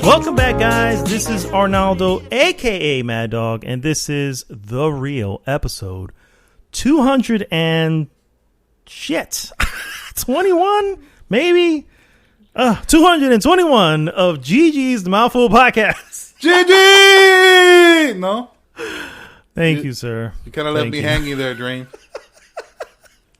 Welcome back, guys. This is Arnaldo, aka Mad Dog, and this is The Real, episode 200 and shit 21, maybe 221 of GG's The Mouthful Podcast. GG! No? Thank you, sir. You kind of left me hanging there, Dream.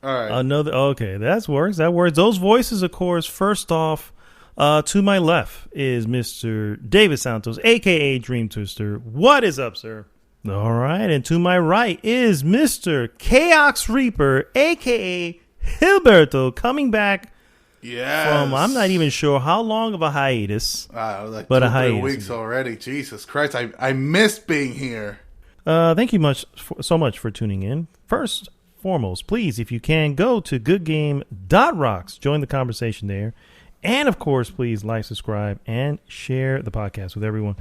All right. Okay, that works. Those voices, of course, first off, to my left is Mr. David Santos, a.k.a. Dream Twister. What is up, sir? All right. And to my right is Mr. Chaos Reaper, a.k.a. Hilberto, coming back from, I'm not even sure how long of a hiatus. Like but 2-3 weeks already. Jesus Christ. I missed being here. Thank you so much for tuning in. First, foremost, please, if you can, go to goodgame.rocks. Join the conversation there. And, of course, please like, subscribe, and share the podcast with everyone.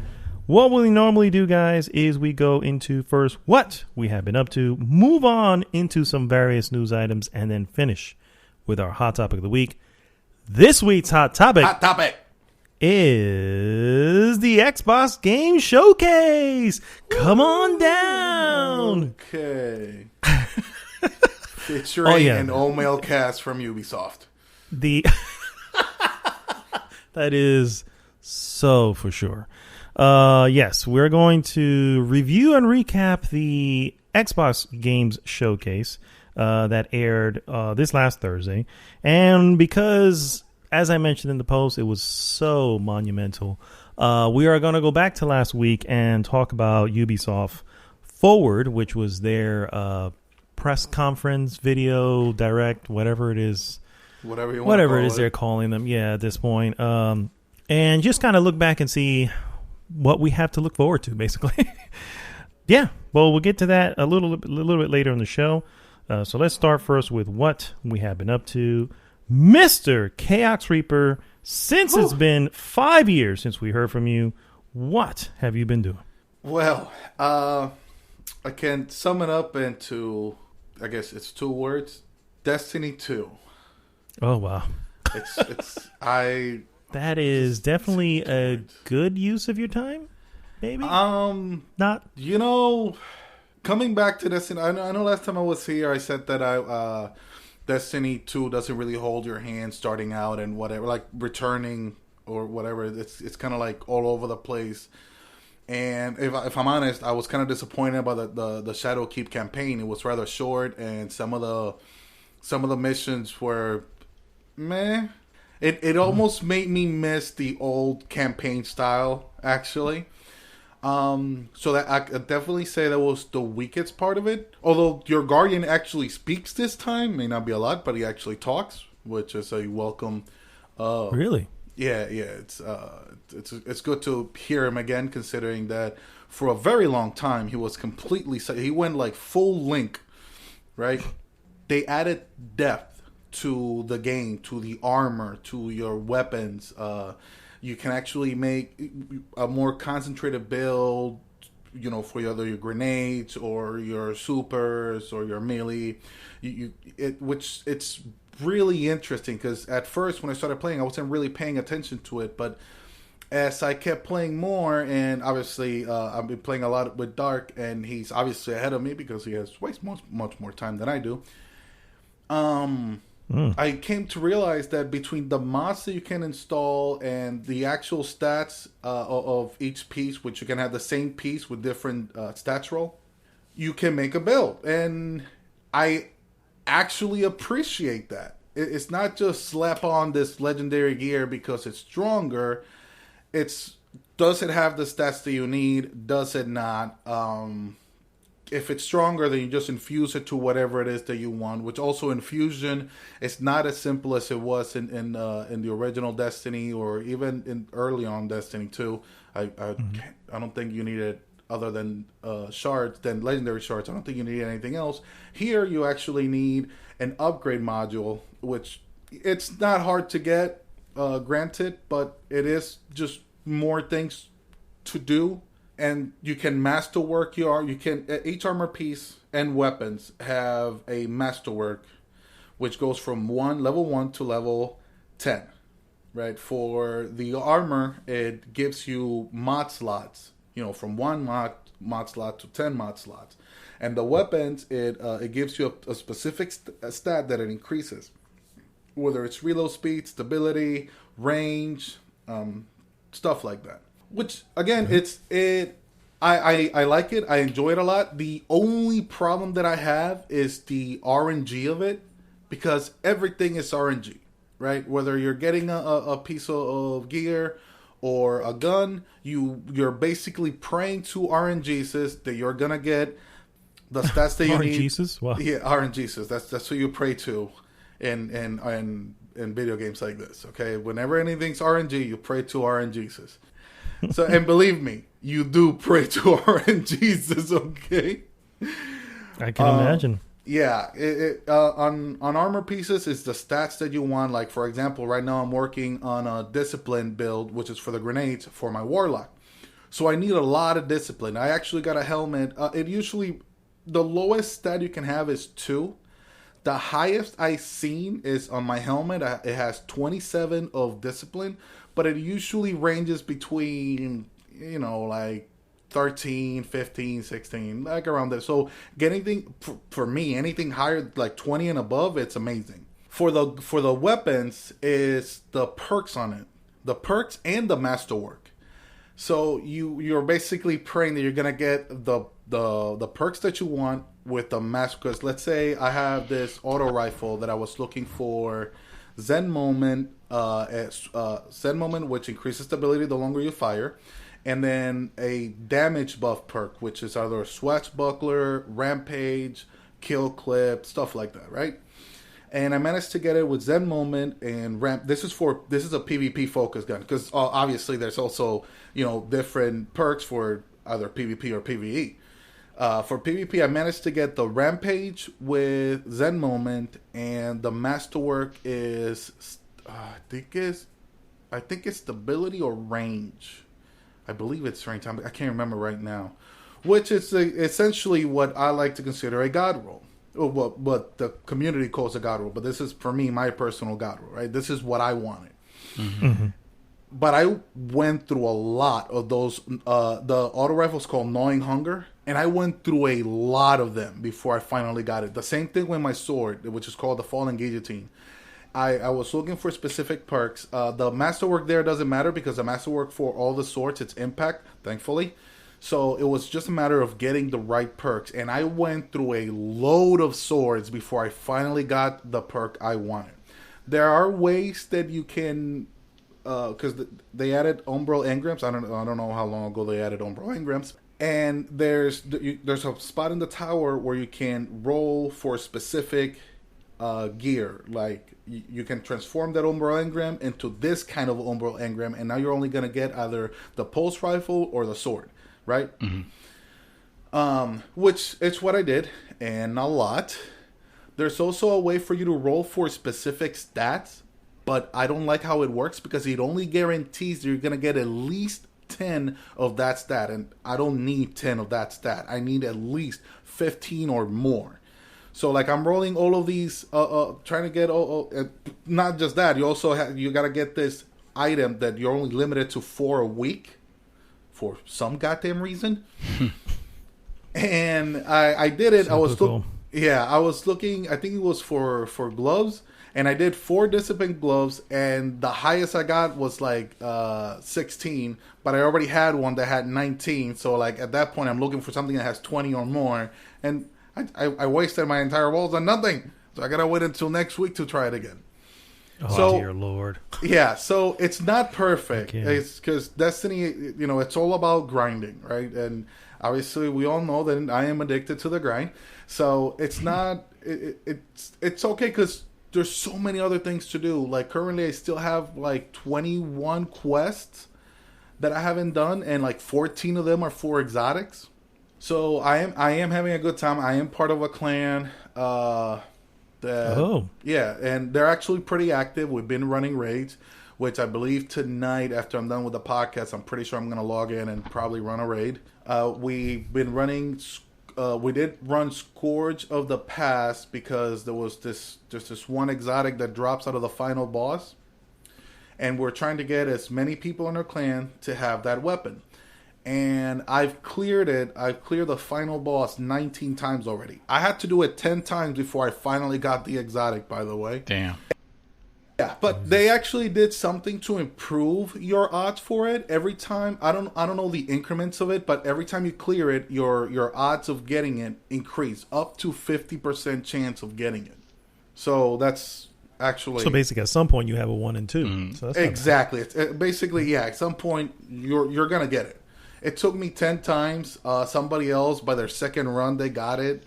What we normally do, guys, is we go into first what we have been up to, move on into some various news items, and then finish with our hot topic of the week. This week's hot topic is the Xbox Game Showcase. Come on down. Okay. Featuring an all-male cast from Ubisoft. That is so for sure. Yes, we're going to review and recap the Xbox Games Showcase that aired this last Thursday. And because, as I mentioned in the post, it was so monumental, we are going to go back to last week and talk about Ubisoft Forward, which was their press conference, video, direct, whatever it is. Whatever it is they're calling them, at this point. And just kind of look back and see what we have to look forward to, basically. Well, we'll get to that a little bit later in the show. So let's start first with what we have been up to. Mr. Chaos Reaper, since it's been 5 years since we heard from you, what have you been doing? Well, I can sum it up into, I guess it's 2 words. Destiny 2. Oh, wow. That is definitely a good use of your time, maybe? Not. Coming back to Destiny, I know last time I was here, I said that Destiny 2 doesn't really hold your hand starting out and whatever, like returning or whatever. It's kind of like all over the place. And if I'm honest, I was kind of disappointed by the Shadowkeep campaign. It was rather short, and some of the missions were meh. It almost made me miss the old campaign style, actually. So that I could definitely say that was the weakest part of it. Although your Guardian actually speaks this time, may not be a lot, but he actually talks, which is a welcome. Really? Yeah. It's good to hear him again, considering that for a very long time he was he went like full Link, right? They added depth to the game, to the armor, to your weapons. You can actually make a more concentrated build, for either your grenades or your supers or your melee. Which it's really interesting, because at first when I started playing, I wasn't really paying attention to it, but as I kept playing more, and obviously I've been playing a lot with Dark, and he's obviously ahead of me because he has much more time than I do. I came to realize that between the mods that you can install and the actual stats of each piece, which you can have the same piece with different stats roll, you can make a build. And I actually appreciate that. It's not just slap on this legendary gear because it's stronger. Does it have the stats that you need? Does it not? If it's stronger, then you just infuse it to whatever it is that you want. Which also, infusion is not as simple as it was in the original Destiny, or even in early on Destiny 2. I don't think you needed, other than shards, then legendary shards. I don't think you need anything else. Here, you actually need an upgrade module, which it's not hard to get, granted, but it is just more things to do. And you can masterwork each armor piece and weapons have a masterwork, which goes from level 1 to level 10, right? For the armor, it gives you mod slots, from one mod slot to 10 mod slots. And the weapons, it gives you a specific stat that it increases, whether it's reload speed, stability, range, stuff like that. Which again, I like it. I enjoy it a lot. The only problem that I have is the RNG of it, because everything is RNG, right? Whether you're getting a piece of gear or a gun, you're basically praying to RNGs that you're gonna get the stats that you need. RNGs? Wow. Yeah, RNGs. That's who you pray to in video games like this. Okay, whenever anything's RNG, you pray to RNGs. So, and believe me, you do pray to RNGs. Okay, I can imagine. Yeah, on armor pieces, it's the stats that you want. Like, for example, right now I'm working on a discipline build, which is for the grenades for my warlock. So I need a lot of discipline. I actually got a helmet. The lowest stat you can have is 2. The highest I've seen is on my helmet. It has 27 of discipline, but it usually ranges between, like 13, 15, 16, like around there. So getting for me, anything higher, like 20 and above, it's amazing. For the weapons, is the perks on it. The perks and the masterwork. So you're basically praying that you're gonna get the perks that you want with the master. Because let's say I have this auto rifle that I was looking for, Zen Moment, which increases stability the longer you fire, and then a damage buff perk, which is either Swashbuckler, Rampage, Kill Clip, stuff like that, right? And I managed to get it with Zen Moment and Ramp. This is a PvP focus gun, because obviously there's also different perks for either PvP or PvE. For PvP, I managed to get the Rampage with Zen Moment, and the Masterwork is I think it's stability or range. I believe it's range. I can't remember right now. Which is essentially what I like to consider a god roll. What the community calls a god roll. But this is, for me, my personal god roll, right? This is what I wanted. Mm-hmm. But I went through a lot of those. The auto rifle's called Gnawing Hunger. And I went through a lot of them before I finally got it. The same thing with my sword, which is called the Fallen Guillotine. I was looking for specific perks. The masterwork there doesn't matter, because the masterwork for all the swords, it's impact, thankfully. So it was just a matter of getting the right perks. And I went through a load of swords before I finally got the perk I wanted. There are ways that you can, because they added umbral engrams. I don't know how long ago they added umbral engrams. And there's a spot in the tower where you can roll for specific gear. Like, you can transform that umbral engram into this kind of umbral engram, and now you're only going to get either the pulse rifle or the sword, right? Mm-hmm. Which is what I did, and a lot. There's also a way for you to roll for specific stats, but I don't like how it works, because it only guarantees that you're going to get at least 10 of that stat, and I don't need 10 of that stat. I need at least 15 or more. So, like, I'm rolling all of these, trying to get not just that. You also you got to get this item that you're only limited to 4 a week for some goddamn reason. And I did it. I was looking. I think it was for gloves. And I did 4 discipline gloves, and the highest I got was like 16, but I already had one that had 19. So, like, at that point, I'm looking for something that has 20 or more, and I wasted my entire rolls on nothing. So I gotta wait until next week to try it again. Oh, dear Lord. Yeah, so it's not perfect. It's because Destiny, it's all about grinding, right? And obviously, we all know that I am addicted to the grind. So it's not. It's okay, because there's so many other things to do. Like, currently I still have like 21 quests that I haven't done, and like 14 of them are for exotics. So I am having a good time. I am part of a clan. Yeah, and they're actually pretty active. We've been running raids, which I believe tonight, after I'm done with the podcast, I'm pretty sure I'm going to log in and probably run a raid. We've been running. We did run Scourge of the Past, because there's this one exotic that drops out of the final boss. and we're trying to get as many people in our clan to have that weapon. And I've cleared it. I've cleared the final boss 19 times already. I had to do it 10 times before I finally got the exotic, by the way. Damn. Yeah, but they actually did something to improve your odds for it. Every time, I don't know the increments of it, but every time you clear it, your odds of getting it increase up to 50% chance of getting it. So that's actually... So basically, at some point, you have a 1 and 2. So that's exactly. It's, basically, yeah, at some point, you're going to get it. It took me 10 times. Somebody else, by their second run, they got it.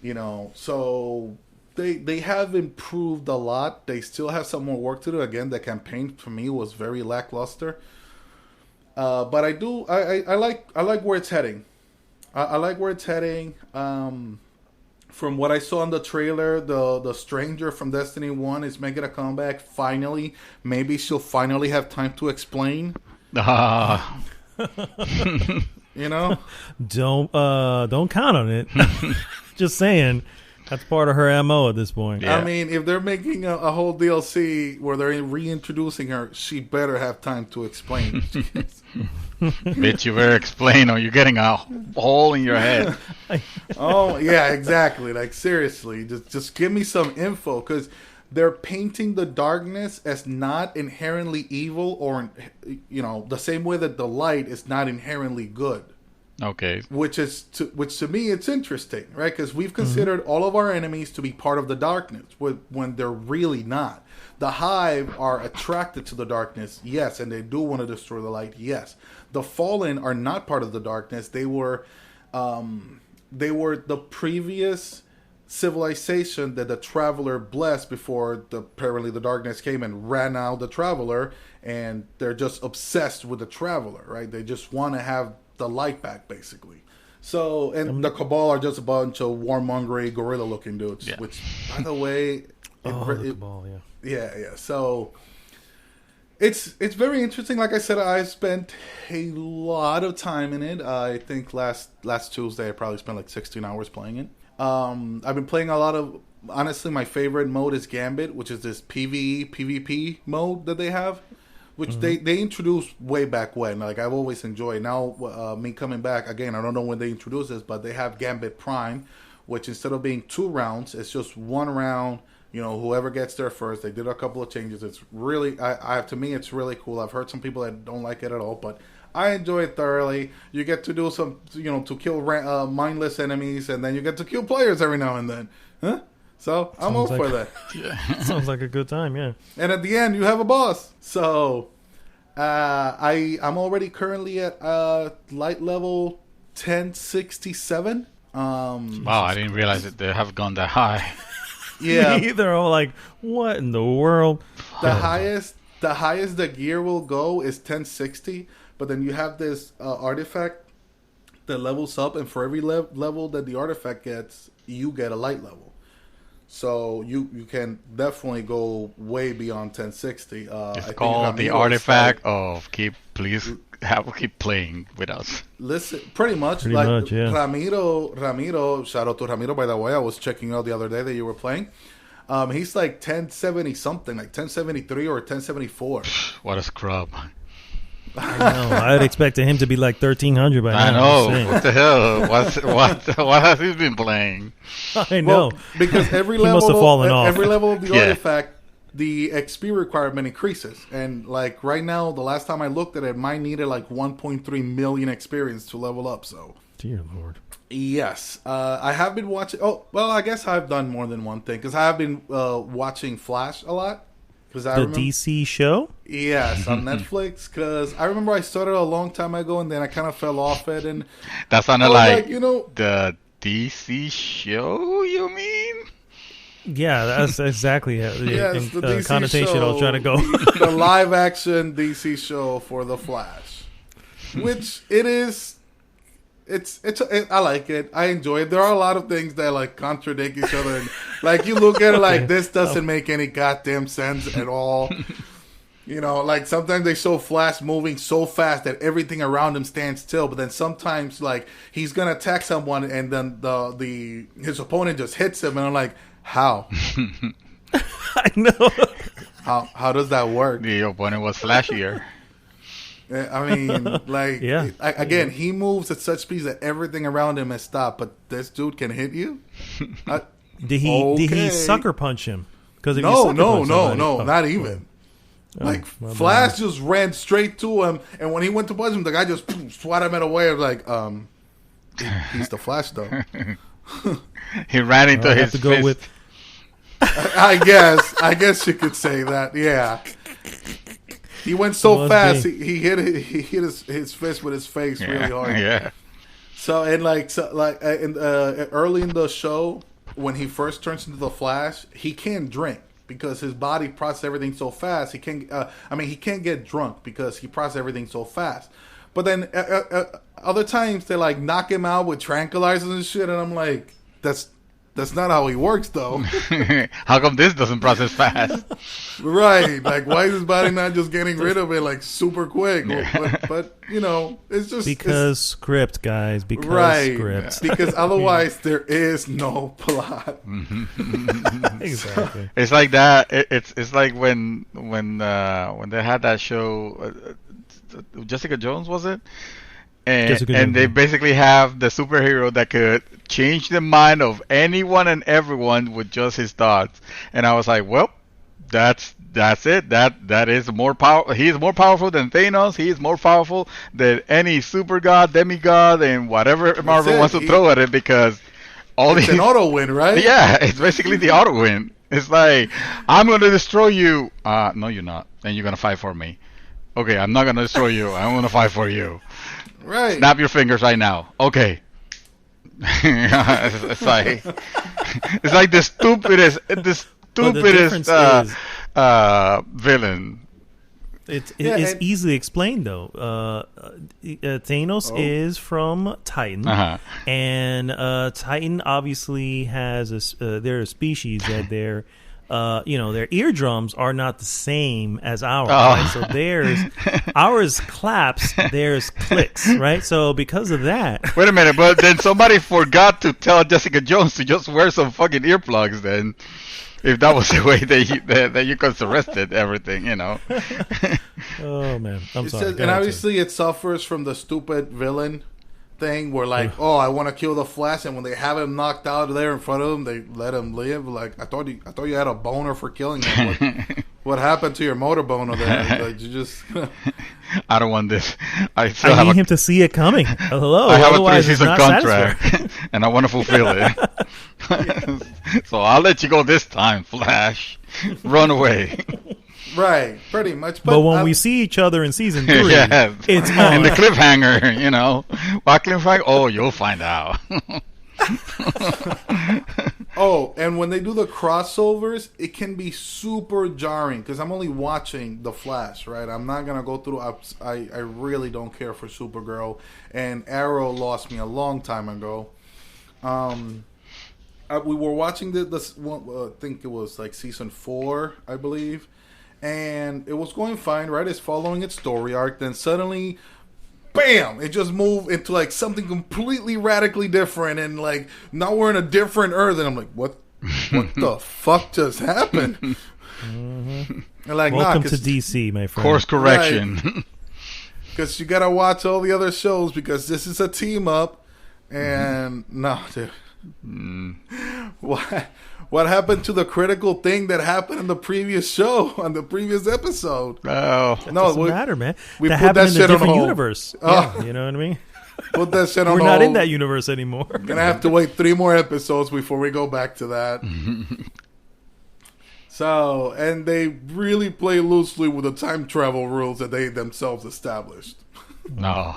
You know, so... They have improved a lot. They still have some more work to do. Again, the campaign for me was very lackluster. But I like where it's heading. I like where it's heading. From what I saw in the trailer, the stranger from Destiny 1 is making a comeback. Finally, maybe she'll finally have time to explain. You know, don't count on it. Just saying. That's part of her MO at this point. Yeah. I mean, if they're making a whole DLC where they're reintroducing her, she better have time to explain. Bitch, you better explain or you're getting a hole in your head. Oh, yeah, exactly. Like, seriously, just give me some info, because they're painting the darkness as not inherently evil, or, you know, the same way that the light is not inherently good. Okay. Which to me, it's interesting, right? Because we've considered all of our enemies to be part of the darkness, when they're really not. The Hive are attracted to the darkness, yes, and they do want to destroy the light, yes. The Fallen are not part of the darkness. They were the previous civilization that the Traveler blessed before apparently the darkness came and ran out the Traveler, and they're just obsessed with the Traveler, right? They just want to have the light back, basically. So, and the Cabal are just a bunch of warmongery, gorilla-looking dudes. Yeah. Which, by the way, the Cabal, yeah. So, it's very interesting. Like I said, I spent a lot of time in it. I think last Tuesday I probably spent like 16 hours playing it. I've been playing a lot of. Honestly, my favorite mode is Gambit, which is this PvE PvP mode that they have. Which they introduced way back when. Like, I've always enjoyed. Now, me coming back, again, I don't know when they introduced this, but they have Gambit Prime, which instead of being 2 rounds, it's just 1 round. You know, whoever gets there first. They did a couple of changes. It's really, to me, it's really cool. I've heard some people that don't like it at all, but I enjoy it thoroughly. You get to do some, you know, to kill mindless enemies, and then you get to kill players every now and then. Huh? So, I'm all for that. Sounds like a good time, yeah. And at the end, you have a boss. So, I'm already currently at light level 1067. Wow, I didn't realize that they have gone that high. Yeah. They're all like, what in the world? The highest the gear will go is 1060, but then you have this artifact that levels up, and for every level that the artifact gets, you get a light level. So you can definitely go way beyond 1060. It's called the artifact of keep playing with us. Listen, pretty much, yeah. Ramiro, shout out to Ramiro, by the way. I was checking out the other day that you were playing. He's like 1070 something, like 1073 or 1074. What a scrub. I know. I'd expect him to be like 1300 by now. I know. What the hell? What has he been playing? I know. Well, because every level of the artifact, the XP requirement increases. And like right now, the last time I looked at it, mine needed like 1.3 million experience to level up. So, dear Lord. Yes. I have been watching. Oh, well, I guess I've done more than one thing, because I have been watching Flash a lot. DC show? Yes, on Netflix. Because I remember I started a long time ago, and then I kind of fell off it. And that sounded like the DC show, you mean? Yeah, that's exactly the DC connotation show, I was trying to go. The live-action DC show for The Flash. Which it is... I like it. I enjoy it. There are a lot of things that like contradict each other. And, like you look at it like this doesn't make any goddamn sense at all. You know, like sometimes they show Flash moving so fast that everything around him stands still. But then sometimes like he's gonna attack someone and then his opponent just hits him, and I'm like, how? I know. How does that work? The opponent was flashier. I mean, like, Yeah. Again, he moves at such speed that everything around him is stopped, but this dude can hit you? Did he sucker punch him? Because No, not even. Like, Flash just ran straight to him, and when he went to punch him, the guy just swatted him away. I was like, he's the Flash, though. He ran into his fist. I guess you could say that, yeah. He went so fast, he hit his fist with his face really hard. Yeah. So early in the show, when he first turns into the Flash, he can't drink because his body processes everything so fast. He can't get drunk because he processes everything so fast. But then other times they like knock him out with tranquilizers and shit, and I'm like, that's not how he works, though. How come this doesn't process fast? Right. Like, why is his body not just getting rid of it, like, super quick? But you know, it's just... Because script, guys. Because script. Because otherwise, there is no plot. Exactly. It's like that. It's like when they had that show, Jessica Jones, was it? And they basically have the superhero that could change the mind of anyone and everyone with just his thoughts. And I was like, well, that's it. That is more power. He is more powerful than Thanos. He is more powerful than any super god, demigod, and whatever Marvel wants to throw at it, because it's an auto win, right? Yeah, it's basically the auto win. It's like, I'm going to destroy you. No, you're not. And you're going to fight for me. Okay, I'm not going to destroy you. I'm going to fight for you. Right. Snap your fingers right now. Okay. it's like the stupidest villain. It's easily explained though. Thanos is from Titan, and Titan obviously has they're a species that their eardrums are not the same as ours. Right? So ours claps, theirs clicks, right? So because of that. Wait a minute, but then somebody forgot to tell Jessica Jones to just wear some fucking earplugs then. If that was the way that you could arrested everything, you know. Oh man, I'm sorry. And obviously it suffers from the stupid villain thing where like, I want to kill the Flash, and when they have him knocked out there in front of him, they let him live. Like, I thought you had a boner for killing him. What happened to your motor boner there? Like, you just I don't want this. I need him to see it coming. Hello. I have a 3-season contract and I want to fulfill it. So I'll let you go this time, Flash. Run away. Right, pretty much. But when we see each other in season 3, it's on. In the cliffhanger, you know. What cliffhanger? Oh, you'll find out. And when they do the crossovers, it can be super jarring because I'm only watching The Flash, right? I'm not going to go through... I really don't care for Supergirl, and Arrow lost me a long time ago. We were watching this one, I think it was like season 4, I believe. And it was going fine, right? It's following its story arc. Then suddenly, bam! It just moved into like something completely radically different. And like, now we're in a different Earth. And I'm like, what the fuck just happened? Mm-hmm. And like, welcome to DC, my friend. Course correction. Because you got to watch all the other shows because this is a team up. And no, dude. What happened to the critical thing that happened in the previous show, on the previous episode? Oh, that doesn't matter, man. We that put happened that in a shit on different hold. Universe. Yeah, you know what I mean? Put that shit on hold. We're not in that universe anymore. Gonna have to wait 3 more episodes before we go back to that. So, and they really play loosely with the time travel rules that they themselves established. No.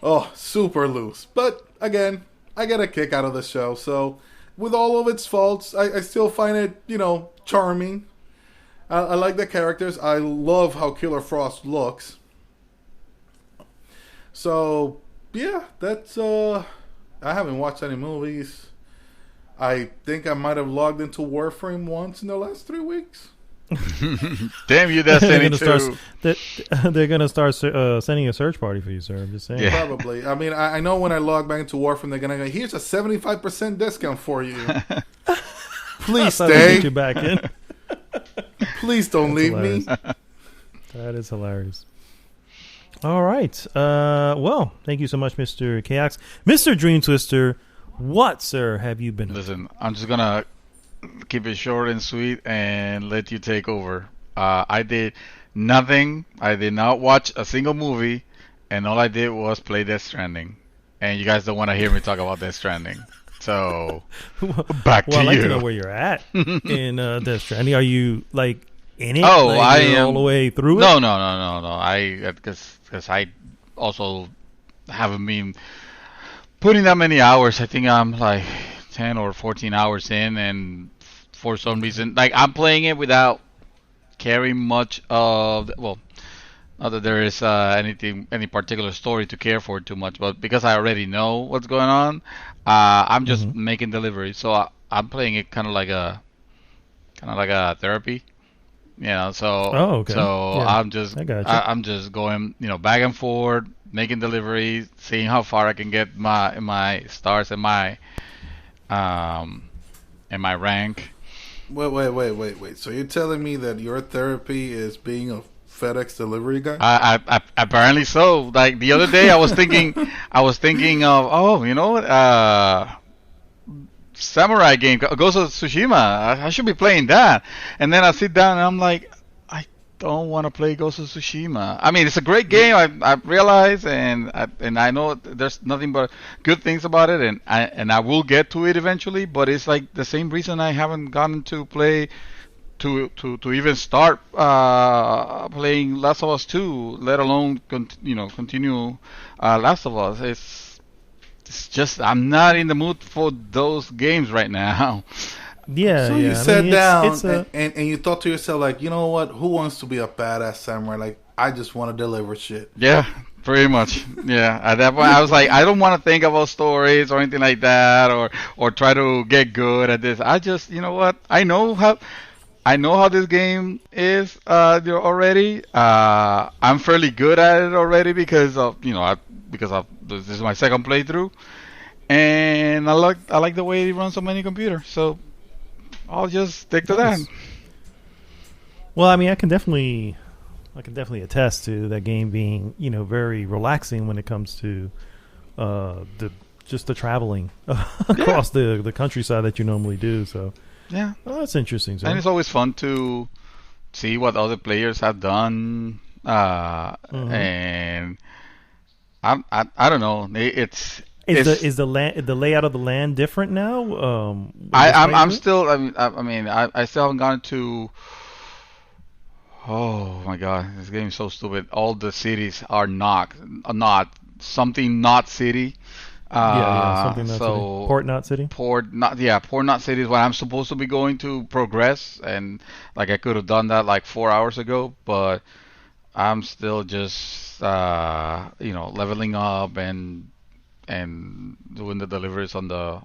Oh, super loose. But again, I get a kick out of the show. So, with all of its faults, I still find it, charming. I like the characters. I love how Killer Frost looks. So, yeah, that's... I haven't watched any movies. I think I might have logged into Warframe once in the last 3 weeks. Damn you, Destiny 2. They're going to start sending a search party for you, sir. I'm just saying. Yeah. Probably. I mean, I know when I log back into Warframe, they're going to go, here's a 75% discount for you. Please stay. You back in. Please don't leave me. That is hilarious. All right. Well, thank you so much, Mr. Chaos. Mr. Dream Twister, what, sir, have you been? Listen, I'm just gonna keep it short and sweet and let you take over. I did nothing. I did not watch a single movie, and all I did was play Death Stranding. And you guys don't want to hear me talk about Death Stranding. So, back to you. Well, I'd like to know where you're at in Death Stranding. Are you, like, in it? Oh, like, I am all the way through it? No. Because I also haven't been putting that many hours. I think I'm like 10 or 14 hours in, and for some reason, like, I'm playing it without caring much of not that there is any particular story to care for too much, but because I already know what's going on, I'm just making deliveries. So I'm playing it kind of like a therapy, you know. So okay. So Yeah, I'm just going, back and forth, making deliveries, seeing how far I can get my stars and my rank. Wait. So you're telling me that your therapy is being a FedEx delivery guy? I apparently so. Like the other day, I was thinking of you know what, samurai game, Ghosts of Tsushima. I should be playing that. And then I sit down and I'm like, I don't want to play Ghosts of Tsushima. I mean, it's a great game. I realize, and I know there's nothing but good things about it, and I will get to it eventually. But it's like the same reason I haven't gotten to play. To even start playing Last of Us 2, let alone continue Last of Us. It's just I'm not in the mood for those games right now. Yeah. So you sat down and you thought to yourself, like, you know what? Who wants to be a badass samurai? Like, I just want to deliver shit. Yeah, pretty much. Yeah. At that point, I was like, I don't want to think about stories or anything like that, or try to get good at this. I just, you know what? I know how this game is already. I'm fairly good at it already because of this is my second playthrough, and I like the way it runs on many computers. So I'll just stick to that. Well, I mean, I can definitely attest to that game being very relaxing when it comes to the traveling across the countryside that you normally do. So. Yeah, well, that's interesting. And it's always fun to see what other players have done, and I don't know. Is the layout of the land different now? I'm still. I still haven't gone to. Oh my god, this game is so stupid. All the cities are not something not city. Something not so city. Port not city. Port not city is what I'm supposed to be going to progress, and like I could have done that like 4 hours ago, but I'm still just leveling up and doing the deliveries on the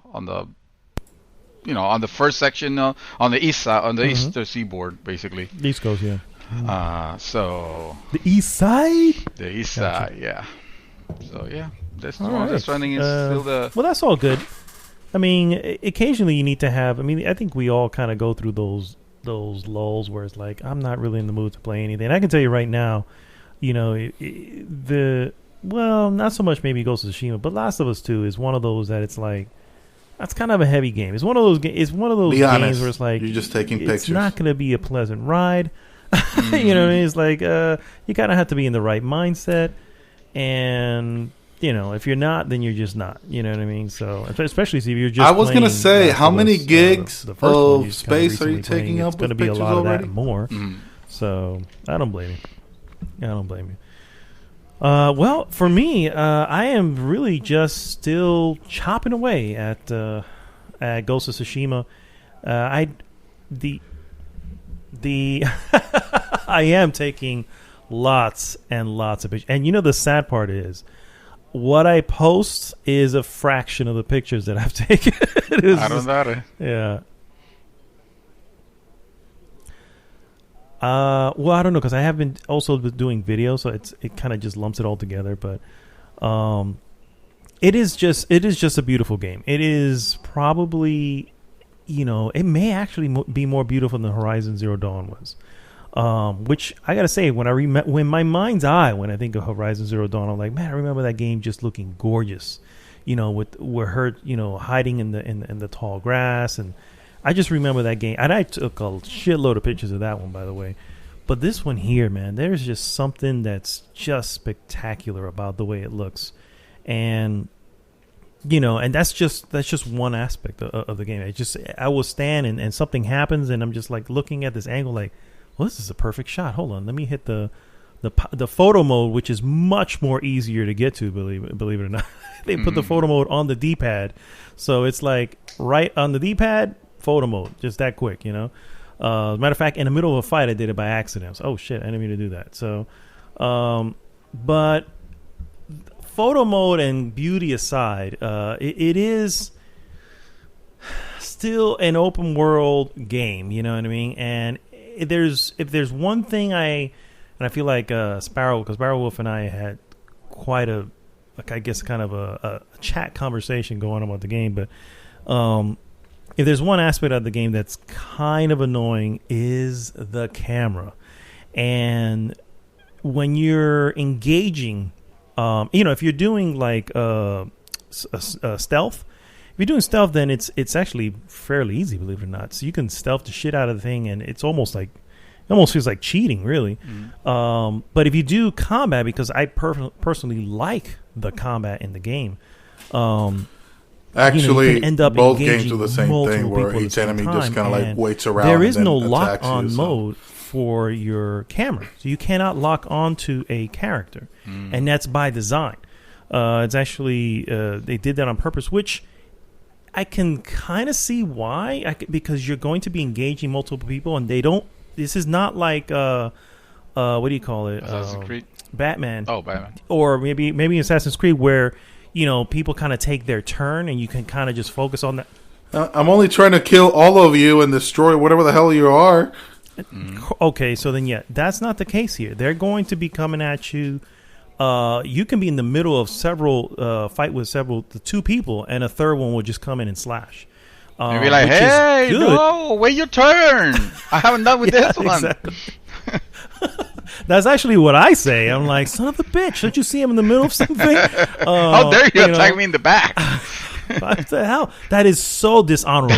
first section on the east side, on the eastern seaboard, basically. East Coast, yeah. So the east side. The east Gotcha. side, yeah. So yeah. Death Right. Stranding is still the... Well, that's all good. I mean, occasionally you need to have... I mean, I think we all kind of go through those lulls where it's like, I'm not really in the mood to play anything. And I can tell you right now, not so much maybe Ghost of Tsushima, but Last of Us 2 is one of those that it's like, that's kind of a heavy game. It's one of those games where it's like... You're just taking pictures. It's not going to be a pleasant ride. You know what I mean? It's like, you kind of have to be in the right mindset. And... if you're not, then you're just not. You know what I mean? So, especially if you're just. I was gonna say, how many gigs the of space are you taking up? It's going to be a lot already? of that and more. Mm. So, I don't blame you. Well, for me, I am really just still chopping away at Ghost of Tsushima. I am taking lots and lots of pictures, and the sad part is, what I post is a fraction of the pictures that I've taken. I don't doubt it. Yeah. Well, I don't know, because I have been also doing video, so it kind of just lumps it all together. But it is just a beautiful game. It is probably it may actually be more beautiful than Horizon Zero Dawn was. Which I gotta say, when my mind's eye, when I think of Horizon Zero Dawn, I'm like, man, I remember that game just looking gorgeous. With her, hiding in the tall grass, and I just remember that game. And I took a shitload of pictures of that one, by the way. But this one here, man, there's just something that's just spectacular about the way it looks, and and that's just one aspect of the game. I will stand and something happens, and I'm just like looking at this angle, like, well, this is a perfect shot. Hold on, let me hit the photo mode, which is much more easier to get to. Believe it or not, they put the photo mode on the D-pad, so it's like right on the D-pad, photo mode, just that quick. Matter of fact, in the middle of a fight, I did it by accident. So, oh shit, I didn't mean to do that. So, but photo mode and beauty aside, it is still an open world game. You know what I mean? And if there's one thing I feel like Sparrow Wolf and I had quite a chat conversation going on about the game, but if there's one aspect of the game that's kind of annoying is the camera. And when you're engaging, if you're doing like stealth, if you're doing stealth, then it's actually fairly easy, believe it or not. So you can stealth the shit out of the thing, and it almost feels like cheating, really. But if you do combat, because I personally like the combat in the game, actually, you can end up both games do the same thing, where each enemy just kind of like waits around. There is and no then lock-on you, mode for your camera, so you cannot lock onto a character, and that's by design. It's actually they did that on purpose, which I can kind of see why, because you're going to be engaging multiple people, and they don't. This is not like what do you call it? Assassin's Creed? Batman. Oh, Batman. Or maybe Assassin's Creed, where people kind of take their turn, and you can kind of just focus on that. I'm only trying to kill all of you and destroy whatever the hell you are. Okay, so then that's not the case here. They're going to be coming at you. You can be in the middle of fight with the two people, and a third one will just come in and slash. You'll be like, hey, no, wait your turn. I haven't done with this one. Exactly. That's actually what I say. I'm like, son of a bitch, don't you see him in the middle of something? How dare you attack me in the back? What the hell? That is so dishonorable.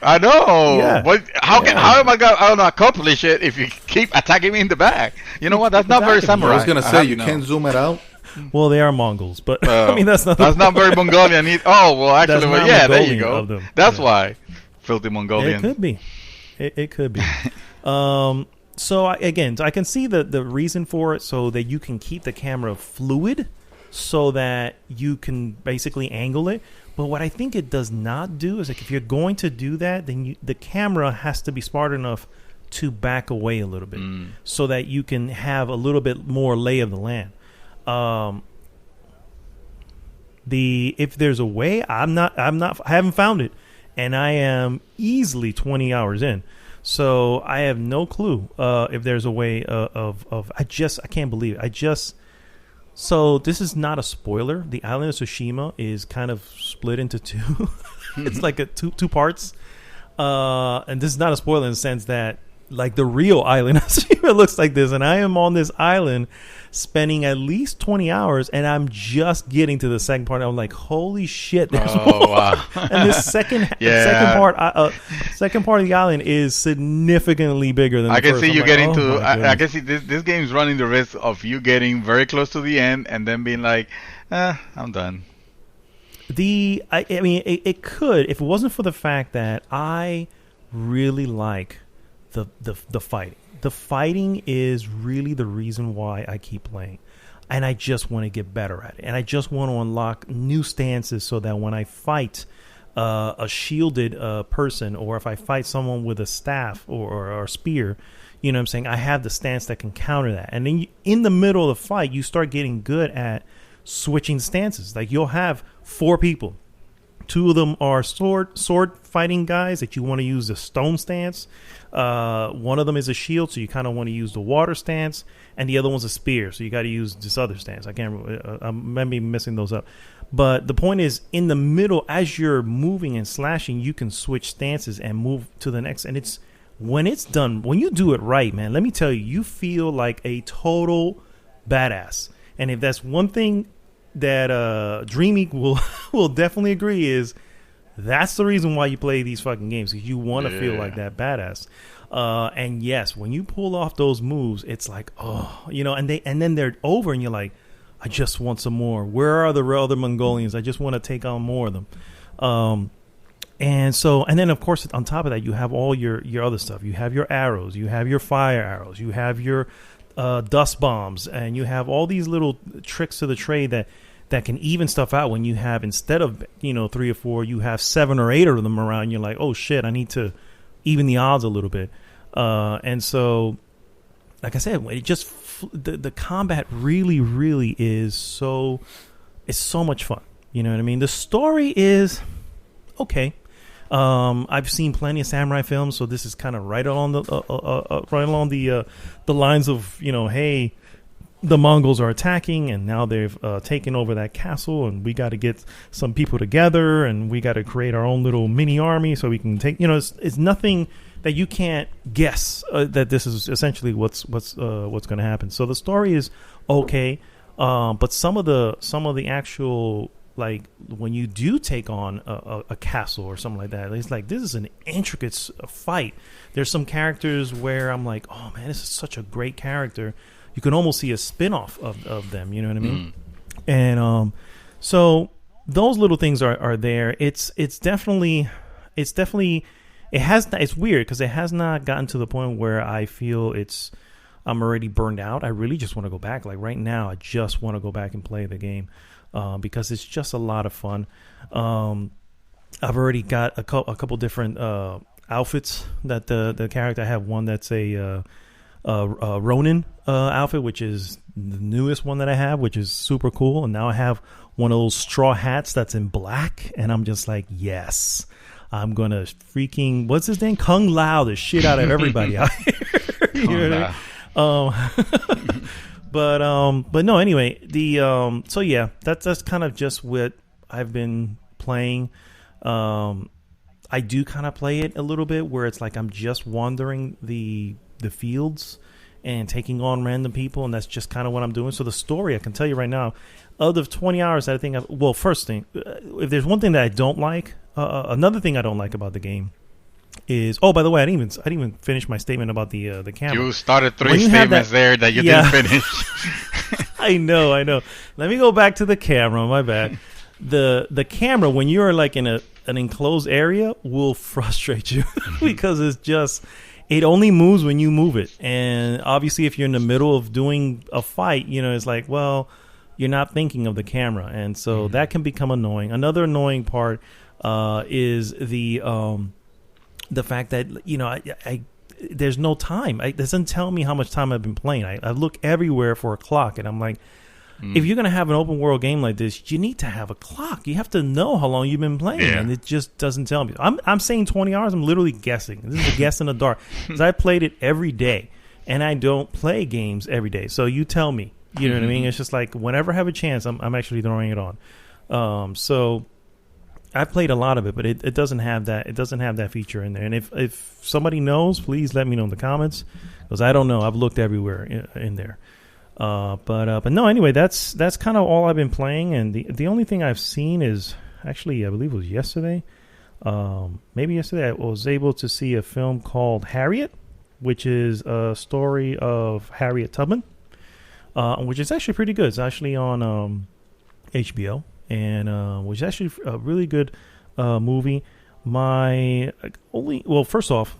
I know, yeah. But how am I going to accomplish it if you keep attacking me in the back? You know what? That's not very samurai. I was going to say, you can't zoom it out. Well, they are Mongols, but that's not very Mongolian. Actually, there you go. That's why. Filthy Mongolian. It could be. It could be. So I can see the reason for it, so that you can keep the camera fluid, so that you can basically angle it. But what I think it does not do is, like, if you're going to do that, then the camera has to be smart enough to back away a little bit, so that you can have a little bit more lay of the land. If there's a way, I haven't found it, and I am easily 20 hours in, so I have no clue if there's a way of I can't believe it. So this is not a spoiler. The island of Tsushima is kind of split into two. It's like two parts, and this is not a spoiler in the sense that, like, the real island of Tsushima looks like this, and I am on this island spending at least 20 hours, and I'm just getting to the second part. I'm like, holy shit, there's more. Wow. And this second part of the island is significantly bigger than the first. See you getting to. I can see this game is running the risk of you getting very close to the end and then being like, I'm done. It could, if it wasn't for the fact that I really like the fighting. The fighting is really the reason why I keep playing, and I just want to get better at it, and I just want to unlock new stances so that when I fight a shielded person, or if I fight someone with a staff or a spear, you know what I'm saying, I have the stance that can counter that. And then in the middle of the fight, you start getting good at switching stances. Like, you'll have 4 people. 2 of them are sword fighting guys that you want to use the stone stance. One of them is a shield, so you kind of want to use the water stance, and the other one's a spear, so you got to use this other stance. I can't remember. I may be messing those up, But the point is, in the middle, as you're moving and slashing, you can switch stances and move to the next. And it's when it's done, when you do it right, man, let me tell you, you feel like a total badass. And if that's one thing that Dreamy will definitely agree is, that's the reason why you play these fucking games, because you want to feel like that badass. And yes, when you pull off those moves, it's like, oh, you know, and then they're over, and you're like, I just want some more. Where are the other Mongolians? I just want to take on more of them. And then of course on top of that, you have all your other stuff. You have your arrows, you have your fire arrows, you have your dust bombs, and you have all these little tricks to the trade that can even stuff out when you have, instead of 3 or 4, you have 7 or 8 of them around. You're like, oh shit, I need to even the odds a little bit. And so, like I said, it just the combat really, really is so much fun. You know what I mean? The story is okay. I've seen plenty of samurai films, so this is kind of right along the lines of, hey, the Mongols are attacking, and now they've taken over that castle, and we got to get some people together, and we got to create our own little mini army so we can take. It's nothing that you can't guess that this is essentially what's going to happen. So the story is okay, but some of the actual, like, when you do take on a castle or something like that, it's like, this is an intricate fight. There's some characters where I'm like, oh man, this is such a great character. You can almost see a spin-off of them, you know what I mean? And so those little things are there. It's definitely it's weird because it has not gotten to the point where I feel I'm already burned out. I really just want to go back. Like right now, I just want to go back and play the game because it's just a lot of fun. I've already got a couple different outfits that the character. I have one that's a Ronin outfit, which is the newest one that I have, which is super cool. And now I have one of those straw hats that's in black, and I'm just like, yes, I'm gonna freaking, what's his name, Kung Lao the shit out of everybody out here. You know what I mean? But no, anyway, so yeah, that's kind of just what I've been playing. I do kind of play it a little bit where it's like I'm just wandering the fields and taking on random people, and that's just kind of what I'm doing. So the story, I can tell you right now, out of 20 hours, I think first thing, if there's one thing that I don't like, another thing I don't like about the game is, oh, by the way, I didn't even finish my statement about the camera. You started 3 statements there that you didn't finish. I know. Let me go back to the camera. My bad. The camera, when you're like in an enclosed area, will frustrate you because it's just, it only moves when you move it. And obviously, if you're in the middle of doing a fight, it's like, well, you're not thinking of the camera, and so that can become annoying. Another annoying part is the fact that I there's no time. It doesn't tell me how much time I've been playing. I look everywhere for a clock, and I'm like, if you're gonna have an open world game like this, you need to have a clock. You have to know how long you've been playing, and it just doesn't tell me. I'm saying 20 hours. I'm literally guessing. This is a guess in the dark because I played it every day, and I don't play games every day. So you tell me. You know what I mean? It's just like whenever I have a chance, I'm actually throwing it on. So I've played a lot of it, but it doesn't have that. It doesn't have that feature in there. And if somebody knows, please let me know in the comments because I don't know. I've looked everywhere in there. But no. Anyway, that's kind of all I've been playing. And the only thing I've seen is actually, I believe it was yesterday. Maybe yesterday I was able to see a film called Harriet, which is a story of Harriet Tubman. Which is actually pretty good. It's actually on HBO, and which is actually a really good movie. First off,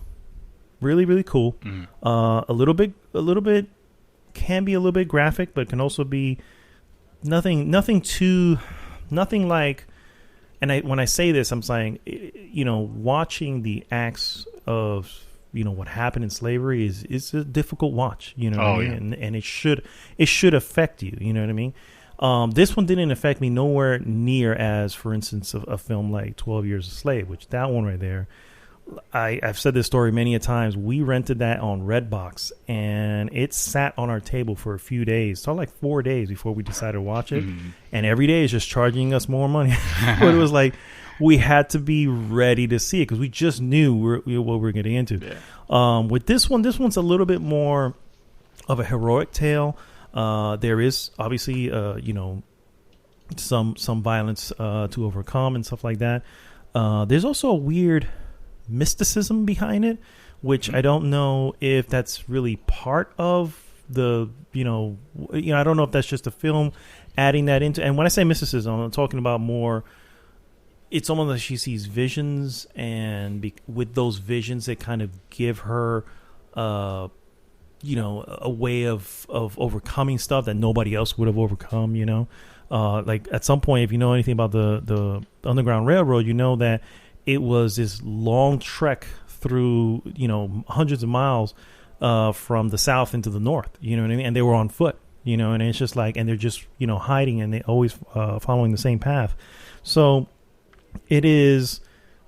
really, really cool. A little bit can be a little bit graphic, but can also be nothing like. And when I say this, I'm saying, watching the acts of what happened in slavery is a difficult watch, what I mean? And it should affect you, you know what I mean? This one didn't affect me nowhere near as, for instance, a film like 12 Years a Slave, which that one right there I've said this story many a times. We rented that on Redbox, and it sat on our table for a few days, so like 4 days before we decided to watch it. And every day is just charging us more money. But it was like we had to be ready to see it because we just knew what we were getting into. Yeah. With this one's a little bit more of a heroic tale. There is obviously, some violence to overcome and stuff like that. There's also a weird mysticism behind it, which I don't know if that's really part of the, I don't know if that's just the film adding that into. And when I say mysticism, I'm talking about more. It's almost like she sees visions, and with those visions, they kind of give her, a way of overcoming stuff that nobody else would have overcome. Like at some point, if you know anything about the Underground Railroad, you know that it was this long trek through, hundreds of miles from the south into the north. You know what I mean? And they were on foot. And it's just like, and they're just hiding, and they always following the same path. So it is.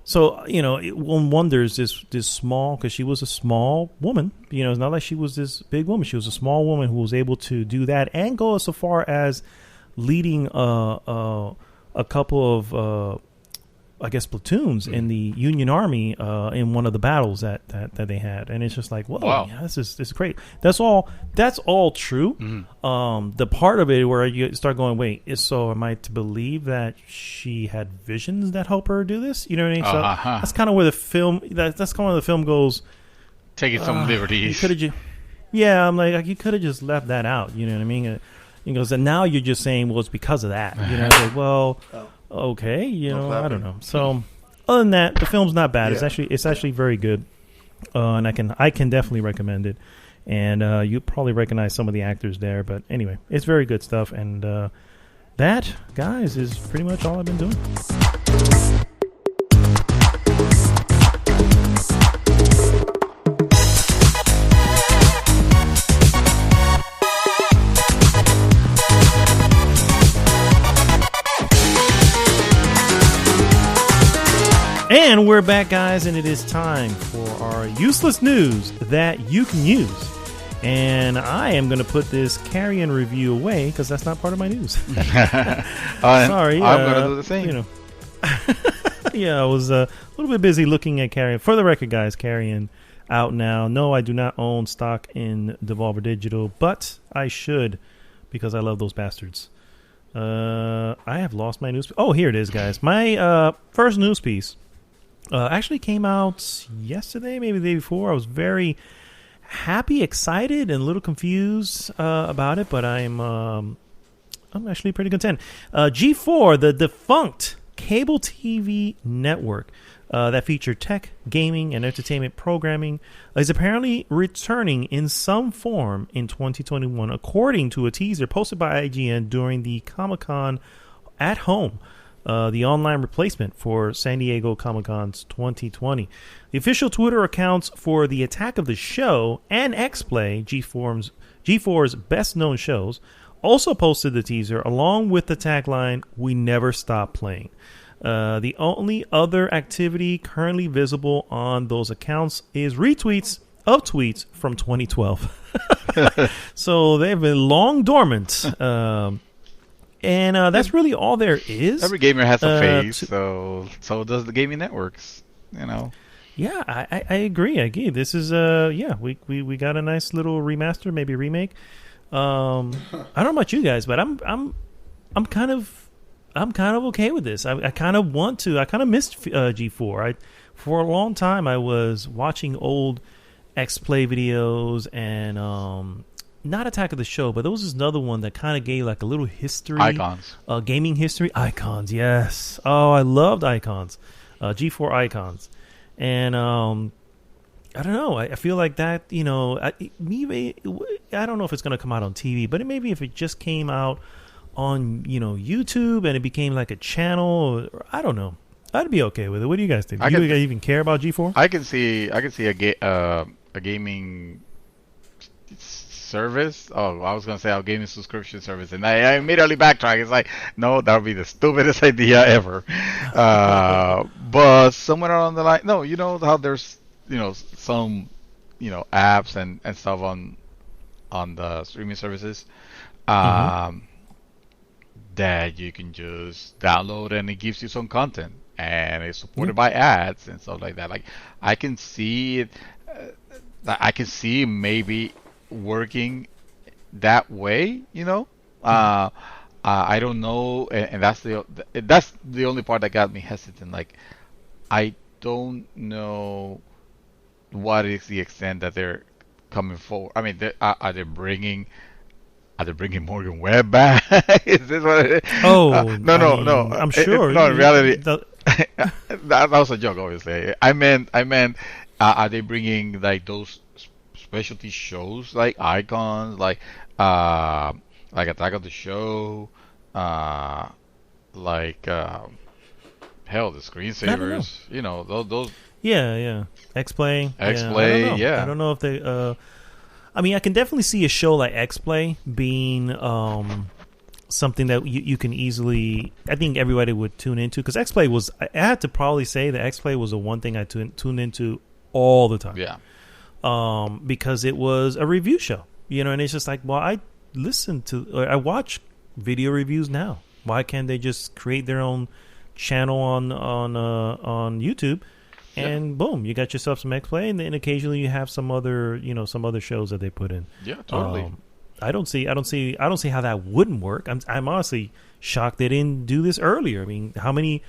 So one wonders this small, because she was a small woman. It's not like she was this big woman. She was a small woman who was able to do that and go so far as leading a couple of platoons in the Union Army in one of the battles that they had. And it's just like, whoa, wow. Yeah, this is great. That's all true. The part of it where you start going, wait, so am I to believe that she had visions that help her do this? You know what I mean? So that's kind of where the film that's kind of where the film goes, taking some liberties. I'm like you could have just left that out. You know what I mean? He goes, and now you're just saying, well, it's because of that. It's like, well, okay, I don't know. So, other than that, the film's not bad. Yeah. It's actually very good, and I can definitely recommend it. And you probably recognize some of the actors there, but anyway, it's very good stuff. And that, guys, is pretty much all I've been doing. And we're back, guys, and it is time for our useless news that you can use. And I am going to put this Carrion review away because that's not part of my news. Sorry. I'm going to do the same. I was a little bit busy looking at Carrion. For the record, guys, Carrion out now. No, I do not own stock in Devolver Digital, but I should because I love those bastards. I have lost my news. Oh, here it is, guys. My first news piece. Actually came out yesterday, maybe the day before. I was very happy, excited, and a little confused about it, but I'm actually pretty content. G4, the defunct cable TV network that featured tech, gaming, and entertainment programming, is apparently returning in some form in 2021, according to a teaser posted by IGN during the Comic-Con at Home. The online replacement for San Diego Comic-Con's 2020. The official Twitter accounts for the Attack of the Show and X-Play, G4's best-known shows, also posted the teaser along with the tagline, "We never stop playing." The only other activity currently visible on those accounts is retweets of tweets from 2012. So they've been long dormant. And that's really all there is. Every gamer has a phase, so does the gaming networks. Yeah, I agree. This is we got a nice little remaster, maybe remake. I don't know about you guys, but I'm kind of okay with this. I kind of want to. I kind of missed G4. For a long time I was watching old X-Play videos and not Attack of the Show, but there was another one that kind of gave like a little history. Icons. Gaming history. Icons, yes. Oh, I loved Icons. G4 Icons. And I don't know. I feel like that, maybe, I don't know if it's going to come out on TV, but maybe if it just came out on, YouTube and it became like a channel, or, I don't know. I'd be okay with it. What do you guys think? Do you guys even care about G4? I can see a gaming service. Oh, I was gonna say a gaming subscription service, and I immediately backtrack. It's like, no, that would be the stupidest idea ever. But somewhere along the line, no, you know how there's some apps and stuff on the streaming services that you can just download and it gives you some content and it's supported by ads and stuff like that. Like I can see it. I can see maybe working that way, I don't know, and that's the only part that got me hesitant. Like, I don't know what is the extent that they're coming forward. I mean, are they bringing Morgan Webb back? Is this what it is? Oh, no. I'm sure. No, in reality, that was a joke. Obviously, I meant. Are they bringing like those specialty shows like Icons, like Attack of the Show, hell, the screensavers, those. Yeah. X-Play. X-Play, I don't know if they. I mean, I can definitely see a show like X-Play being something that you can easily. I think everybody would tune into because X-Play was. I had to probably say that X-Play was the one thing I tuned into all the time. Yeah. Because it was a review show, and it's just like, well, I watch video reviews now. Why can't they just create their own channel on YouTube, and boom, you got yourself some X-Play, and then occasionally you have some other shows that they put in. Yeah, totally. I don't see how that wouldn't work. I'm honestly shocked they didn't do this earlier. I mean, how many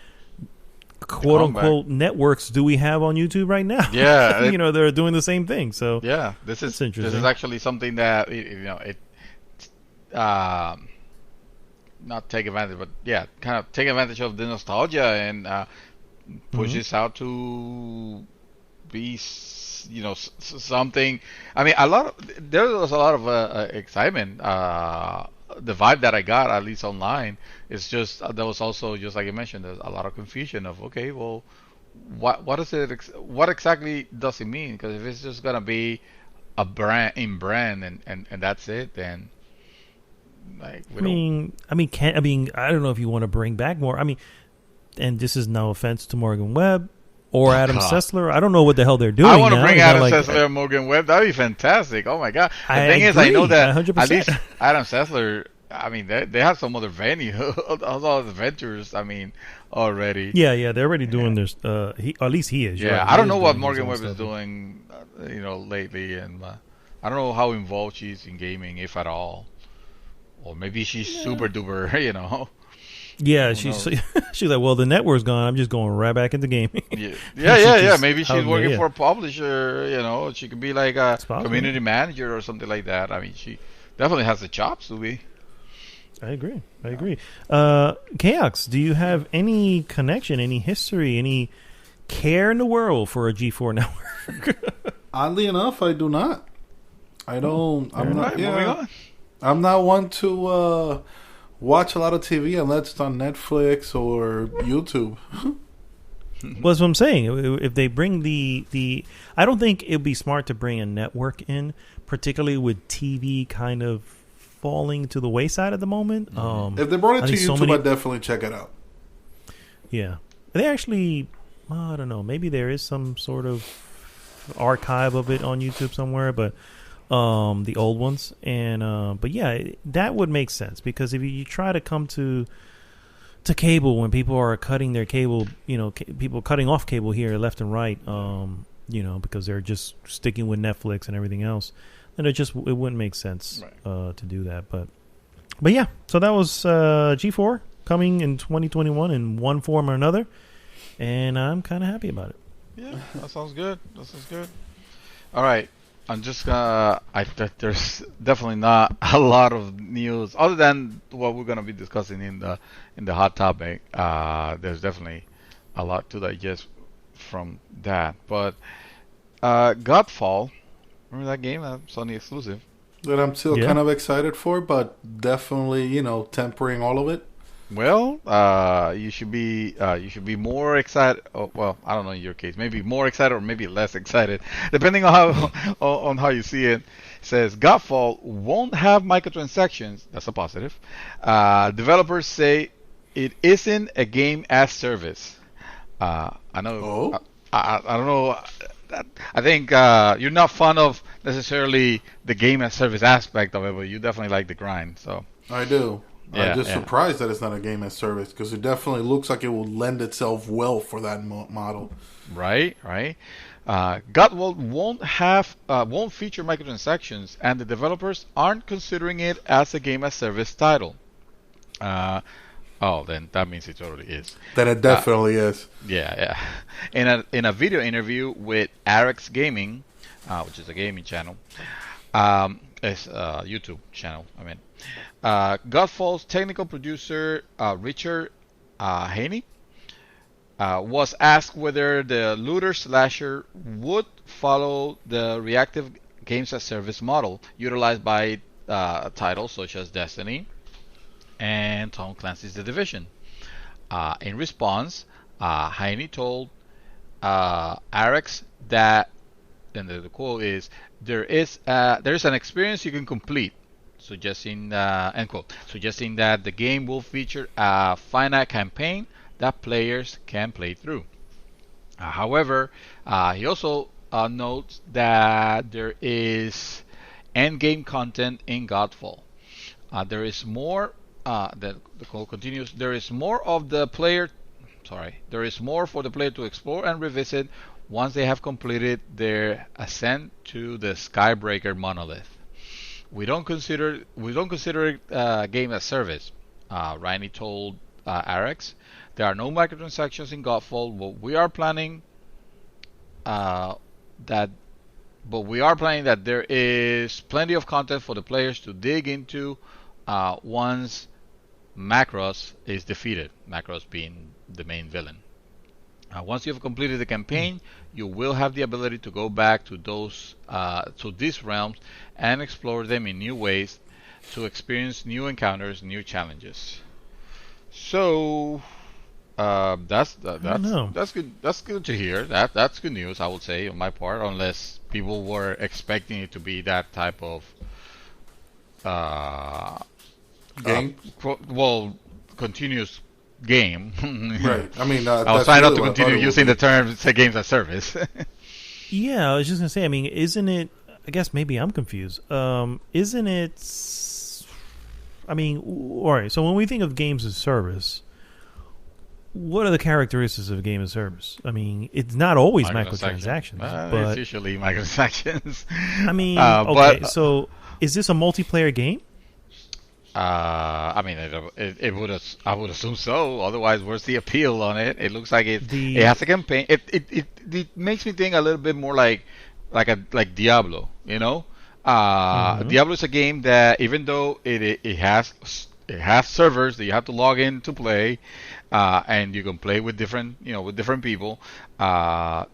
quote unquote networks do we have on YouTube right now? Yeah, they're doing the same thing. So yeah, this is interesting. This is actually something that not take advantage, but yeah, kind of take advantage of the nostalgia and push this out to be something. I mean, there was a lot of excitement. The vibe that I got, at least online, is just there was also, just like you mentioned, there's a lot of confusion of, okay, well, what is it? What exactly does it mean? Because if it's just gonna be a brand and that's it, then like I don't know if you want to bring back more. I mean, and this is no offense to Morgan Webb or Adam Sessler. I don't know what the hell they're doing. I want to now. bring Adam Sessler and Morgan Webb. That'd be fantastic. Oh my god! The thing is, I know that 100%. At least Adam Sessler. I mean, they have some other venue, all the ventures. I mean, already. Yeah, they're already doing this. At least he is. Yeah, I don't know what Morgan Webb is doing, lately, and I don't know how involved she is in gaming, if at all, or maybe she's super duper, Yeah, she's like, well, the network's gone. I'm just going right back into gaming. Yeah. Maybe she's working for a publisher. She could be like a community manager or something like that. I mean, she definitely has the chops to be. I agree. Chaos, do you have any connection, any history, any care in the world for a G4 network? Oddly enough, I do not. I don't. I'm not. Moving on. I'm not one to watch a lot of TV unless it's on Netflix or YouTube. Well, that's what I'm saying. If they bring the I don't think it'd be smart to bring a network in, particularly with TV kind of falling to the wayside at the moment. If they brought it to YouTube, I'd definitely check it out. Yeah. They actually, I don't know, maybe there is some sort of archive of it on YouTube somewhere, but the old ones. And but yeah, that would make sense, because if you try to come to cable when people are cutting their cable, people cutting off cable here left and right, because they're just sticking with Netflix and everything else, then it wouldn't make sense to do that. But yeah, so that was G4 coming in 2021 in one form or another, and I'm kind of happy about it. Yeah, that sounds good. All right. I'm just there's definitely not a lot of news other than what we're gonna be discussing in the hot topic. There's definitely a lot to digest from that. But Godfall, remember that game? Sony exclusive. That I'm still kind of excited for, but definitely tempering all of it. Well, you should be more excited. Oh, well, I don't know in your case, maybe more excited or maybe less excited, depending on how on how you see it. It says Godfall won't have microtransactions. That's a positive. Developers say it isn't a game as service. I know. Oh, I don't know. I think you're not fond of necessarily the game as service aspect of it, but you definitely like the grind. So I do. yeah, I'm just yeah. surprised that it's not a game as service because it definitely looks like it will lend itself well for that model. Right, right. Godwall won't feature microtransactions, and the developers aren't considering it as a game as service title. Uh, oh, then that means it totally is. That it definitely is. Yeah, yeah. In a video interview with Arex Gaming, which is a gaming channel, it's a YouTube channel. I mean, Godfall's technical producer Richard Haney was asked whether the looter slasher would follow the reactive games as service model utilized by titles such as Destiny and Tom Clancy's The Division. In response, Haney told Arex that, and the quote is, there is an experience you can complete, suggesting end quote, suggesting that the game will feature a finite campaign that players can play through. However, he also notes that there is end game content in Godfall. There is more. The quote continues. There is more of the player. Sorry, there is more for the player to explore and revisit once they have completed their ascent to the Skybreaker monolith. We don't consider it game as service. Riney told Arex, there are no microtransactions in Godfall. We are planning that there is plenty of content for the players to dig into once Macross is defeated. Macross being the main villain. Once you have completed the campaign, you will have the ability to go back to these realms and explore them in new ways to experience new encounters, new challenges. So that's good. That's good to hear. That's good news, I would say, on my part. Unless people were expecting it to be that type of game. Continuous game. Right. I mean, I was trying not to continue using the term "say games as service." Yeah, I was just gonna say. I mean, isn't it? I guess maybe I'm confused. Isn't it? I mean, all right. So when we think of games as service, what are the characteristics of a game as service? I mean, it's not always microtransactions, but it's usually microtransactions. I mean, okay. So is this a multiplayer game? I mean, it would. I would assume so. Otherwise, where's the appeal on it? It looks like it has a campaign. It makes me think a little bit more like Diablo. You know, Diablo is a game that even though it has servers that you have to log in to play, and you can play with different people. It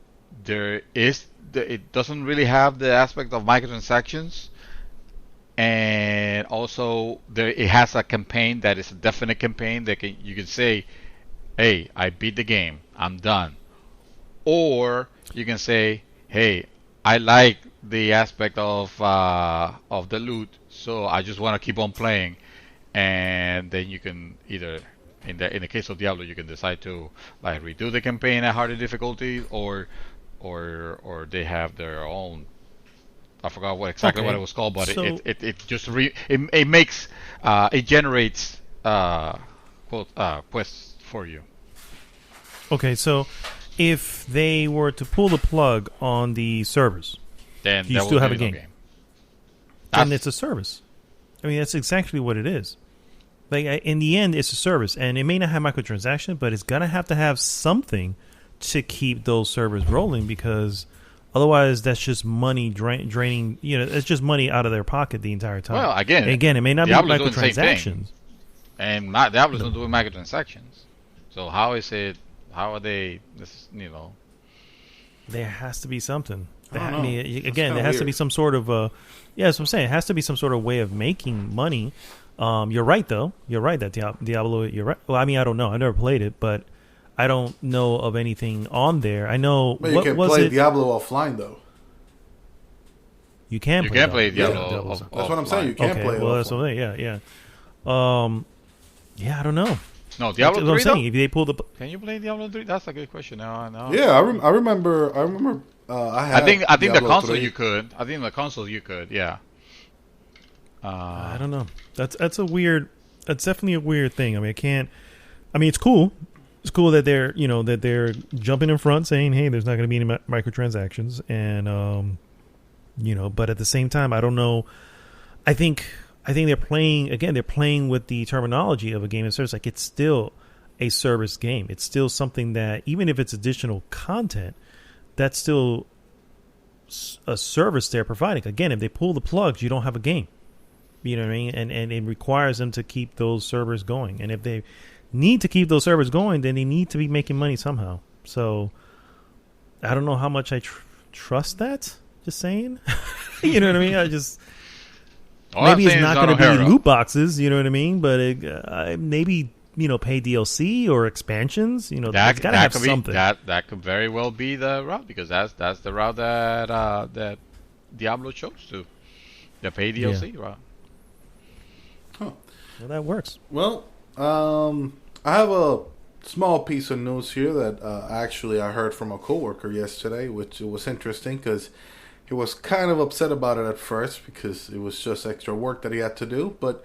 doesn't really have the aspect of microtransactions. And also, it has a campaign that is a definite campaign that you can say, "Hey, I beat the game. I'm done." Or you can say, "Hey, I like the aspect of the loot, so I just want to keep on playing." And then you can either, in the case of Diablo, you can decide to like redo the campaign at harder difficulty, or they have their own. I forgot what it was called, but so, it generates quests for you. Okay, so if they were to pull the plug on the servers, then you still have a game. Then it's a service. I mean, that's exactly what it is. Like in the end, it's a service, and it may not have microtransactions, but it's gonna have to have something to keep those servers rolling because. Otherwise, that's just money draining. You know, it's just money out of their pocket the entire time. Well, again, it may not Diablo's be microtransactions, and Diablo's not doing microtransactions. So how is it? How are they? There has to be something. There has weird. to be some sort of. Yeah, that's what I'm saying. It has to be some sort of way of making money You're right, though. You're right that Diablo. You're right. Well, I mean, I don't know. I never played it, but I don't know of anything on there. I know. But you can play Diablo offline, though. You can. You can play Diablo. That's what I'm saying. You can play it. Well, that's what I'm saying. Yeah. Yeah, I don't know. No, Diablo 3. I'm saying, if they pull the. Can you play Diablo 3? That's a good question. No. Yeah, I remember. I think Diablo the console 3. you could. I think the console you could. Yeah. I don't know. That's a weird. That's definitely a weird thing. I mean, it's cool. It's cool that they're jumping in front, saying, "Hey, there's not going to be any microtransactions," and but at the same time, I don't know. I think they're playing again. They're playing with the terminology of a game of service. Like, it's still a service game. It's still something that, even if it's additional content, that's still a service they're providing. Again, if they pull the plugs, you don't have a game. You know what I mean? And it requires them to keep those servers going. And if they need to keep those servers going, then they need to be making money somehow. So I don't know how much I trust that. Just saying. You know what I mean? Maybe it's not going to be loot boxes. You know what I mean? But maybe pay DLC or expansions. It's got to have something. That could very well be the route, because that's the route that Diablo chose to. The pay DLC route. Huh. Well, that works. Well, I have a small piece of news here that actually I heard from a coworker yesterday, which was interesting because he was kind of upset about it at first because it was just extra work that he had to do. But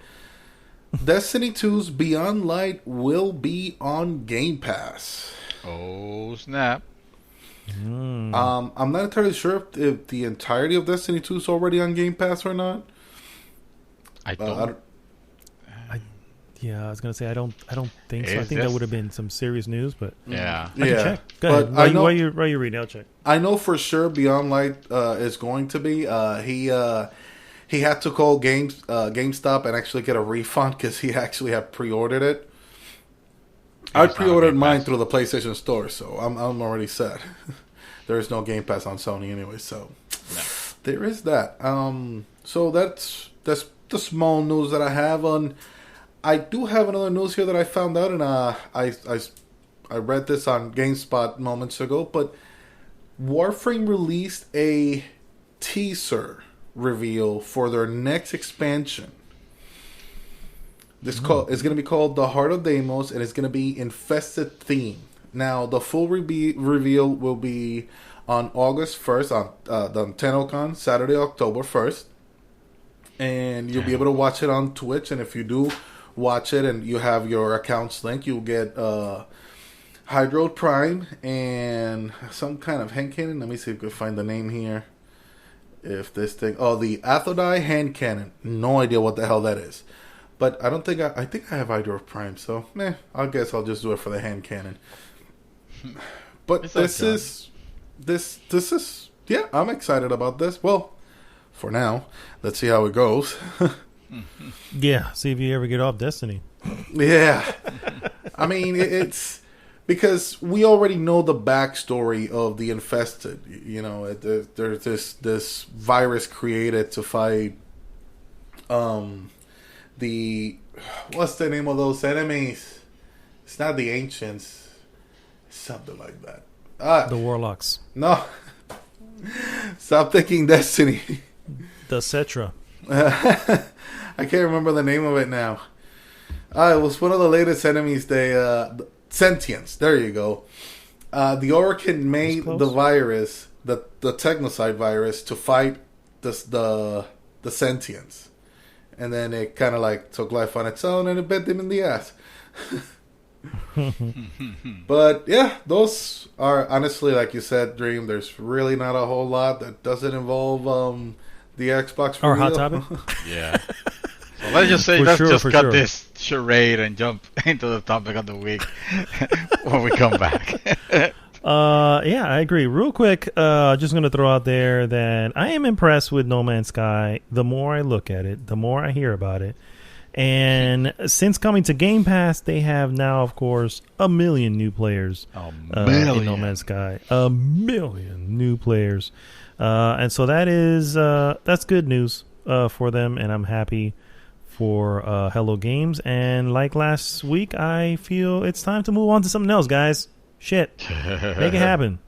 Destiny 2's Beyond Light will be on Game Pass. Oh, snap. I'm not entirely sure if the entirety of Destiny 2 is already on Game Pass or not. I don't. I was gonna say I don't think so. I think that would have been some serious news, but yeah, I can check. Go ahead. While you're reading, I'll check. I know for sure Beyond Light is going to be. He had to call GameStop and actually get a refund because he actually had pre-ordered it. I pre-ordered mine through the PlayStation Store, so I'm already set. There is no Game Pass on Sony anyway, so there is that. So that's the small news that I have on. I do have another news here that I found out, and I read this on GameSpot moments ago, but Warframe released a teaser reveal for their next expansion. It's going to be called The Heart of Deimos, and it's going to be Infested theme. Now, the full reveal will be on August 1st, on TennoCon, Saturday, October 1st. And you'll be able to watch it on Twitch, and if you do watch it and you have your accounts linked, you'll get Hydro Prime and some kind of hand cannon. Let me see if I can find the name here. If this thing... Oh, the Athodai hand cannon. No idea what the hell that is. But I don't think... I think I have Hydro Prime, so... I guess I'll just do it for the hand cannon. But this is... Yeah, I'm excited about this. Well, for now. Let's see how it goes. Yeah, see if you ever get off Destiny. Yeah. I mean, it's because we already know the backstory of the Infested. There's this virus created to fight the... What's the name of those enemies? It's not the Ancients. Something like that. The Warlocks. No. Stop thinking Destiny. The Cetra. I can't remember the name of it now. It was one of the latest enemies. The Sentience. There you go. The Orokin made the virus, the Technocide virus, to fight the Sentience, and then it kind of like took life on its own and it bit them in the ass. But yeah, those are honestly, like you said, Dream. There's really not a whole lot that doesn't involve the Xbox reveal. Or Hot Topic. Yeah. So let's just say, cut this charade and jump into the topic of the week when we come back. Yeah, I agree. Real quick, just going to throw out there that I am impressed with No Man's Sky. The more I look at it, the more I hear about it. And since coming to Game Pass, they have now, of course, 1 million new players in No Man's Sky. 1 million new players. And so that's good news for them, and I'm happy for Hello Games. And like last week, I feel it's time to move on to something else, guys. Shit. Make it happen.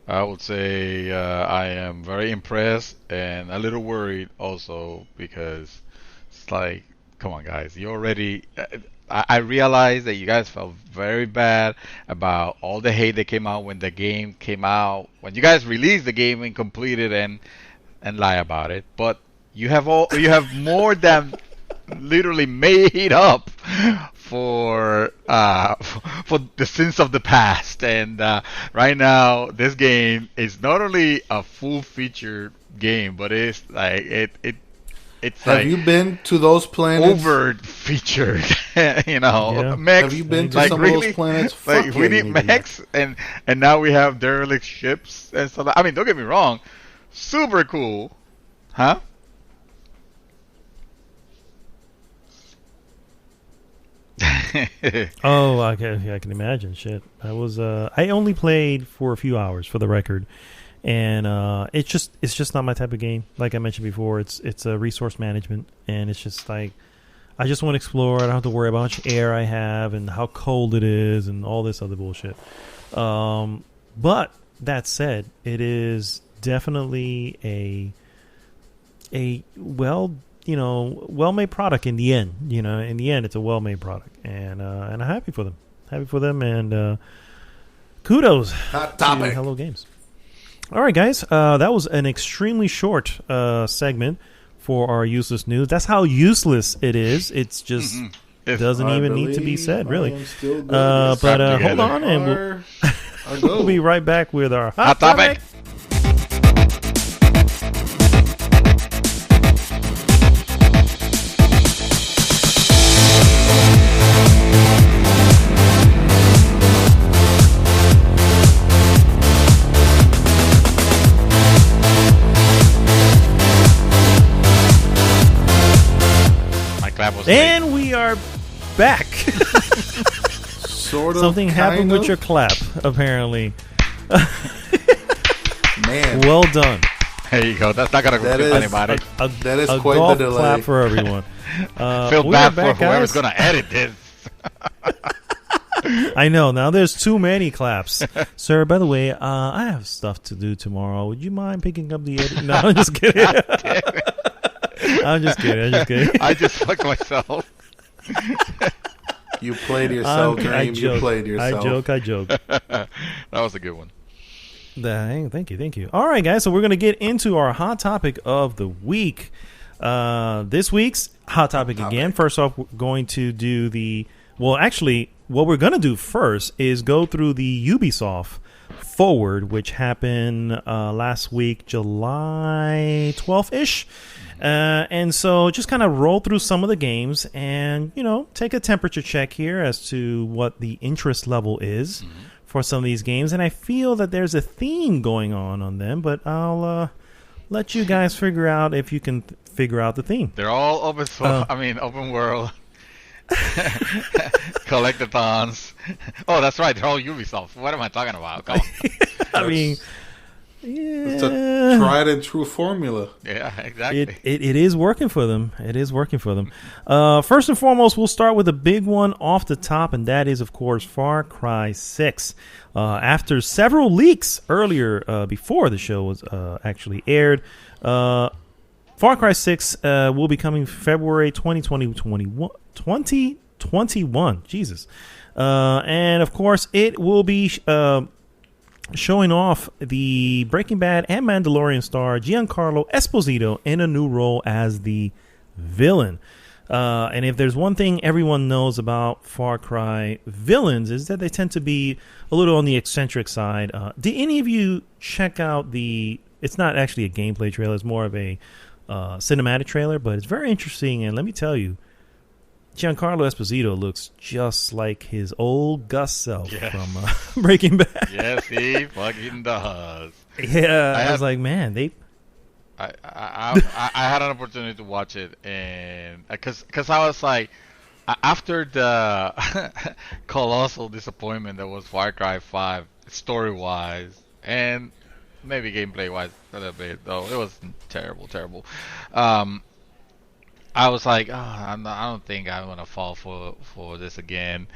I would say I am very impressed and a little worried also because it's like, come on, guys, you already. I realize that you guys felt very bad about all the hate that came out when the game came out, when you guys released the game and completed and lie about it. But you have more than literally made up for the sins of the past. And right now, this game is not only a full-featured game, but it's like it's have like you been to those planets? Over featured, Yeah. mechs. Have you been to like, some really? of those planets? Like Fuck we yeah, need you need mechs, and now we have derelict ships and stuff. I mean, don't get me wrong, super cool, huh? Oh, I can imagine. Shit, I only played for a few hours, for the record, and it's just not my type of game. Like I mentioned before, it's a resource management, and it's just like I just want to explore. I don't have to worry about how much air I have and how cold it is and all this other bullshit. But that said, it is definitely a well-made product in the end. In the end, it's a well-made product, and I'm happy for them. And kudos Hot to topic. Hello Games. All right, guys, that was an extremely short segment for our useless news. That's how useless it is. It's just doesn't even need to be said, really. But hold on, and we'll be right back with our hot topic. And we are back. Sort of. Something happened with your clap, apparently. Man. Well done. There you go. That's not gonna go to anybody. That is a quite golf the delay. clap for everyone. Feel bad for whoever's gonna edit this. I know. Now there's too many claps. Sir, by the way, I have stuff to do tomorrow. Would you mind picking up the edit? No, I'm just kidding. I'm just kidding. I just fucked myself. You played yourself, Dream. You played yourself. I joke. That was a good one. Thank you. All right, guys. So we're going to get into our hot topic of the week. This week's hot topic again. First off, we're going to do what we're going to do first is go through the Ubisoft Forward, which happened last week, July 12th-ish. And so just kind of roll through some of the games and, take a temperature check here as to what the interest level is for some of these games. And I feel that there's a theme going on them, but I'll let you guys figure out if you can figure out the theme. They're all open world. Collectathons. Oh, that's right. They're all Ubisoft. What am I talking about? Come on. It's a tried and true formula. Yeah, exactly. It is working for them. First and foremost, we'll start with a big one off the top, and that is, of course, Far Cry 6. After several leaks earlier, before the show was actually aired, Far Cry 6 will be coming February 2021. Jesus. And, of course, it will be showing off the Breaking Bad and Mandalorian star Giancarlo Esposito in a new role as the villain. And if there's one thing everyone knows about Far Cry villains is that they tend to be a little on the eccentric side. Did any of you check out it's not actually a gameplay trailer, it's more of a cinematic trailer, but it's very interesting, and let me tell you, Giancarlo Esposito looks just like his old Gus self from Breaking Bad. Yes, he fucking does. Yeah, I was like, man, I had an opportunity to watch it, and because I was like, after the colossal disappointment that was Far Cry 5, story wise, and maybe gameplay wise a little bit, though it was terrible. I was like, oh, I don't think I'm gonna fall for this again.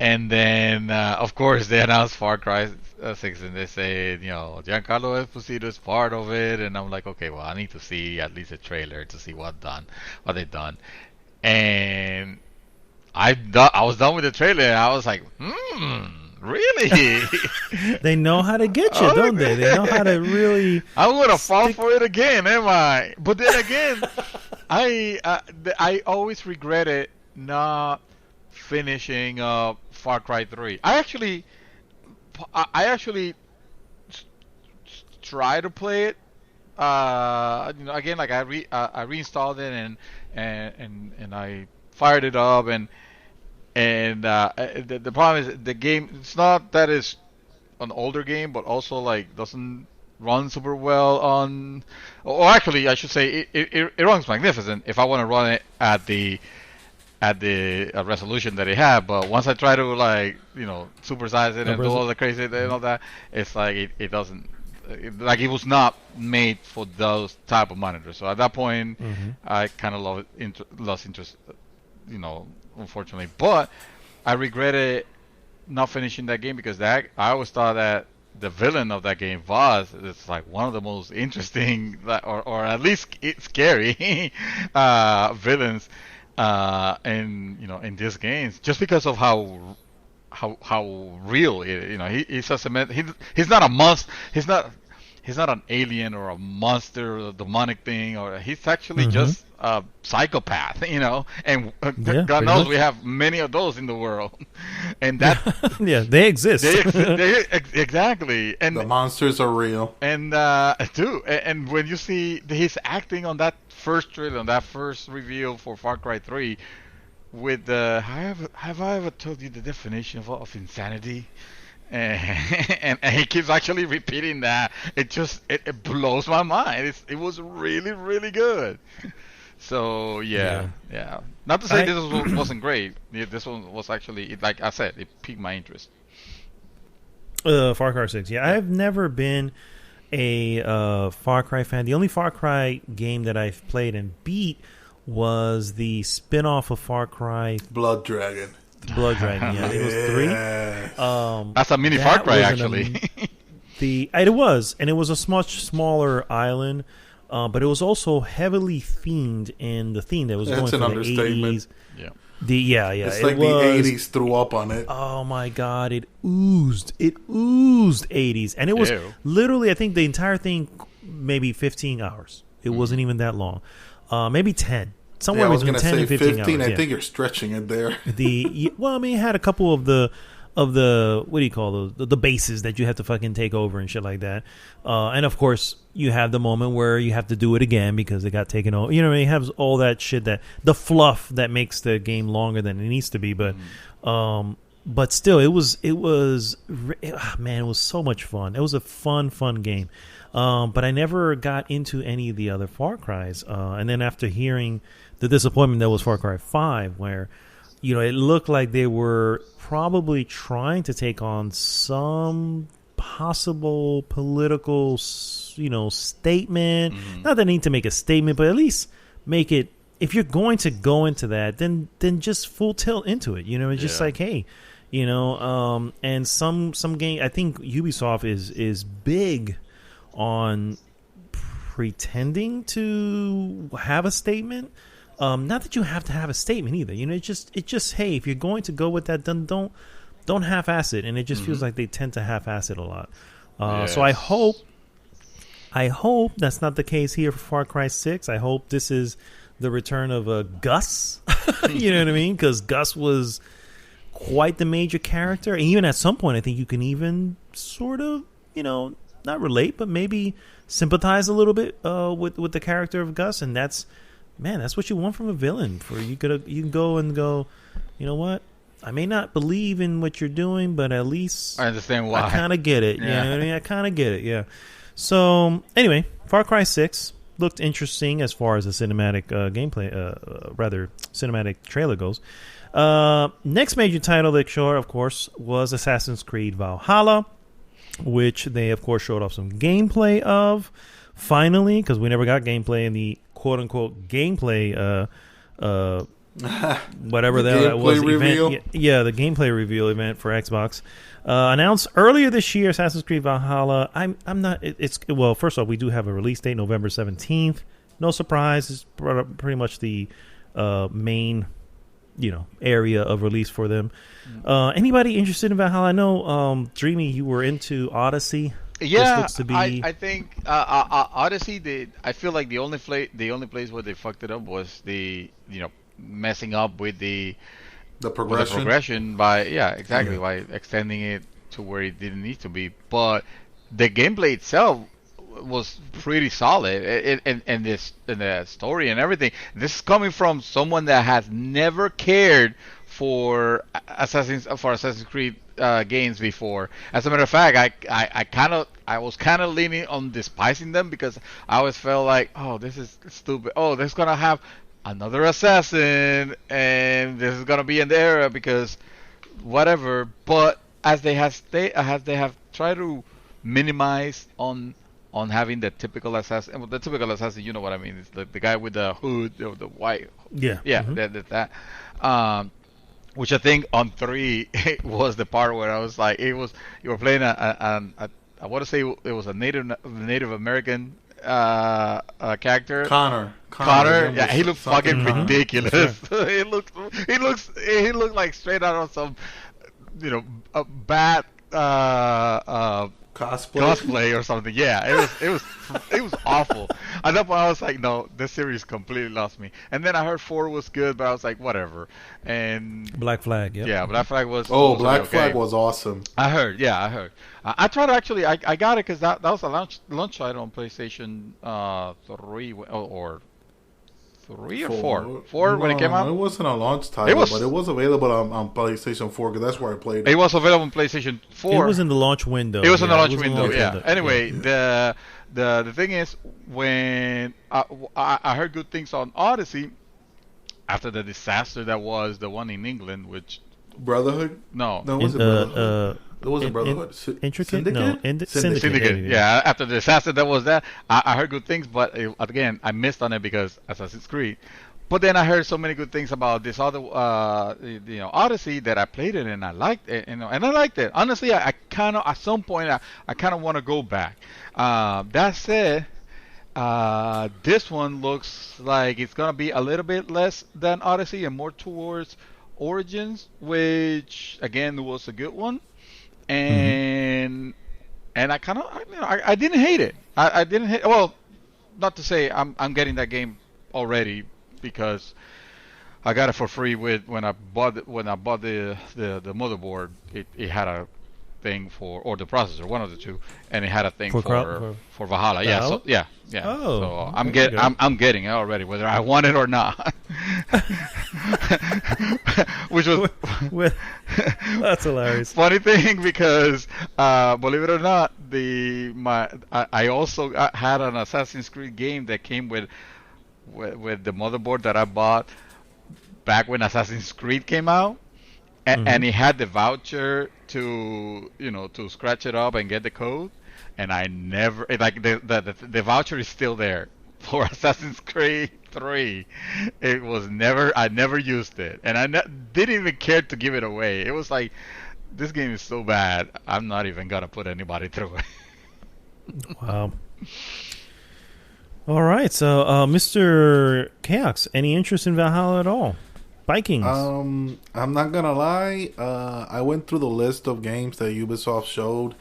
And then, of course, they announced Far Cry 6, and they say, Giancarlo Esposito is part of it. And I'm like, okay, well, I need to see at least a trailer to see what they've done. And I was done with the trailer, and I was like, really? They know how to get you, don't they? They know how to really. I'm gonna fall for it again, am I? But then again, I always regretted not finishing Far Cry 3. I actually try to play it. Again, like I reinstalled it and I fired it up, and the problem is the game. It's not that it's an older game, but also like doesn't run super well on. Or actually, I should say it runs magnificent if I want to run it at the resolution that it had. But once I try to supersize it and do all the crazy and all that, it's like it doesn't. Like it was not made for those type of monitors. So at that point, I kind of lost interest. Unfortunately, but I regretted not finishing that game because I always thought that the villain of that game it's like one of the most interesting or at least scary villains in these games, just because of how real he's not a monster. He's not an alien or a monster or a demonic thing, or he's actually just a psychopath, and God knows we have many of those in the world, and that they exist. Exactly, and the monsters are real, and and when you see his acting on that first trailer, on that first reveal for Far Cry 3, with the have I ever told you the definition of insanity? And he keeps actually repeating that. It blows my mind. It was really, really good. So yeah. Not to say this wasn't great. This one was actually, like I said, it piqued my interest. Far Cry 6. Yeah, I've never been a Far Cry fan. The only Far Cry game that I've played and beat was the spin-off of Far Cry, Blood Dragon. Yeah, it was 3. That's a mini Far Cry, actually. It was, and it was a much smaller island, but it was also heavily themed in the theme that was going for the 80s. Yeah. It's like the 80s threw up on it. Oh my God, it oozed 80s, and it was literally, I think the entire thing maybe 15 hours. It wasn't even that long, maybe 10. Somewhere between 10 and 15 hours. I think you're stretching it there. It had a couple of the what do you call those, the bases that you have to fucking take over and shit like that, and of course you have the moment where you have to do it again because it got taken over. You have all that shit, that the fluff that makes the game longer than it needs to be, but still it was man, it was so much fun. It was a fun game, but I never got into any of the other Far Cries, and then after hearing the disappointment that was Far Cry 5, where it looked like they were probably trying to take on some possible political, statement. Not that they need to make a statement, but at least make it. If you're going to go into that, then just full tilt into it. It's just like, hey, and some game. I think Ubisoft is big on pretending to have a statement. Not that you have to have a statement either. It just hey, if you're going to go with that, then don't half-ass it. And it just feels like they tend to half-ass it a lot. So I hope that's not the case here for Far Cry 6. I hope this is the return of Gus. You know what I mean? Because Gus was quite the major character. And even at some point, I think you can even sort of, not relate, but maybe sympathize a little bit with the character of Gus. And that's what you want from a villain. You can go, you know what? I may not believe in what you're doing, but at least I understand why. I kind of get it. Yeah. You know what I mean? I kind of get it. Yeah. So anyway, Far Cry 6 looked interesting as far as the cinematic gameplay, rather cinematic trailer goes. Next major title they showed, of course, was Assassin's Creed Valhalla, which they, of course, showed off some gameplay of. Finally, because we never got gameplay in the quote unquote gameplay whatever that was reveal. event. Yeah, the gameplay reveal event for Xbox. Announced earlier this year, Assassin's Creed Valhalla. I'm not. It's well. First off, we do have a release date, November 17th. No surprise. It's pretty much the main, area of release for them. Anybody interested in Valhalla? I know, Dreamy, you were into Odyssey. Yeah, this looks to be... I think Odyssey. I feel like the only place where they fucked it up was messing up with the progression by by extending it to where it didn't need to be. But the gameplay itself was pretty solid, and the story and everything. This is coming from someone that has never cared for Assassin's Creed games before. As a matter of fact, I was kind of leaning on despising them because I always felt like, oh, this is stupid. Oh, there's gonna have another assassin, and this is gonna be in the era because whatever. But as they have tried to minimize on having the typical assassin. Well, the typical assassin, you know what I mean? It's the guy with the hood, the white. Yeah. That. Which I think on 3 was the part where I was like, you were playing I want to say it was a Native American character. Connor. Yeah, he looked fucking ridiculous. He looked like straight out of some, a bad cosplay or something. Yeah, it was awful. At that point, I was like, no, this series completely lost me. And then I heard 4 was good, but I was like, whatever. And Black Flag, yeah, Black Flag was. Oh, Black Flag was awesome. I heard. I tried to actually. I got it because that was a launch title on PlayStation 3 or 3 or 4. 4 when it came out. It wasn't a launch title, but it was available on PlayStation 4 because that's where I played it. It was available on PlayStation 4. It was in the launch window. It was in the launch window. Yeah. Anyway, the thing is, when I heard good things on Odyssey after the disaster that was the one in England, which Brotherhood. No, it wasn't Brotherhood. It wasn't Brotherhood. Intricate? Syndicate? No, Syndicate. Yeah, after the disaster that was that, I heard good things, but again, I missed on it because Assassin's Creed. But then I heard so many good things about this other, Odyssey that I played it and I liked it, and I liked it. Honestly, I kind of at some point I kind of want to go back. That said, this one looks like it's gonna be a little bit less than Odyssey and more towards Origins, which again was a good one. And I kind of I didn't hate it. I didn't hate. Well, not to say I'm getting that game already because I got it for free when I bought the motherboard. It had a thing for, or the processor, one of the two, and it had a thing for Valhalla. Yeah, so yeah. Oh, so I'm getting it already, whether I want it or not. Which was that's hilarious. Funny thing because believe it or not, I also had an Assassin's Creed game that came with the motherboard that I bought back when Assassin's Creed came out. And he had the voucher to scratch it up and get the code, and I never the voucher is still there for Assassin's Creed 3. It was I never used it, and I didn't even care to give it away. It was like, this game is so bad, I'm not even gonna put anybody through it. Wow. All right, so Mr. Chaos, any interest in Valhalla at all? Vikings. I'm not gonna lie. I went through the list of games that Ubisoft showed,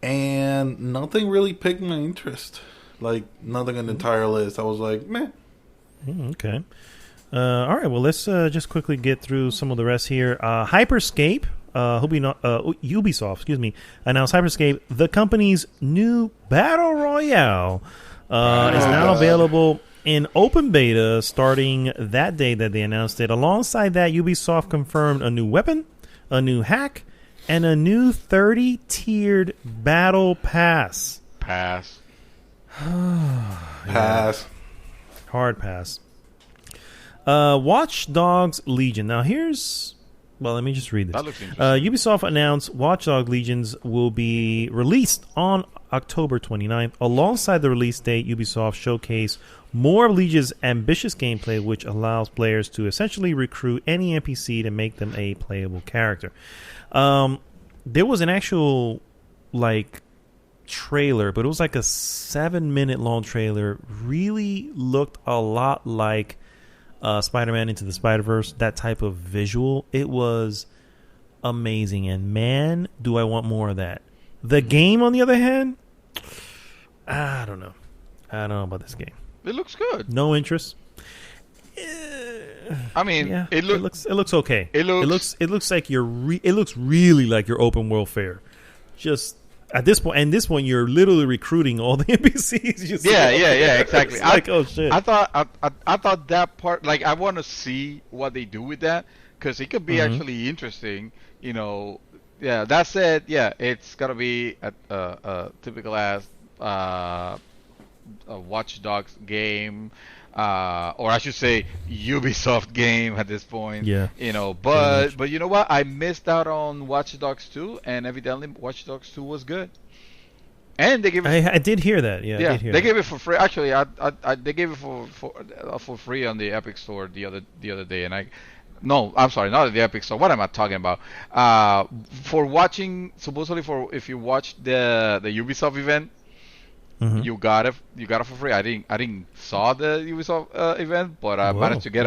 and nothing really piqued my interest. Like, nothing in the entire list. I was like, meh. Okay. All right. Well, let's just quickly get through some of the rest here. Hyperscape. Ubisoft, announced Hyperscape, the company's new battle royale, is now available in open beta starting that day that they announced it. Alongside that, Ubisoft confirmed a new weapon, a new hack, and a new 30-tiered battle pass. Pass. Pass. Hard pass. Watch Dogs Legion. Now, here's Well, let me just read this. That looks interesting. Ubisoft announced Watch Dogs Legions will be released on October 29th. Alongside the release date, Ubisoft showcased more of Legion's ambitious gameplay, which allows players to essentially recruit any NPC to make them a playable character. There was an actual, trailer, but it was like a 7-minute long trailer. Really looked a lot like Spider-Man Into the Spider-Verse, that type of visual. It was amazing, and man, do I want more of that. The game, on the other hand, I don't know. I don't know about this game. It looks good. No interest. I mean, yeah, it looks okay. It looks like it looks really like your open world fare. Just at this point, you're literally recruiting all the NPCs. Yeah, exactly. Oh shit! I thought that part, I want to see what they do with that, because it could be actually interesting. Yeah. That said, it's gotta be a typical ass a Watch Dogs game, or I should say Ubisoft game at this point. Yeah. But you know what? I missed out on Watch Dogs 2, and evidently Watch Dogs 2 was good. And they gave it. I did hear that. Yeah, I did hear they that. gave it for free. Actually, they gave it for free on the Epic Store the other day, and No, I'm sorry, not at the Epic Store. What am I talking about? For watching, supposedly if you watch the Ubisoft event, you got it for free. I didn't saw the Ubisoft event, but I managed to get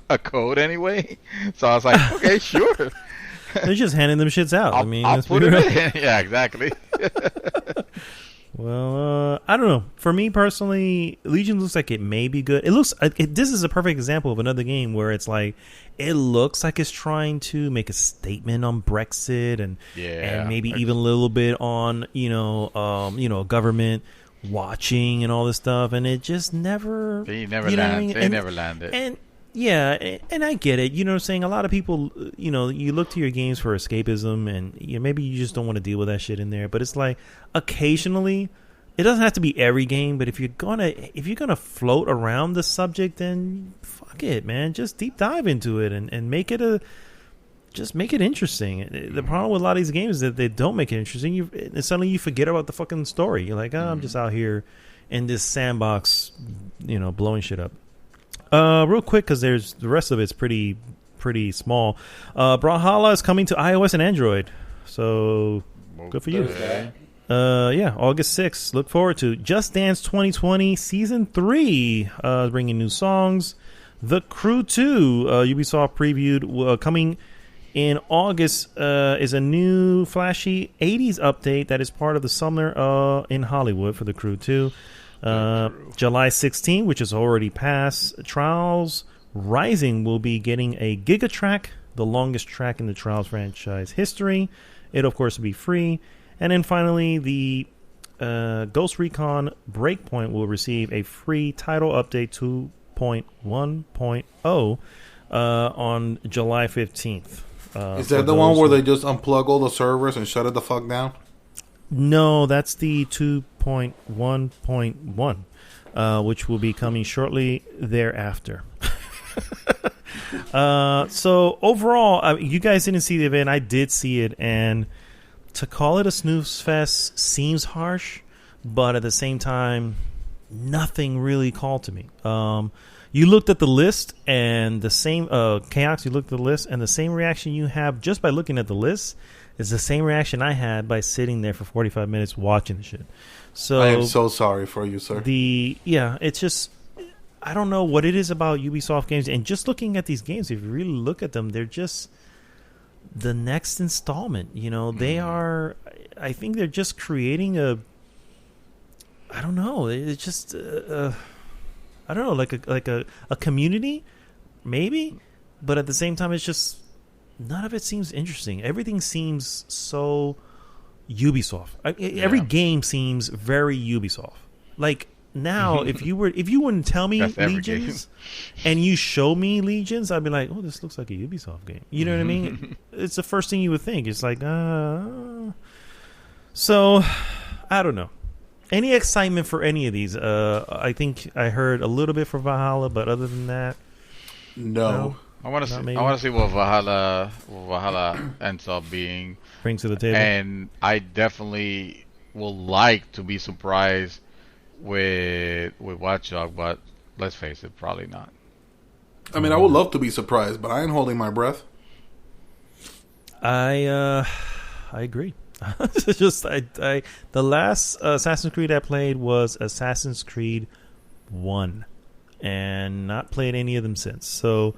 a code anyway. So I was like, okay, sure. They're just handing them shits out. I'll put it in. Yeah, exactly. Well, I don't know. For me personally, Legion looks like it may be good. It looks this is a perfect example of another game where it's like it looks like it's trying to make a statement on Brexit and maybe even a little bit on government watching and all this stuff, and it just never never landed. And yeah, and I get it. You know what I'm saying? A lot of people, you look to your games for escapism, and maybe you just don't want to deal with that shit in there. But it's like occasionally, it doesn't have to be every game. But if you're gonna float around the subject, then fuck it, man. Just deep dive into it and make it interesting. The problem with a lot of these games is that they don't make it interesting. And suddenly you forget about the fucking story. You're like, I'm just out here in this sandbox, blowing shit up. Real quick, because the rest of it's pretty small. Brawlhalla is coming to iOS and Android, so good for you. August 6th. Look forward to Just Dance 2020 Season 3, bringing new songs. The Crew 2, Ubisoft previewed, coming in August, is a new flashy 80s update that is part of the Summer in Hollywood for The Crew 2. July 16, which is already passed, Trials Rising will be getting a Giga track, the longest track in the Trials franchise history. It'll, of course, be free. And then finally, the Ghost Recon Breakpoint will receive a free title update 2.1.0 on July 15th. Is that the one where they just unplug all the servers and shut it the fuck down? No, that's the 2.1.1, which will be coming shortly thereafter. So overall, you guys didn't see the event. I did see it, and to call it a snooze fest seems harsh, but at the same time, nothing really called to me. You looked at the list, and the same Chaos. You looked at the list, and the same reaction you have just by looking at the list is the same reaction I had by sitting there for 45 minutes watching the shit. So I am so sorry for you, sir. It's just, I don't know what it is about Ubisoft games, and just looking at these games, if you really look at them, they're just the next installment. They are. I think they're just creating I don't know. It's just I don't know, like a community, maybe, but at the same time, it's just. None of it seems interesting. Everything seems so Ubisoft. Every game seems very Ubisoft. Like now, if you wouldn't tell me Legions and you show me Legions, I'd be like, oh, this looks like a Ubisoft game. You know what I mean? It's the first thing you would think. It's like, so I don't know. Any excitement for any of these? I think I heard a little bit for Valhalla, but other than that, no. I want to see what Valhalla ends up being. Brings to the table. And I definitely would like to be surprised with Watch Dogs, but let's face it, probably not. I mean, I would love to be surprised, but I ain't holding my breath. I agree. It's just the last Assassin's Creed I played was Assassin's Creed 1, and not played any of them since. So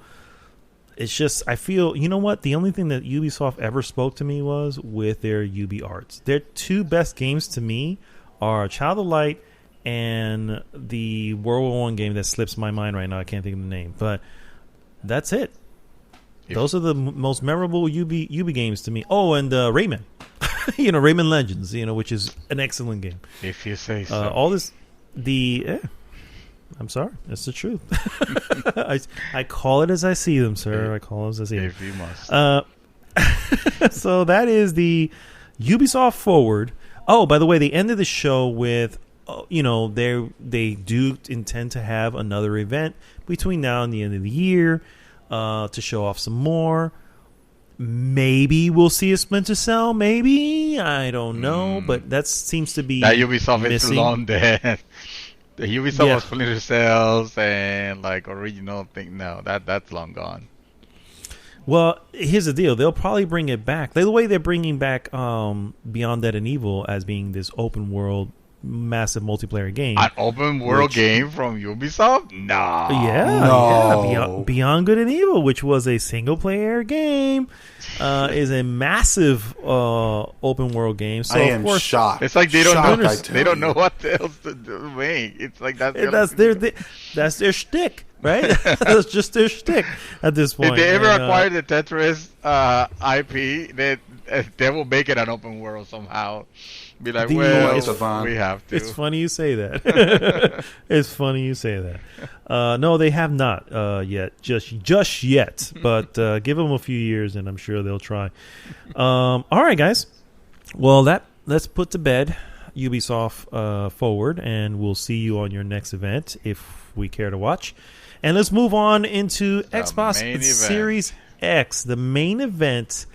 it's just, I feel, you know what? The only thing that Ubisoft ever spoke to me was with their Ubi Arts. Their two best games to me are Child of Light and the World War I game that slips my mind right now. I can't think of the name, but that's it. Those are the most memorable Ubi games to me. Oh, and Rayman. Rayman Legends, which is an excellent game. If you say so. All this, I'm sorry, it's the truth. I call it as I see them, sir. I call it as I see them. If you must. So that is the Ubisoft Forward. Oh, by the way, they ended the show with, they do intend to have another event between now and the end of the year to show off some more. Maybe we'll see a Splinter Cell. Maybe, I don't know, but that seems to be that Ubisoft missing. is too long dead. The Ubisoft was Splinter Cells and like original thing. No, that's long gone. Well, here's the deal. They'll probably bring it back. The way they're bringing back Beyond Dead and Evil as being this open world, massive multiplayer game. An open world game from Ubisoft? No. Yeah. Beyond Good and Evil, which was a single player game, is a massive open world game. So I am shocked. It's like they don't know what else to make. It's like that's their shtick, right? That's just their shtick at this point. If they ever acquire the Tetris IP, they will make it an open world somehow. Be like, we have to. It's funny you say that. It's funny you say that. No, they have not yet, just yet. But give them a few years, and I'm sure they'll try. All right, guys. Well, let's put to bed Ubisoft Forward, and we'll see you on your next event if we care to watch. And let's move on into Xbox Series X, the main event,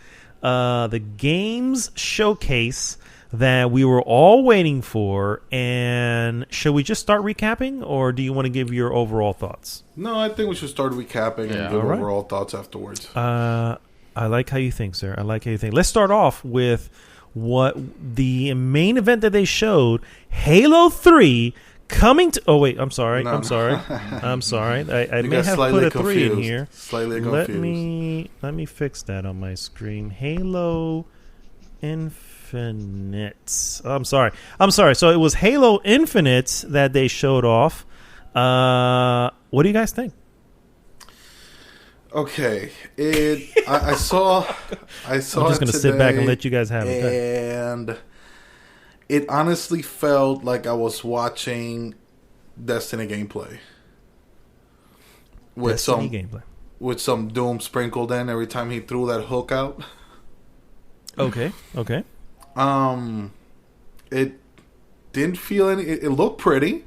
the games showcase that we were all waiting for. And should we just start recapping, or do you want to give your overall thoughts? No, I think we should start recapping and give overall thoughts afterwards. I like how you think, sir. I like how you think. Let's start off with what the main event that they showed, Halo 3 coming to... Oh, wait, I'm sorry. I'm sorry. I may have put a 3 in here. Slightly confused. Let me fix that on my screen. Halo Infinite. I'm sorry. So it was Halo Infinite that they showed off. What do you guys think? Okay, I saw. I'm just going to sit back and let you guys have it. And it honestly felt like I was watching Destiny gameplay. With some Doom sprinkled in every time he threw that hook out. Okay. It didn't feel any. It looked pretty,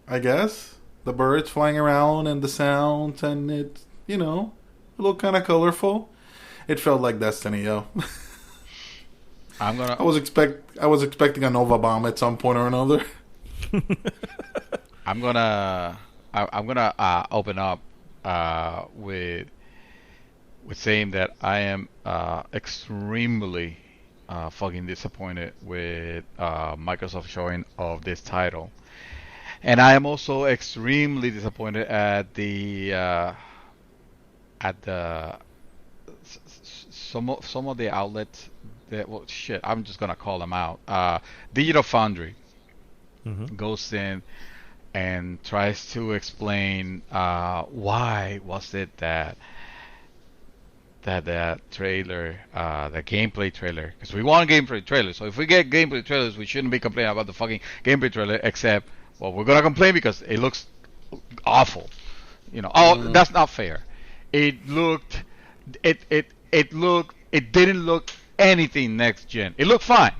I guess. The birds flying around and the sounds, and it, it looked kind of colorful. It felt like Destiny, yo. I was expecting a Nova bomb at some point or another. I'm gonna open up with saying that I am extremely fucking disappointed with Microsoft showing of this title, and I am also extremely disappointed at some of the outlets that I'm just gonna call them out. Digital Foundry goes in and tries to explain why was it that trailer, the gameplay trailer, because we want a gameplay trailer. So if we get gameplay trailers, we shouldn't be complaining about the fucking gameplay trailer. Except, well, we're gonna complain because it looks awful. That's not fair. It didn't look anything next gen. It looked fine.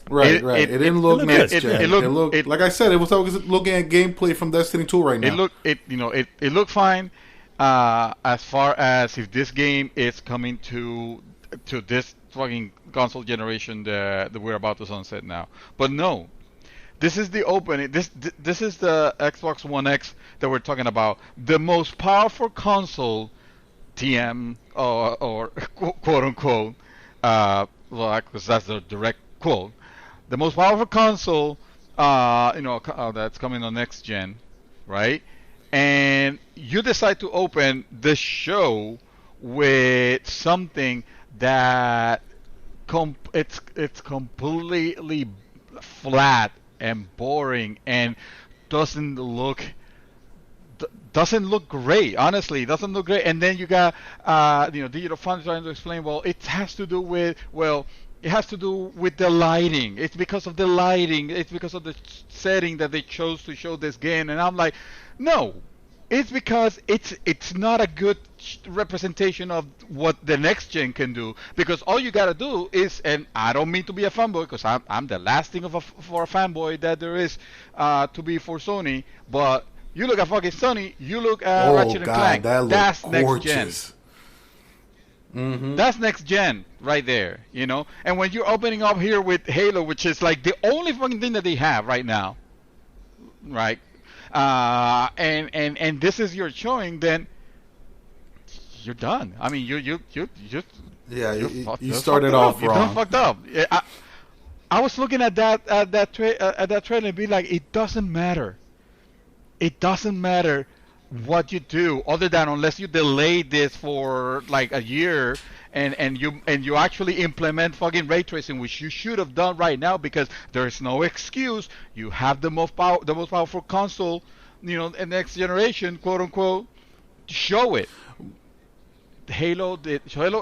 Right. It didn't look next gen. It looked like I said. It was looking at gameplay from Destiny 2 right now. It looked fine. as far as if this game is coming to this fucking console generation that we're about to sunset now. But no, this is the opening. This is the Xbox One X that we're talking about. The most powerful console, TM or quote unquote, well, because that's the direct quote. The most powerful console, that's coming on next gen, right? And you decide to open the show with something that it's completely flat and boring and doesn't look great. Honestly, it doesn't look great. And then you got Digital Fun trying to explain, well, it has to do with the lighting. It's because of the lighting. It's because of the setting that they chose to show this game. And I'm like, no, it's because it's not a good representation of what the next gen can do. Because all you gotta do is, and I don't mean to be a fanboy, because I'm the last thing for a fanboy that there is to be for Sony. But you look at fucking Sony, you look at Ratchet and Clank. That's gorgeous. Next gen. Mm-hmm. That's next gen right there, And when you're opening up here with Halo, which is like the only fucking thing that they have right now, right? And this is your showing, then you're done. I mean, you started off wrong. You done fucked up. I was looking at that trailer and be like, it doesn't matter. It doesn't matter what you do, other than unless you delay this for like a year and you actually implement fucking ray tracing, which you should have done right now, because there is no excuse. You have the most powerful console, in next generation, quote unquote. Show it. Halo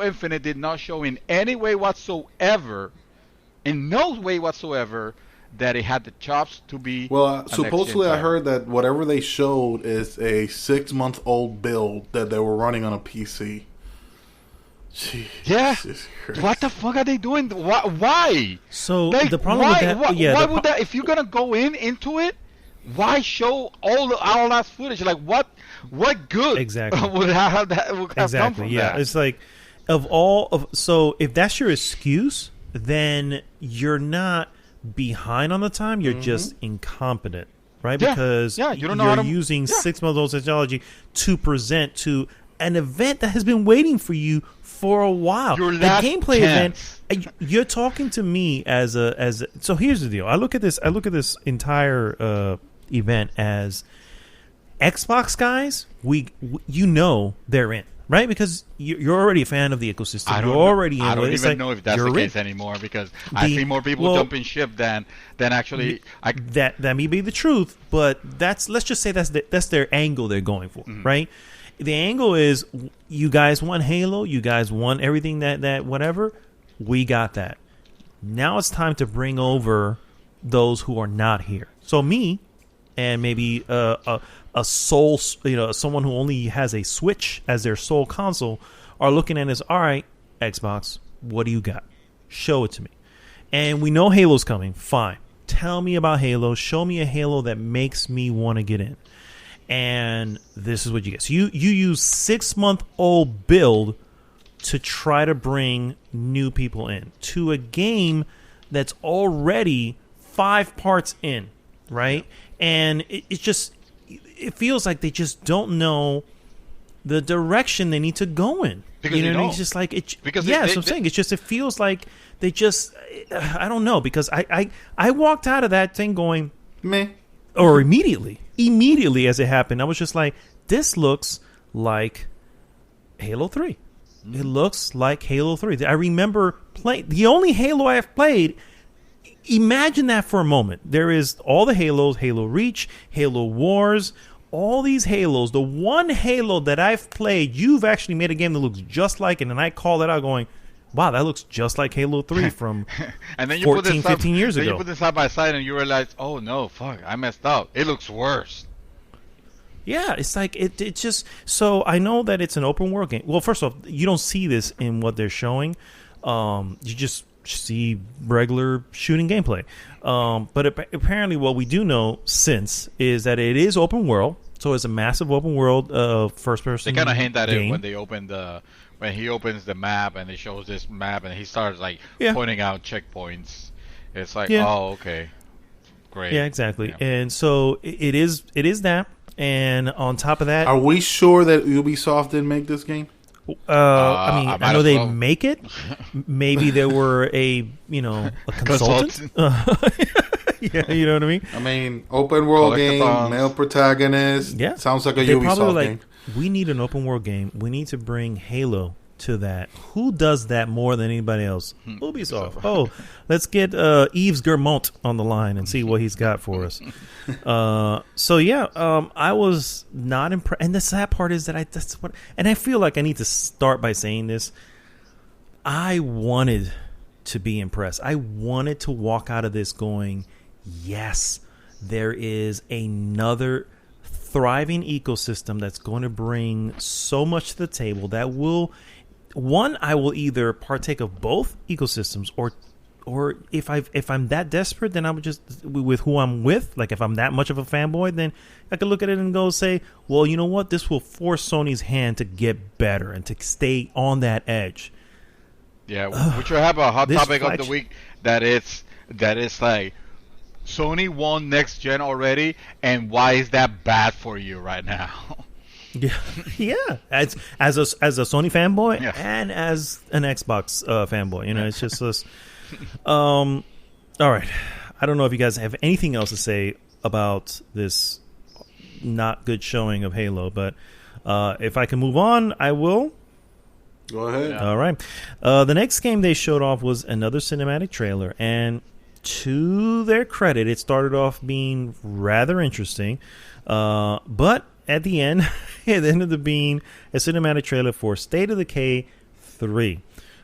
Infinite did not show in any way whatsoever, in no way whatsoever, that it had the chops to be. Well, supposedly I heard that whatever they showed is a 6-month-old build that they were running on a PC. Jesus Christ. What the fuck are they doing? Why? So the problem with that, why would that? If you're gonna go into it, why show all that footage? Like what good exactly would have come from that? It's like so if that's your excuse, then you're not behind on the time, you're just incompetent, right? Because you don't know you're using 6 months old technology to present to an event that has been waiting for you for a while. Your the gameplay event. You're talking to me as a. So here's the deal. I look at this entire event as Xbox guys. They're in. Right, because you're already a fan of the ecosystem. I don't even know if that's the case anymore, because I see more people jumping ship than actually. That may be the truth, but let's just say that's their angle they're going for, right? The angle is, you guys won Halo, you guys won everything that whatever. We got that. Now it's time to bring over those who are not here. So me, and maybe a sole, someone who only has a Switch as their sole console, are looking at this. All right, Xbox, what do you got? Show it to me. And we know Halo's coming. Fine. Tell me about Halo. Show me a Halo that makes me want to get in. And this is what you get. So you use 6-month-old build to try to bring new people in to a game that's already 5 parts in, right? And it feels like they just don't know the direction they need to go in. Because it's just like it. Because that's what I'm saying. It's just, it feels like they just, I don't know, because I walked out of that thing going meh, or immediately as it happened, I was just like, this looks like Halo 3. It looks like Halo 3. I remember playing the only Halo I have played. Imagine that for a moment. There is all the Halos, Halo Reach, Halo Wars, all these Halos. The one Halo that I've played, you've actually made a game that looks just like it, and I call that out going, wow, that looks just like Halo 3 from and then you 15 years ago. Then you put this side by side and you realize, oh no, fuck, I messed up. It looks worse. Yeah, it's like it just. So I know that it's an open world game. Well, first off, you don't see this in what they're showing. You just see regular shooting gameplay. But apparently what we do know since is that it is open world. So it's a massive open world first person. They kind of hint at game. it when they open when he opens the map and it shows this map and he starts like Yeah. pointing out checkpoints. It's like, Yeah. oh, okay, great. Yeah, exactly. Yeah. And so it is that. And on top of that, Are we sure that Ubisoft didn't make this game? I mean, I might I know as they well. make it. Maybe there were a consultant. Yeah, you know what I mean. I mean, open world game, Collectathons. male protagonist. Yeah, sounds like a they probably were Ubisoft like, game. we need an open world game. We need to bring Halo to that. Who does that more than anybody else? Ubisoft. Oh, let's get Yves Guillemot on the line and see what he's got for us. So yeah, I was not impressed. And the sad part is that I feel like I need to start by saying this. I wanted to be impressed. I wanted to walk out of this going, yes, there is another thriving ecosystem that's going to bring so much to the table that will, one, I will either partake of both ecosystems, or if I'm that desperate, then I would just, with who I'm with, like if I'm that much of a fanboy, then I could look at it and go say, well, you know what, this will force Sony's hand to get better and to stay on that edge. Yeah, we should have a hot This topic of the flagship- week that it's like Sony won next gen already, and why is that bad for you right now? Yeah, yeah. As a Sony fanboy Yeah. and as an Xbox fanboy, it's just this. All right, I don't know if you guys have anything else to say about this not good showing of Halo, but if I can move on, I will. Go ahead. Yeah. All right. The next game they showed off was another cinematic trailer, and to their credit, it started off being rather interesting, but at the end, it ended up being a cinematic trailer for State of Decay 3.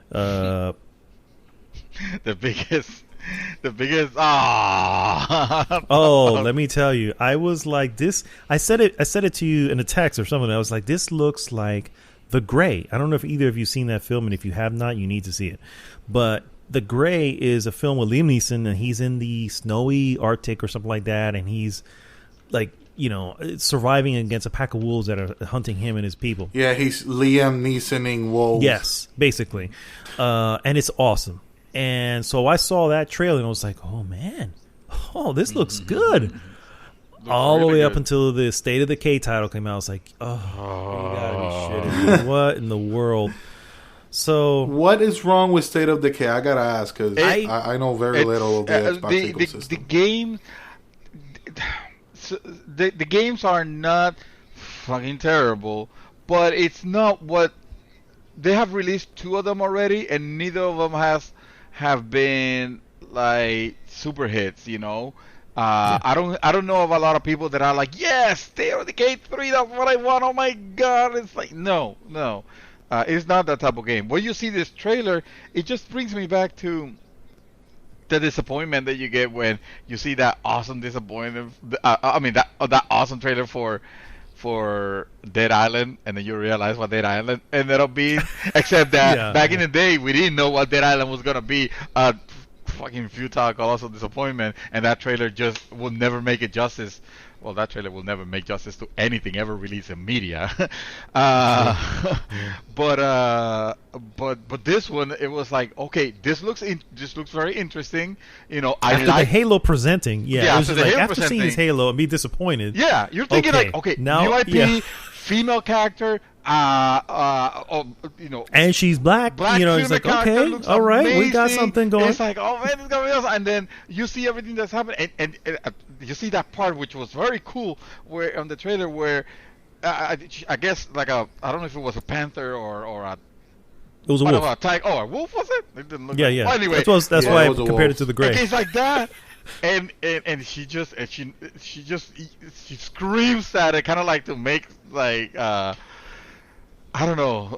The biggest. Ah. Oh, let me tell you, I was like this. I said it to you in a text or something. I was like, this looks like The Gray. I don't know if either of you seen that film, and if you have not, you need to see it. But The Gray is a film with Liam Neeson, and he's in the snowy Arctic or something like that, and he's like, surviving against a pack of wolves that are hunting him and his people. Yeah, he's Liam Neesoning wolves. Yes, basically. And it's awesome. And so I saw that trailer and I was like, oh, man. Oh, this looks good. All the really way up good. until the State of Decay title came out. I was like, oh, you gotta be shitting me. What in the world? So What is wrong with State of Decay? I gotta ask, because I know very little of the Xbox ecosystem. The game, the games are not fucking terrible, but it's not what they have released. 2 of them already, and neither of them have been like super hits. I don't know of a lot of people that are like, yes, State of Decay 3, that's what I want. Oh my god! It's like no. It's not that type of game. When you see this trailer, it just brings me back to the disappointment that you get when you see that awesome disappointment. That awesome trailer for Dead Island, and then you realize what Dead Island ended up being. Except that back in the day, we didn't know what Dead Island was gonna be. Fucking futile, colossal disappointment, and that trailer just will never make it justice. Well, that trailer will never make justice to anything ever released in media. But this one, it was like, okay, this looks very interesting. after the Halo presenting, it was after just the like, Halo after seeing presenting, this Halo and be disappointed. Yeah, you're thinking okay, now, new IP, female character, and she's black. It's like, okay, all right, we got something going. It's like, oh man, it's gonna be awesome. And then you see everything that's happening, and you see that part which was very cool, where on the trailer where I guess I don't know if it was a panther or a. It was a wolf. A wolf was it? It didn't look. Yeah, like yeah. Well, anyway, that's why I it was a compared wolf. it to the Gray. it's like that. And she screams at it, kind of like to make like I don't know,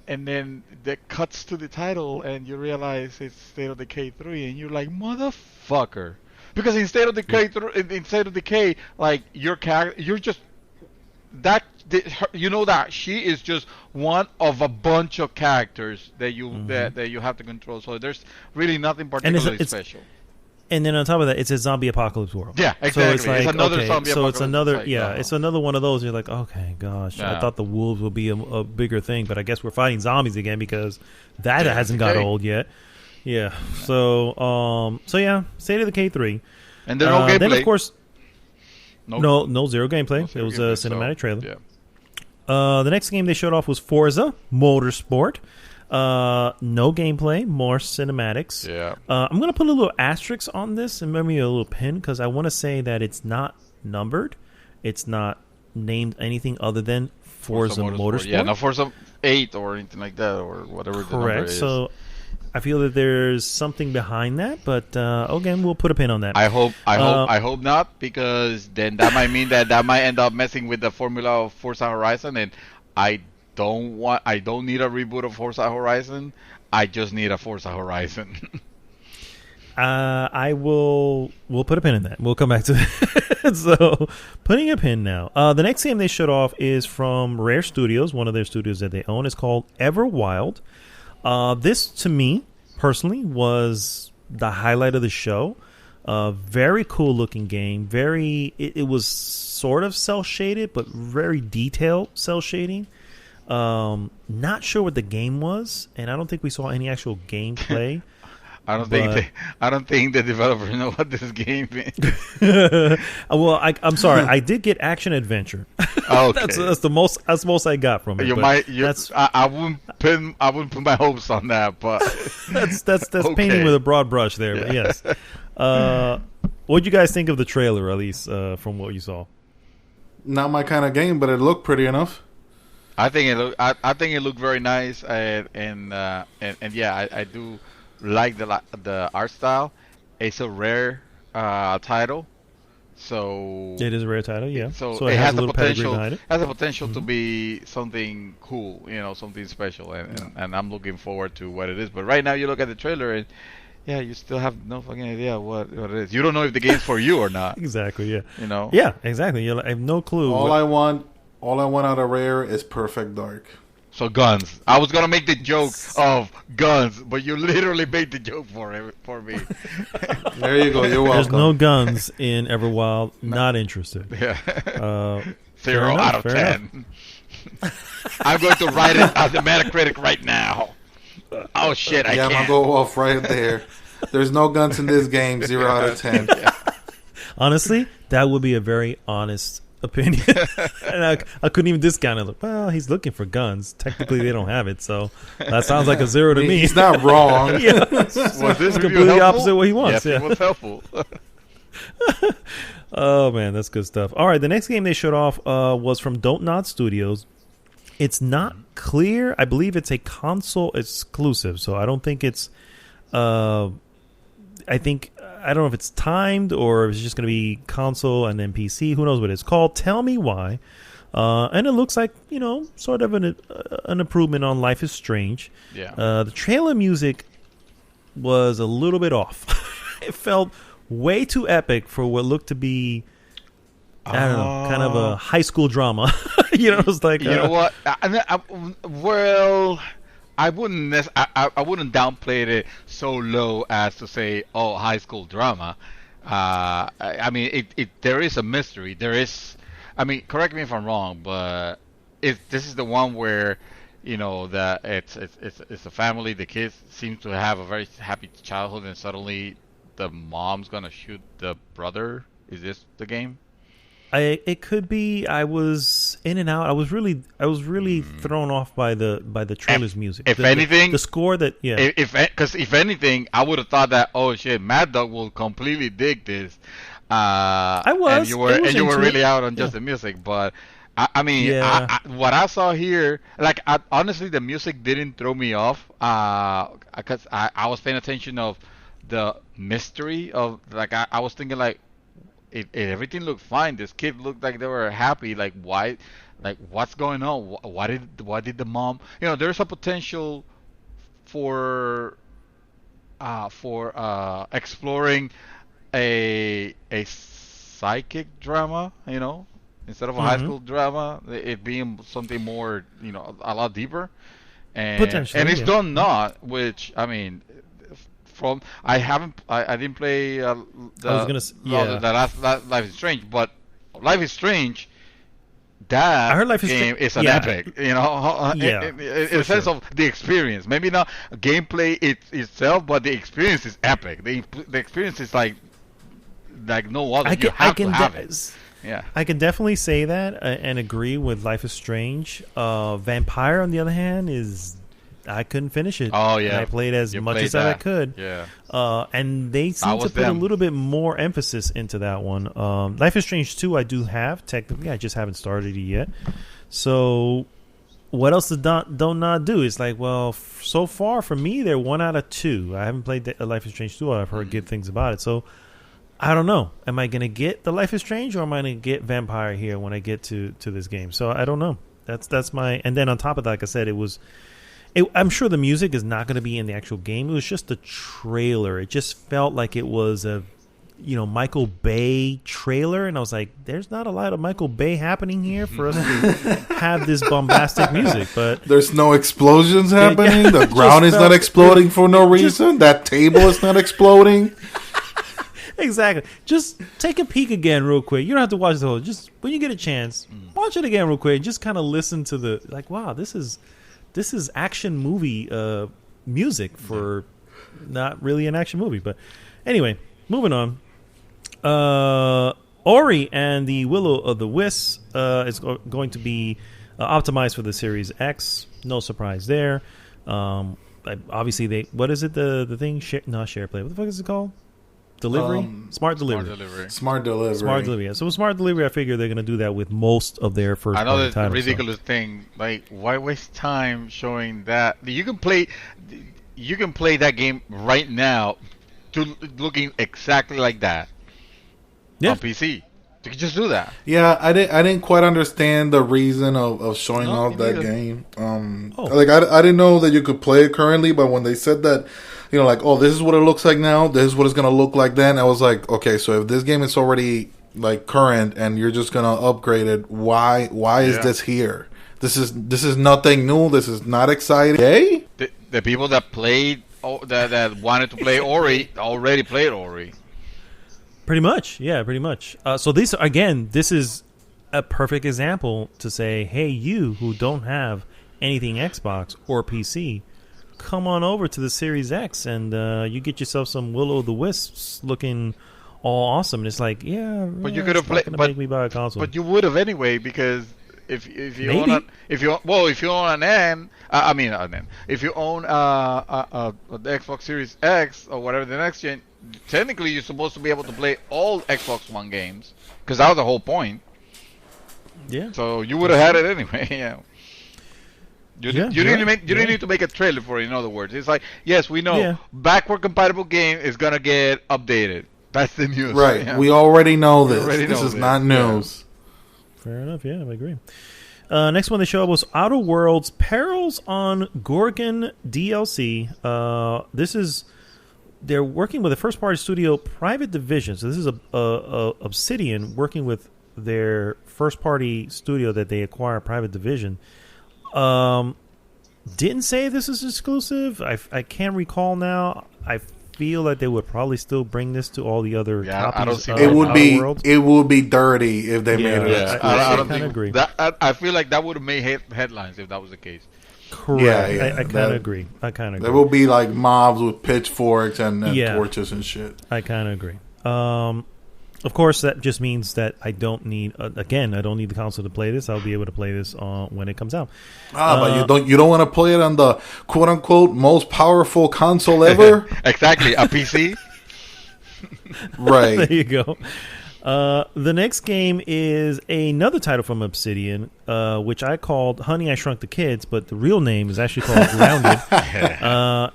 and then that cuts to the title, and you realize it's State of Decay 3, and you're like, motherfucker, because in State of Decay, like your character, you're just that that she is just one of a bunch of characters that you that you have to control. So there's really nothing particularly special. And then on top of that, it's a zombie apocalypse world. Yeah, exactly. So it's like, it's another okay, zombie so apocalypse. it's another, like, it's another one of those. You're like, okay, gosh, I thought the wolves would be a bigger thing, but I guess we're fighting zombies again because that hasn't got old yet. Yeah. So yeah, State of the K3. And then no gameplay. Then of course, no zero gameplay. It was a cinematic trailer. Yeah. The next game they showed off was Forza Motorsport. No gameplay, more cinematics. Yeah. I'm going to put a little asterisk on this and maybe a little pin because I want to say that it's not numbered. It's not named anything other than Forza Motorsport. Yeah, not Forza 8 or anything like that or whatever the number is. So I feel that there's something behind that, but again, we'll put a pin on that. I hope not, because then that might mean that might end up messing with the formula of Forza Horizon, and I don't need a reboot of Forza Horizon. I just need a Forza Horizon. We'll put a pin in that. We'll come back to that. So, putting a pin now. The next game they showed off is from Rare Studios, one of their studios that they own. It's called Everwild. This, to me, personally, was the highlight of the show. Very cool looking game. It was sort of cel shaded, but very detailed cel shading. Not sure what the game was, and I don't think we saw any actual gameplay. I don't think the developers know what this game is. Well, I'm sorry. I did get action adventure. Okay. That's the most I got from it. I wouldn't put my hopes on that, but that's okay. Painting with a broad brush there. Yeah. But yes. What did you guys think of the trailer, at least from what you saw? Not my kind of game, but it looked pretty enough. I think it looked very nice, and yeah, I do like the art style. It's a rare title, so it is a rare title. Yeah, so it has a little potential. Behind it. Has the potential to be something cool, something special, and I'm looking forward to what it is. But right now, you look at the trailer and. Yeah, you still have no fucking idea what it is. You don't know if the game's for you or not. Exactly. Yeah. Yeah, exactly. I have no clue. All I want out of Rare is Perfect Dark. So guns. I was gonna make the joke of guns, but you literally made the joke for me. There you go. You're welcome. There's no guns in Everwild. Not interested. Yeah. 0 out of 10. I'm going to write it on the Metacritic right now. Oh shit! I can't. I'm gonna go off right there. There's no guns in this game. 0 out of 10. Honestly, that would be a very honest opinion. And I couldn't even discount it. Like, well, he's looking for guns. Technically, they don't have it, so that sounds like a 0 to me. He's not wrong. Yeah, was this completely opposite what he wants. Yes, it was helpful. Oh man, that's good stuff. All right, the next game they showed off was from Don't Nod Studios. It's not clear. I believe it's a console exclusive, so I don't think it's. I don't know if it's timed or if it's just going to be console and then PC. Who knows what it's called? Tell Me Why. And it looks like sort of an improvement on Life is Strange. Yeah. The trailer music was a little bit off. It felt way too epic for what looked to be. I don't know, kind of a high school drama. It was like... You know what? I wouldn't downplay it so low as to say, high school drama. I mean, there is a mystery. There is... I mean, correct me if I'm wrong, but this is the one where, that it's a family. The kids seem to have a very happy childhood, and suddenly the mom's gonna shoot the brother. Is this the game? It could be. I was in and out. I was really thrown off by the trailer's music. If anything, the score that if anything, I would have thought that Mad Dog will completely dig this. I was. And you were really out on just the music, but I mean, what I saw here, honestly, the music didn't throw me off. Because I was paying attention of the mystery of I was thinking everything looked fine. This kid looked like they were happy. Why? What's going on? Why did the mom? There's a potential for exploring a psychic drama. Instead of a high school drama, it being something more, a lot deeper. And it's done not, which I mean, from. I didn't play I was gonna the last Life is Strange, but Life is Strange. That I heard Life is game is an epic, in a sense of the experience. Maybe not gameplay itself, but the experience is epic. The experience is like no other. You have to have it. Yeah, I can definitely say that and agree with Life is Strange. Vampire, on the other hand, I couldn't finish it. Oh yeah, and I played as much as I could. Yeah, and they seem to put a little bit more emphasis into that one. Life is Strange 2, I do have technically. I just haven't started it yet. So, what else don't not do? It's like, well, so far for me, they're 1 out of 2. I haven't played Life is Strange 2. I've heard good things about it. So, I don't know. Am I going to get the Life is Strange, or am I going to get Vampire here when I get to this game? So, I don't know. That's my. And then on top of that, like I said, I'm sure the music is not going to be in the actual game. It was just a trailer. It just felt like it was a, Michael Bay trailer, and I was like, "There's not a lot of Michael Bay happening here for us to have this bombastic music." But there's no explosions happening. The ground is not exploding for no reason. That table is not exploding. Exactly. Just take a peek again real quick. You don't have to watch the whole. Just when you get a chance, watch it again real quick. Just kind of listen to the wow, this is action movie music for not really an action movie. But anyway, moving on. Ori and the Will of the Wisps is going to be optimized for the Series X. No surprise there. Obviously, what is it? The thing? Not SharePlay. What the fuck is it called? Delivery? Smart delivery. Smart delivery. Yeah. So with smart delivery, I figure they're going to do that with most of their first party titles. I know that's a ridiculous thing. Like, why waste time showing that? You can play that game right now, looking exactly like that on PC. You can just do that. Yeah, I didn't quite understand the reason of showing off that game. Like I didn't know that you could play it currently, but when they said that, like, oh, this is what it looks like now, this is what it's gonna look like then, I was like, okay, so if this game is already like current and you're just gonna upgrade it, why is this here? This is nothing new. This is not exciting. Hey, the people that played that wanted to play Ori already played Ori. Pretty much, yeah, pretty much. So this is a perfect example to say, hey, you who don't have anything Xbox or PC, come on over to the Series X and you get yourself some Will o' the Wisps looking all awesome. And it's like, but you could have played. Make me buy a console. But you would have anyway, because if you own if you own if you own the Xbox Series X or whatever the next gen, technically you're supposed to be able to play all Xbox One games, because that was the whole point. Yeah. So you would have had it anyway. Yeah. You didn't need to make a trailer for it. In other words, it's like, yes, we know backward compatible game is gonna get updated. That's the news. Right. Yeah. We already know this. This is not news. Yeah. Fair enough. Yeah, I agree. Next one they showed was Outer Worlds Perils on Gorgon DLC. They're working with a first-party studio, Private Division. So this is a Obsidian working with their first-party studio that they acquire, Private Division. Didn't say this is exclusive. I can't recall now. I feel like they would probably still bring this to all the other copies. I don't see it would be dirty if they made it. Yeah, I kind of agree. I feel like that would have made headlines if that was the case. Correct. Yeah. I kind of agree. There will be like mobs with pitchforks and torches and shit. I kind of agree. Of course, that just means that I don't need the console to play this. I'll be able to play this when it comes out. But you don't want to play it on the quote unquote most powerful console ever? Exactly, a PC. Right. There you go. The next game is another title from Obsidian, which I called Honey, I Shrunk the Kids, but the real name is actually called Grounded.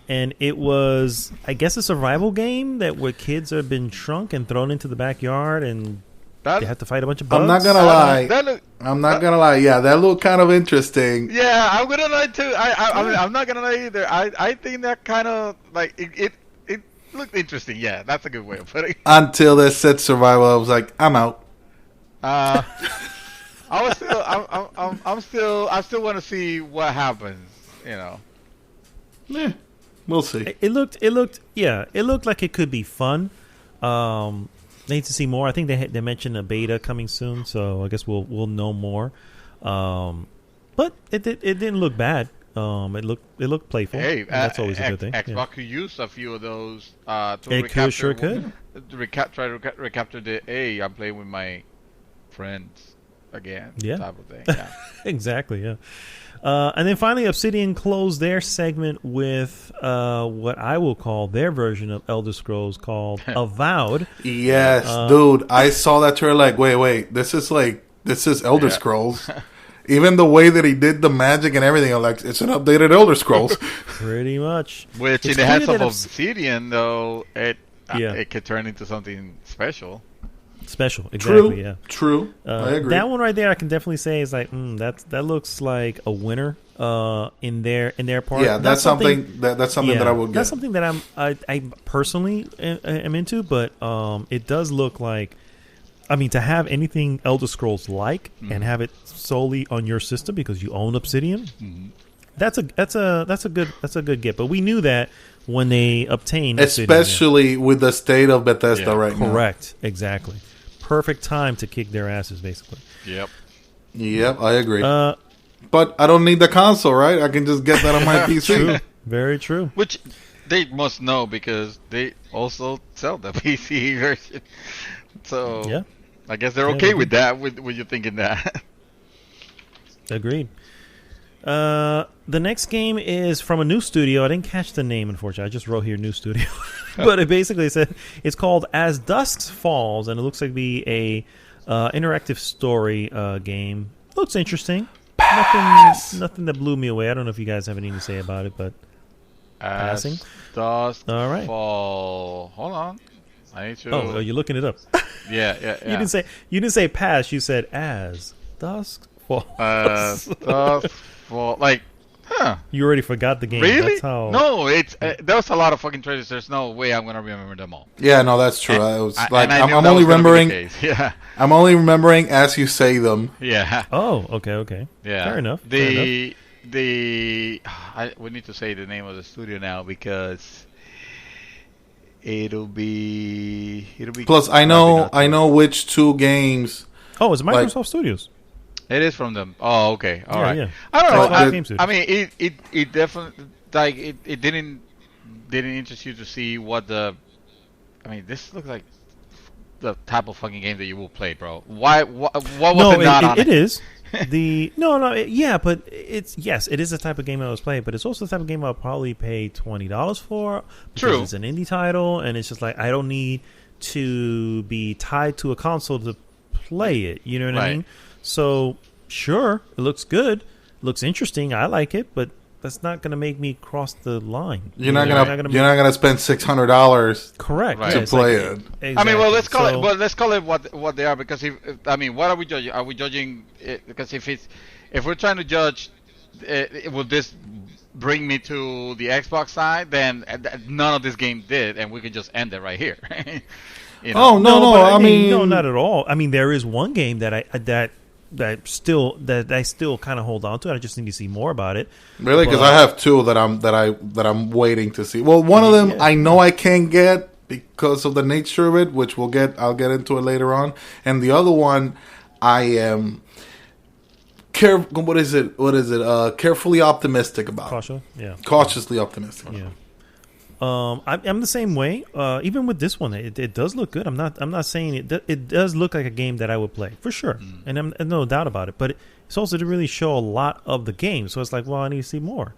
And it was, I guess, a survival game where kids have been shrunk and thrown into the backyard and they have to fight a bunch of bugs. I'm not going to lie. Yeah, that looked kind of interesting. Yeah, I'm going to lie too. I'm not going to lie either. I think that kind of, like, it looked interesting. Yeah, that's a good way of putting it. Until they said survival, I was like, I'm out. I still want to see what happens. Yeah. We'll see. It looked like it could be fun. Need to see more. I think they mentioned a beta coming soon, so I guess we'll know more. But it didn't look bad. It looked playful. Hey, that's always a good thing. Xbox could use a few of those to sure could. Try to recapture the hey, I'm playing with my friends again. Yeah, type of thing. Yeah. Exactly. Yeah. And then finally, Obsidian closed their segment with what I will call their version of Elder Scrolls called Avowed. Yes, dude. I saw that trailer like, wait. This is Elder Scrolls. Even the way that he did the magic and everything, I'm like, it's an updated Elder Scrolls. Pretty much. Which in the hands of Obsidian, though, it could turn into something special. Special, exactly. True. I agree. That one right there, I can definitely say is like that looks like a winner in their part. Yeah, that's something that I will get. That's something that I personally am into, but it does look like. I mean, to have anything Elder Scrolls like and have it solely on your system because you own Obsidian, that's a good get. But we knew that when they obtained especially Obsidian, with the state of Bethesda right now. Correct, exactly. Perfect time to kick their asses, basically. Yep, I agree. But I don't need the console, right? I can just get that on my PC. True. Very true. Which they must know because they also sell the PC version. So yeah. I guess they're okay with that, with you thinking that. Agreed. The next game is from a new studio. I didn't catch the name, unfortunately. I just wrote here new studio. But it basically said it's called As Dusk Falls, and it looks like be a interactive story game. Looks interesting. Nothing that blew me away. I don't know if you guys have anything to say about it, but passing. Dusk All right. Fall. Hold on. I need to... Oh, you're looking it up. Yeah. You didn't say pass. You said As Dusk Falls. Dusk Fall. Like, huh? You already forgot the game. Really? That's how... No, there was a lot of fucking trailers. There's no way I'm gonna remember them all. Yeah, no, that's true. I'm only remembering. Yeah. I'm only remembering as you say them. Yeah. Oh, okay. Yeah. Fair enough. We need to say the name of the studio now because it'll be. Plus, I know which two games. Oh, it's Microsoft Studios. It is from them. Oh, okay. All right. Yeah. I don't know. I mean, it definitely it didn't interest you to see what the. I mean, this looks like the type of fucking game that you will play, bro. What was it not on it? It is. But it is the type of game I was playing, but it's also the type of game I'll probably pay $20 for. True. It's an indie title, and it's just like I don't need to be tied to a console to play it. You know what I mean? So sure, it looks good, looks interesting. I like it, but that's not going to make me cross the line. You're not gonna spend $600 correct to play it. Exactly. I mean, well, let's call it what they are, because what are we judging? Are we judging it? Because if we're trying to judge, will this bring me to the Xbox side? Then none of this game did, and we could just end it right here. You know? Oh no! I mean, no, not at all. I mean, there is one game that I still kind of hold on to. I just need to see more about it. Really, because I have two that I'm waiting to see. Well, one of them I know I can't get because of the nature of it, which I'll get into it later on, and the other one I am carefully optimistic about. Cautiously optimistic. Yeah. I'm the same way. Even with this one, it does look good. I'm not saying it does look like a game that I would play for sure, and I'm no doubt about it. But it's also to really show a lot of the game, so it's like, well, I need to see more.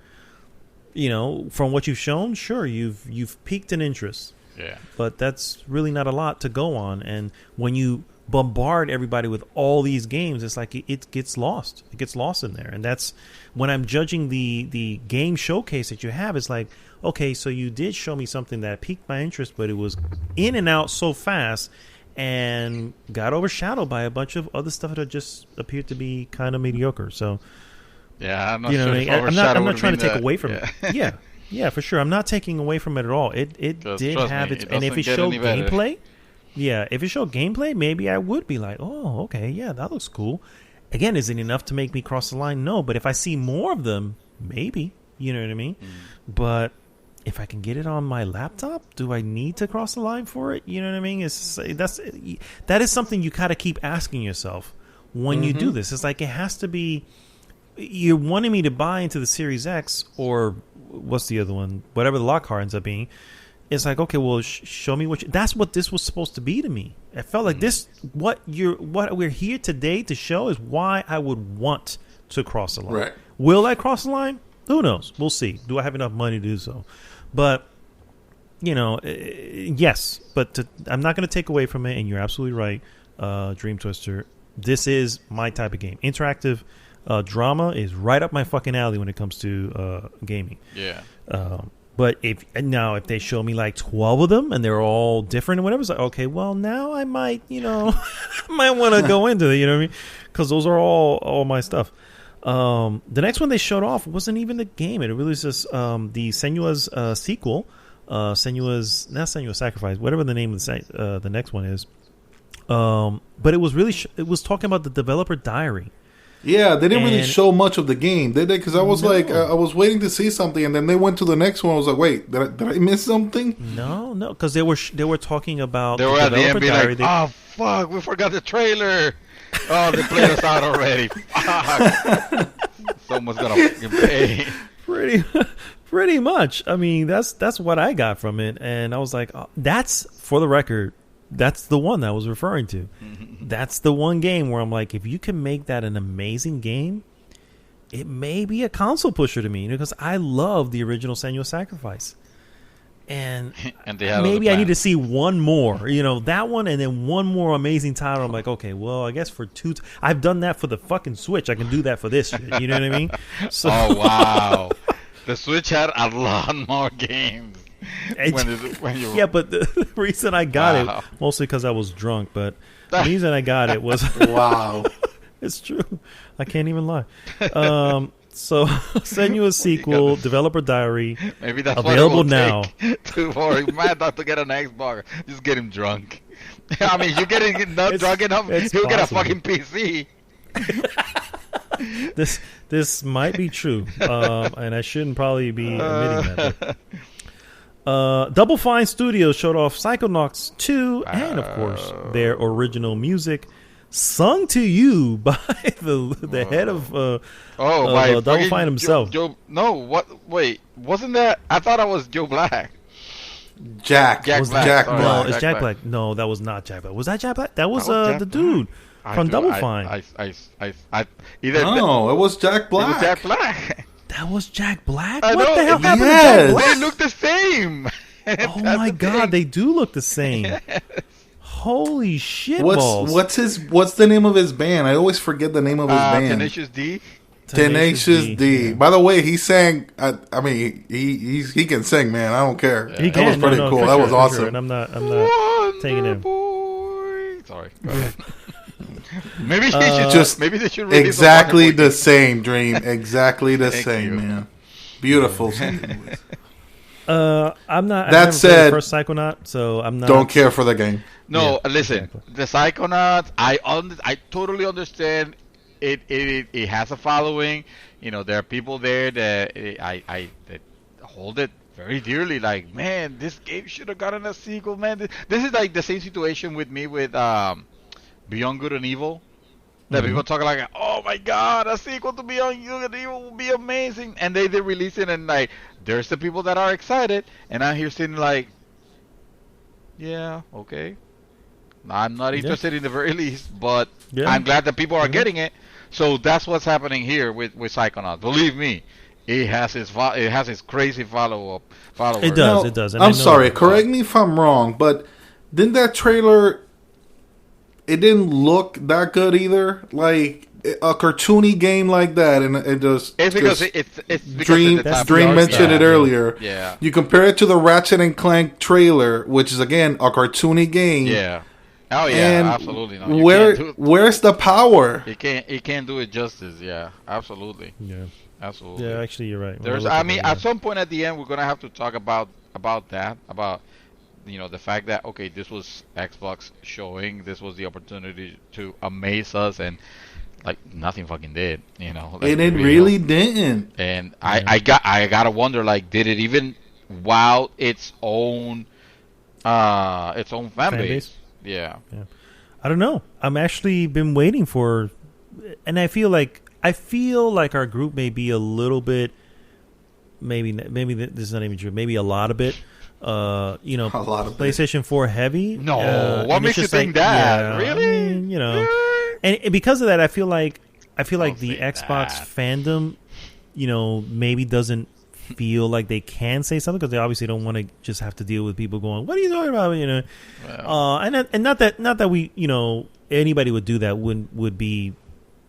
You know, from what you've shown, sure, you've piqued an interest. Yeah. But that's really not a lot to go on, and when you bombard everybody with all these games, it's like it gets lost. It gets lost in there, and that's when I'm judging the game showcase that you have. It's like, okay, so you did show me something that piqued my interest, but it was in and out so fast and got overshadowed by a bunch of other stuff that just appeared to be kind of mediocre. So yeah, I'm not sure. I'm not trying to take away from it. Yeah, for sure. I'm not taking away from it at all. It did have its, and if it showed gameplay. Yeah, if it showed gameplay, maybe I would be like, oh, okay, yeah, that looks cool. Again, is it enough to make me cross the line? No, but if I see more of them, maybe. You know what I mean? But if I can get it on my laptop, do I need to cross the line for it? You know what I mean? That is something you kind of keep asking yourself when you do this. It's like it has to be. You're wanting me to buy into the Series X or what's the other one? Whatever the Lockhart ends up being. It's like, okay, well, show me what. That's what this was supposed to be to me. It felt like this. What we're here today to show is why I would want to cross the line. Right. Will I cross the line? Who knows? We'll see. Do I have enough money to do so? But, yes. But I'm not going to take away from it, and you're absolutely right, Dream Twister. This is my type of game. Interactive drama is right up my fucking alley when it comes to gaming. Yeah. But if they show me like 12 of them and they're all different and whatever, it's like, okay, well, now I might, might want to go into it, you know what I mean? Because those are all my stuff. The next one they showed off wasn't even the game. It really was just the Senua's sequel, not Senua's Sacrifice, whatever the name of the next one is. But it was really it was talking about the developer diary. Yeah, they didn't really show much of the game, did they? Because I was I was waiting to see something, and then they went to the next one. I was like, wait, did I miss something? No, because they were talking about the developer at the end diary. Like, oh fuck, we forgot the trailer. Oh, they played us out already. Fuck. Someone's gonna fucking pay. Pretty much. I mean, that's what I got from it, and I was like, that's for the record. That's the one that I was referring to. That's the one game where I'm like, if you can make that an amazing game, it may be a console pusher to me because I love the original Senua's Sacrifice. And maybe I need to see one more, that one and then one more amazing title. I'm like, okay, well, I guess for I've done that for the fucking Switch. I can do that for this shit. You know what I mean? So, oh, wow. The Switch had a lot more games. Yeah, but the reason I got it, mostly because I was drunk, but the reason I got it was... Wow. It's true. I can't even lie. So, send you a sequel, developer diary, maybe that's available now. For Mad Dog to get an Xbox, just get him drunk. I mean, you're getting not drunk enough, he'll get a fucking PC. This might be true, and I shouldn't probably be admitting that. Double Fine Studios showed off Psychonauts 2 and, of course, their original music, sung to you by the head of Double Fine himself. Wait, wasn't that? I thought I was Joe Black. Jack Black. No, it's Jack Black. No, that was not Jack Black. Was that Jack Black? That was the dude from Double Fine. No, it was Jack Black. It was Jack Black. That was Jack Black? What the hell happened to Jack Black? They look the same. Oh my god, they do look the same. Yes. Holy shit balls. What's the name of his band? I always forget the name of his band. Tenacious D. Tenacious D. Yeah. By the way, he sang. I mean, he can sing, man. I don't care. He that was pretty cool. That was awesome. Sure. And I'm not taking him. Sorry. Go ahead. Maybe they should release exactly the same, Dream. Exactly the same, man. Beautiful. I'm not. That said, first Psychonaut, so I'm not. Don't care for the game. No, listen. Exactly. The Psychonauts, I totally understand. It has a following. There are people there that that hold it very dearly. Like, man, this game should have gotten a sequel, man. This is like the same situation with me with Beyond Good and Evil. That people talk like, oh my god, a sequel to Beyond Good and Evil will be amazing. And they release it, and like, there's the people that are excited, and I'm here sitting like, yeah, okay. I'm not interested in the very least, but I'm glad that people are getting it. So that's what's happening here with Psychonauts. Believe me, it has its crazy followers. It does. And I'm sorry, correct me if I'm wrong, but didn't that trailer? It didn't look that good either. Like a cartoony game like that, and it just it's because Dream mentioned it earlier. Yeah, you compare it to the Ratchet and Clank trailer, which is again a cartoony game. Yeah. Oh yeah, absolutely. No, where's the power? It can't do it justice. Yeah, absolutely. Yeah, absolutely. Yeah, actually, you're right. At some point at the end, we're gonna have to talk about that. About the fact that this was Xbox showing, this was the opportunity to amaze us, and like nothing fucking did. And it really didn't. And I gotta wonder, like, did it even while its own fan base. Yeah. I don't know. I'm actually been waiting for, and I feel like our group may be a little bit, maybe this is not even true. Maybe a lot of it. A lot of PlayStation 4 heavy. No, what makes you think that? Yeah, really? I mean, and because of that, I feel like the Xbox fandom, maybe doesn't feel like they can say something because they obviously don't want to just have to deal with people going, "What are you talking about?" And not that we, anybody would do that would be,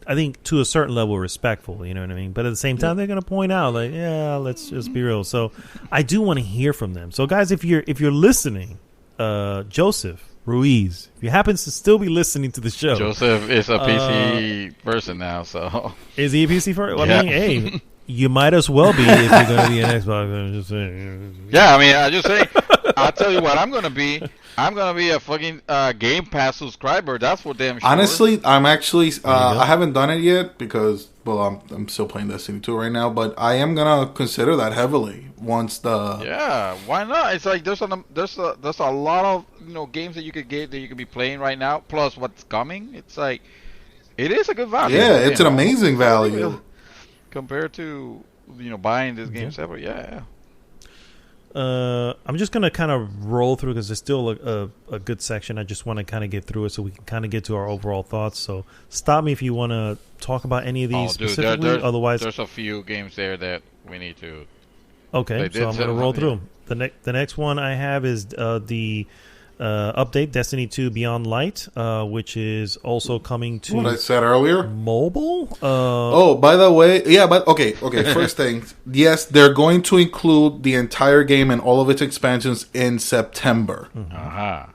I think, to a certain level respectful. You know what I mean? But at the same time, they're going to point out, like, yeah, let's just be real. So I do want to hear from them. So guys, if you're listening, Joseph Ruiz, if you happen to still be listening to the show, Joseph is a PC person now. So is he a PC person? Well, I mean, hey. You might as well be if you're going to be an Xbox. I'm just saying. Yeah, I mean, I just say, I'll tell you what I'm going to be. I'm going to be a fucking Game Pass subscriber. That's for damn sure. Honestly, I'm actually, I haven't done it yet because, well, I'm still playing Destiny 2 right now, but I am going to consider that heavily once the... Yeah, why not? It's like there's a lot of, games that you could get that you could be playing right now, plus what's coming. It's like, it is a good value. Yeah, it's an amazing value. Compared to buying this game separate, I'm just gonna kind of roll through because there's still a good section. I just want to kind of get through it so we can kind of get to our overall thoughts. So stop me if you want to talk about any of these specifically. Otherwise, there's a few games there that we need to. Okay, so I'm gonna roll through them. The next one I have is the update Destiny 2 Beyond Light, which is also coming to what I said earlier, mobile. By the way, but okay. First thing, yes, they're going to include the entire game and all of its expansions in September. Mm-hmm.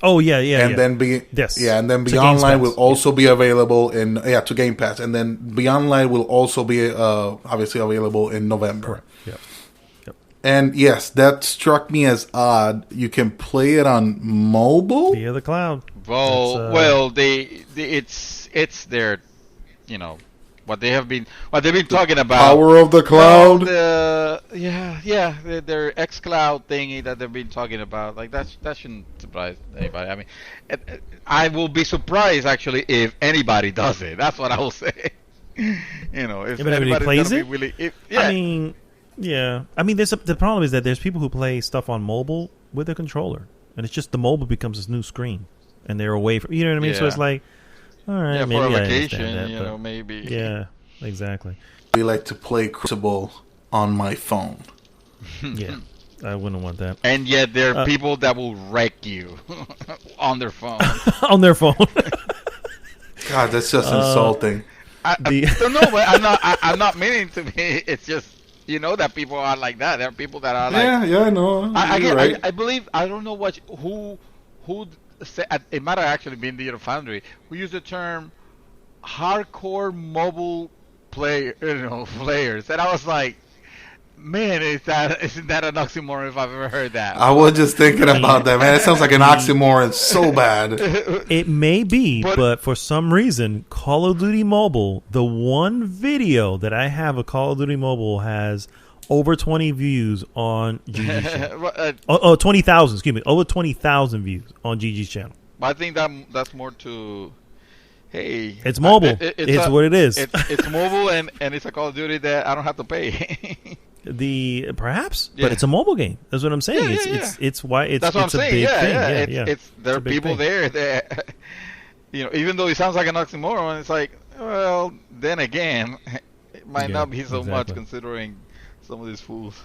Oh yeah, and then Beyond Light will also be available to Game Pass, and then Beyond Light will also be obviously available in November. Correct. Yeah. And yes, that struck me as odd. You can play it on mobile via the cloud. Well, it's their, what they've been talking about. Power of the cloud. Their xCloud thingy that they've been talking about. Like that shouldn't surprise anybody. I mean, I will be surprised actually if anybody does it. That's what I will say. If anybody plays it. I mean. Yeah, I mean, the problem is that there's people who play stuff on mobile with a controller, and it's just the mobile becomes this new screen, and they're away from. You know what I mean? Yeah. So it's like, all right, maybe for a vacation, maybe. Yeah, exactly. We like to play Crucible on my phone. Yeah, I wouldn't want that. And yet there are people that will wreck you on their phone. On their phone. God, that's just insulting. I'm not meaning to be. It's just. That people are like that. There are people that are like... Yeah, I know. I believe... I don't know who said... It might have actually been the Foundry who used the term hardcore mobile players. And I was like, man, isn't that an oxymoron if I've ever heard that? I was just thinking about that, man. It sounds like an oxymoron so bad. It may be, but for some reason, Call of Duty Mobile, the one video that I have of Call of Duty Mobile has over 20 views on GG's channel. 20,000, excuse me. Over 20,000 views on GG's channel. I think that's more to... Hey, it's mobile. It's what it is. It's mobile, and it's a Call of Duty that I don't have to pay. But it's a mobile game. That's what I'm saying. It's why it's that's what it's I'm a saying. big thing. There are people there that even though it sounds like an oxymoron, it's like, well, then again, it might not be so much considering some of these fools.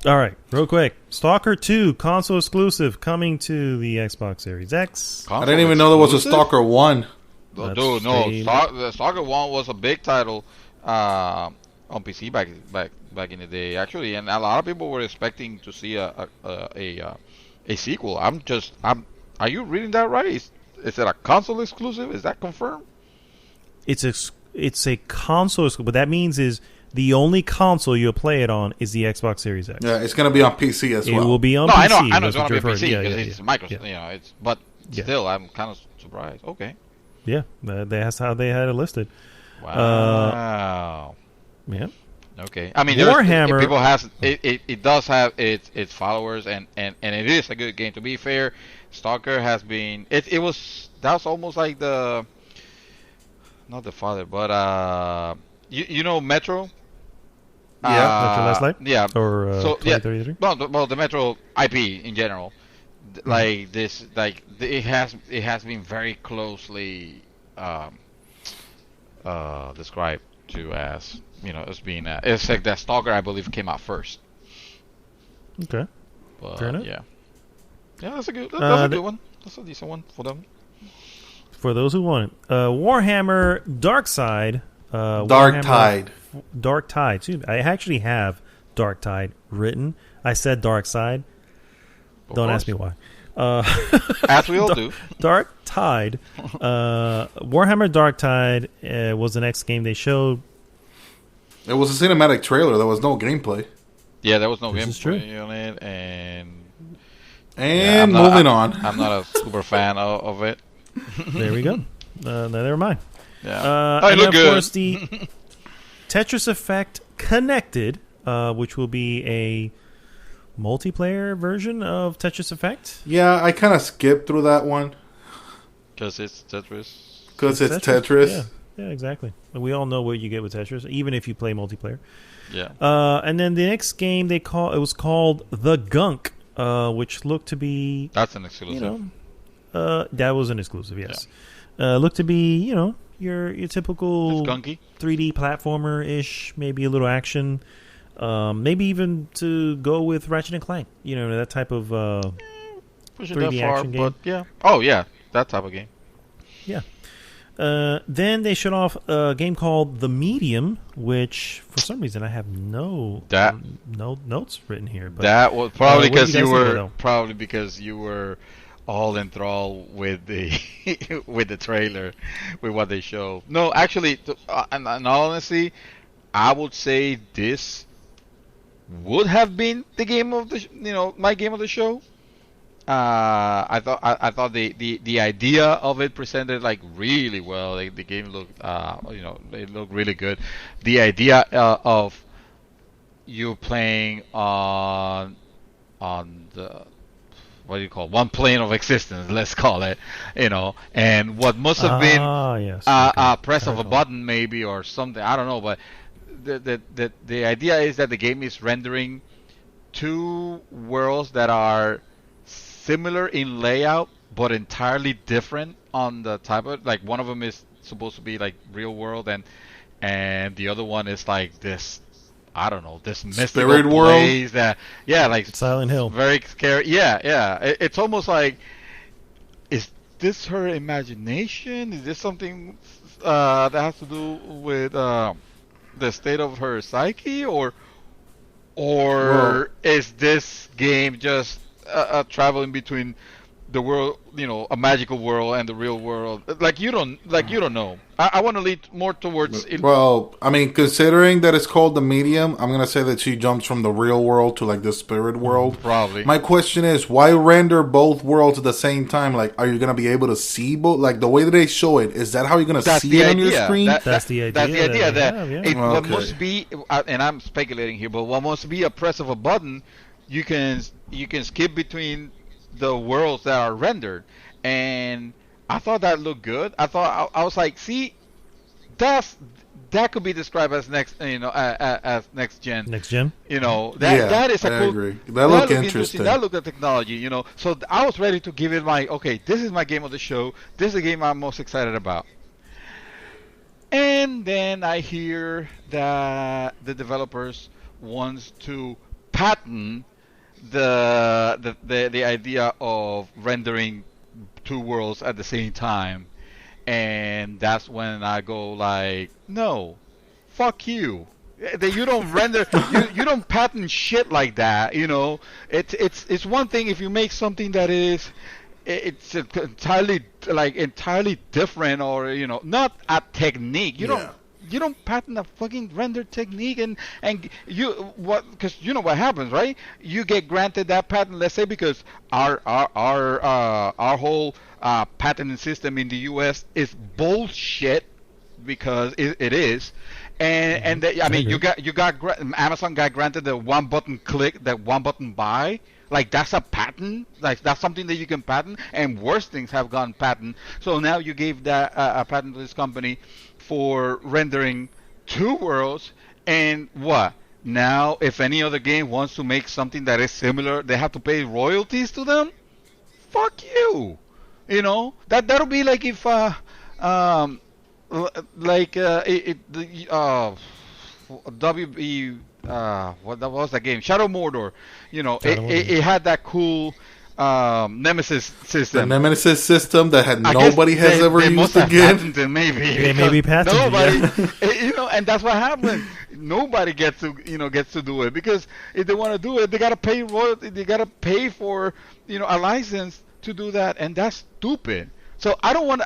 All right, real quick. Stalker 2 console exclusive coming to the Xbox Series X. I didn't even know there was a Stalker 1. Dude, no. The Stalker 1 was a big title on PC back in the day, actually, and a lot of people were expecting to see a sequel. Are you reading that right? Is it a console exclusive? Is that confirmed? It's a console exclusive. What that means is the only console you'll play it on is the Xbox Series X. Yeah, it's going to be on PC as well. It will be on PC. I know it's going to be on PC because it's Microsoft. Yeah. But still, I'm kind of surprised. Okay. Yeah, that's how they had it listed. Wow. Yeah. Okay. I mean, Warhammer. people has it does have its followers, and it is a good game. To be fair, Stalker has been that's almost like the not the father, but you know Metro. Yeah, Metro Last Light. Yeah. Or so 2033. Well, the Metro IP in general, like this, like it has been very closely described to as as being it's like that Stalker I believe came out first. Okay. But, fair enough. Yeah, that's a good one. That's a decent one for them. For those who want it, Warhammer Dark Side. Dark Tide. Dark Tide. Excuse me. I actually have Dark Tide written. I said Dark Side. Don't ask me why. As we all do. Dark Tide. Warhammer Dark Tide was the next game they showed. It was a cinematic trailer. There was no gameplay. Yeah, there was no gameplay on it, and moving on. I'm not a super fan of it. There we go. Never mind. Yeah. And look then, of good. course, the Tetris Effect Connected, which will be a multiplayer version of Tetris Effect. Yeah, I kind of skipped through that one. Because it's Tetris. Because it's Tetris. Yeah, exactly. We all know what you get with Tetris, even if you play multiplayer. Yeah. And then the next game it was called The Gunk, which looked to be that's an exclusive. That was an exclusive, yes. Yeah. Looked to be your typical 3D platformer ish, maybe a little action, maybe even to go with Ratchet and Clank. That type of 3D action game. But yeah. Oh yeah, that type of game. Yeah. Then they showed off a game called The Medium, which for some reason I have no notes written here. But that was probably because you were all enthralled with the with the trailer, with what they show. No, actually, in all honesty, I would say this would have been the game of the my game of the show. I thought the idea of it presented like really well. Like, the game looked it looked really good. The idea of you playing on the what do you call one plane of existence, let's call it, and what must have been a press of a button maybe or something, I don't know, but the idea is that the game is rendering two worlds that are similar in layout but entirely different on the type of, like, one of them is supposed to be like real world and the other one is like this, I don't know, this mystical Spirit place world? like Silent Hill. Very scary. Yeah. It's almost like, is this her imagination? Is this something that has to do with the state of her psyche, or is this game just traveling between the world, a magical world and the real world? You don't know. I want to lead more towards. Well, I mean, considering that it's called The Medium, I'm gonna say that she jumps from the real world to like the spirit world. Probably. My question is, why render both worlds at the same time? Like, are you gonna be able to see both? Like, the way that they show it, is that how you're gonna see it on your screen? That's the idea. That's the idea. Yeah. What must be, and I'm speculating here, but what must be a press of a button, you can skip between the worlds that are rendered, and I thought that looked good. I was like, see, that could be described as next, as next gen. Next gen. That is a cool. I agree. That looked interesting. That looked at technology. So I was ready to give it this is my game of the show. This is the game I'm most excited about. And then I hear that the developers wants to patent the idea of rendering two worlds at the same time, and that's when I go like, no, fuck you. That you don't render, you don't patent shit like that. It's one thing if you make something that it's entirely different, or not a technique. You don't patent a fucking render technique, and because what happens, right? You get granted that patent, let's say, because our whole patenting system in the U.S. is bullshit, because it is, And I mean, Amazon got granted the one button click, that one button buy. Like that's a patent. Like that's something that you can patent, and worse things have gone patent. So now you gave that a patent to this company for rendering 2 worlds, and what? Now, if any other game wants to make something that is similar, they have to pay royalties to them. Fuck you. You know that'll be like if what was that game? Shadow Mordor. You know, it had that cool Nemesis system. The Nemesis system that nobody has ever used again. Maybe they may be patented. Nobody, you know, and that's what happened. Nobody gets to do it, because if they want to do it, they gotta pay royalty. They gotta pay for a license to do that, and that's stupid. So I don't want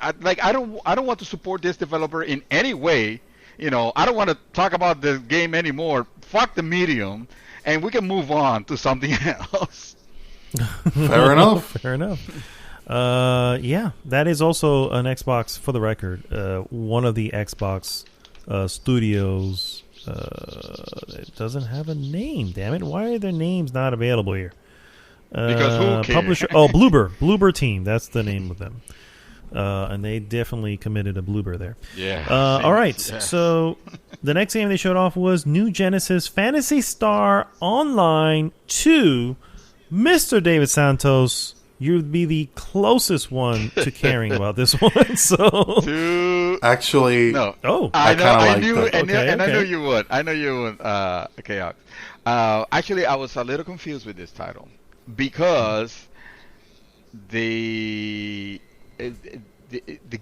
to support this developer in any way. I don't want to talk about this game anymore. Fuck the medium, and we can move on to something else. Fair enough. Fair enough. Yeah, that is also an Xbox, for the record. One of the Xbox studios. It doesn't have a name. Damn it! Why are their names not available here? Because who cares? Publisher. Oh, Bloober Team. That's the name of them. And they definitely committed a blooper there. Yeah. All right. Yeah. So the next game they showed off was New Genesis Phantasy Star Online 2. Mr. David Santos, you'd be the closest one to caring about this one. So actually, no. Oh, I knew you would. Okay. Actually, I was a little confused with this title because the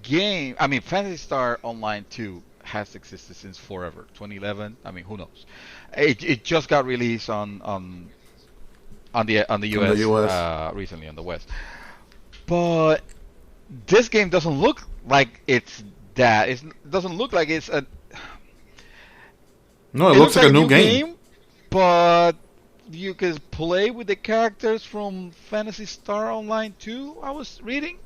game, I mean, Phantasy Star Online 2 has existed since forever, 2011. I mean, who knows? It just got released on the US, recently on the West. But this game doesn't look like it's that. It doesn't look like it's a. No, it looks like a new game. But you can play with the characters from Phantasy Star Online 2. I was reading.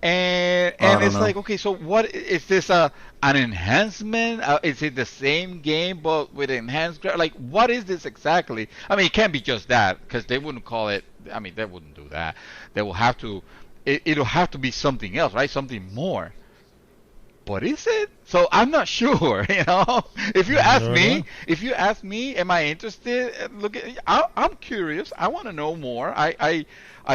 And it's like, okay, so what is this? An enhancement? Is it the same game but with enhanced? Like, what is this exactly? I mean, it can't be just that, because they wouldn't call it. I mean, they wouldn't do that. They will have to. It'll have to be something else, right? Something more. But is it? So I'm not sure. If you ask me, am I interested? I'm curious. I want to know more. I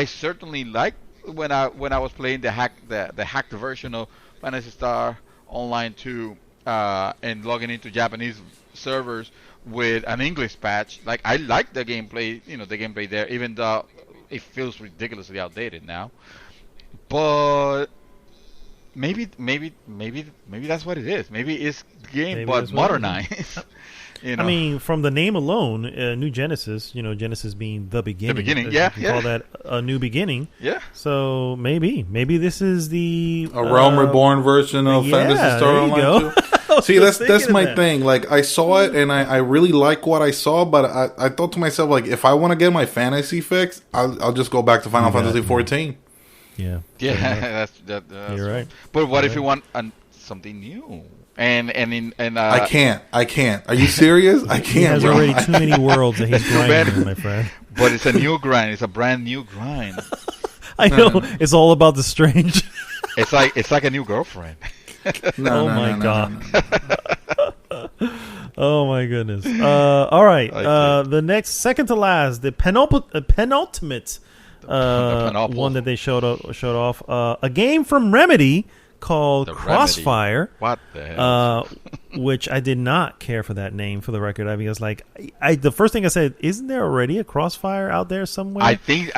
certainly like. When I was playing the hacked version of Phantasy Star Online 2 and logging into Japanese servers with an English patch, like I like the gameplay, the gameplay there, even though it feels ridiculously outdated now. But maybe that's what it is. Maybe it's the game but modernized. I mean, from the name alone, New Genesis, Genesis being the beginning. The beginning, you can call that a new beginning. Yeah. So maybe this is a Realm Reborn version of Phantasy Star Online 2. See, that's my thing. Like, I saw it and I really like what I saw, but I thought to myself, like, if I want to get my fantasy fix, I'll just go back to Final Fantasy 14. Yeah. Yeah, that's you're right. But what if you want something new? And I can't. Are you serious? I can't. He has already too many worlds that he's grinding, my friend. But it's a new grind. It's a brand new grind. I know. It's all about the strange. It's like a new girlfriend. Oh my god. Oh my goodness. All right. The second to last, the penultimate one that they showed off. A game from Remedy called Crossfire. What the hell? Which I did not care for that name, for the record. I mean, it's like the first thing I said, isn't there already a Crossfire out there somewhere? I think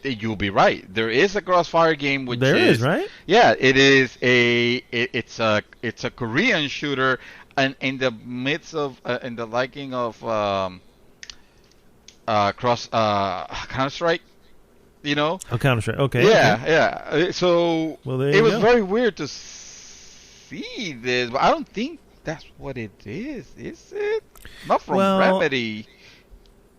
you'll be right. There is a Crossfire game, which there is, right? Yeah, it is it's a Korean shooter, and in the midst of in the liking of Counter-Strike. Oh, Counter-Strike. Okay. Yeah. So it was very weird to see this, but I don't think that's what it is it? Not from Remedy.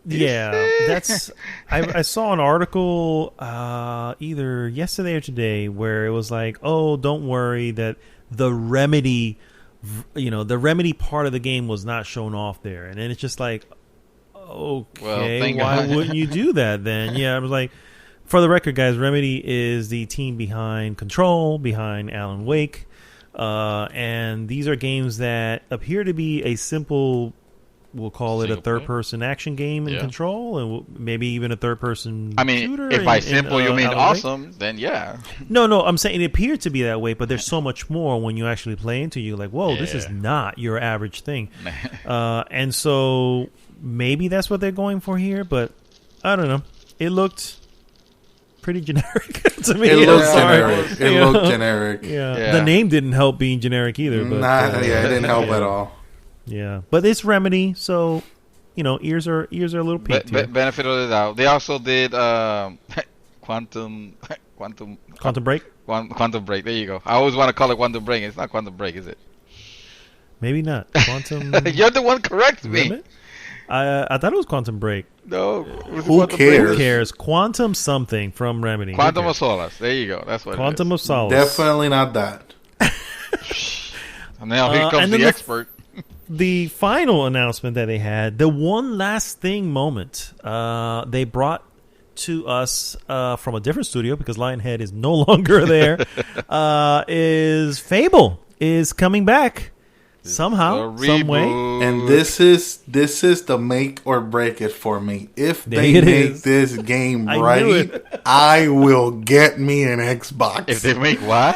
That's. I saw an article either yesterday or today where it was like, oh, don't worry, that the Remedy the Remedy part of the game was not shown off there, and then it's just like, okay, why wouldn't you do that then? Yeah, I was like, for the record, guys, Remedy is the team behind Control, behind Alan Wake, and these are games that appear to be a simple, we'll call it a third-person action game in Control, and maybe even a third-person shooter. If by simple you mean awesome, then yeah. No, I'm saying it appeared to be that way, but there's so much more when you actually play into it. You're like, whoa, this is not your average thing. And so maybe that's what they're going for here, but I don't know. It looked pretty generic to me. It looked generic. Yeah. The name didn't help being generic either. But, it didn't help at all. Yeah, but it's Remedy, so ears are a little peaked. Benefit of the doubt. They also did Quantum Break. Quantum Break. There you go. I always want to call it Quantum Break. It's not Quantum Break, is it? Maybe not. Quantum. You're the one correct me. I thought it was Quantum Break. No. Who cares? Who cares? Quantum something from Remedy. Quantum of Solace. There you go. That's what Quantum it of is. Solace. Definitely not that. And now here comes the expert. The final announcement that they had, the one last thing moment, they brought to us from a different studio because Lionhead is no longer there, is Fable is coming back somehow, some way. And this is the make or break it for me. If they make this game right, I will get me an Xbox. If they make what?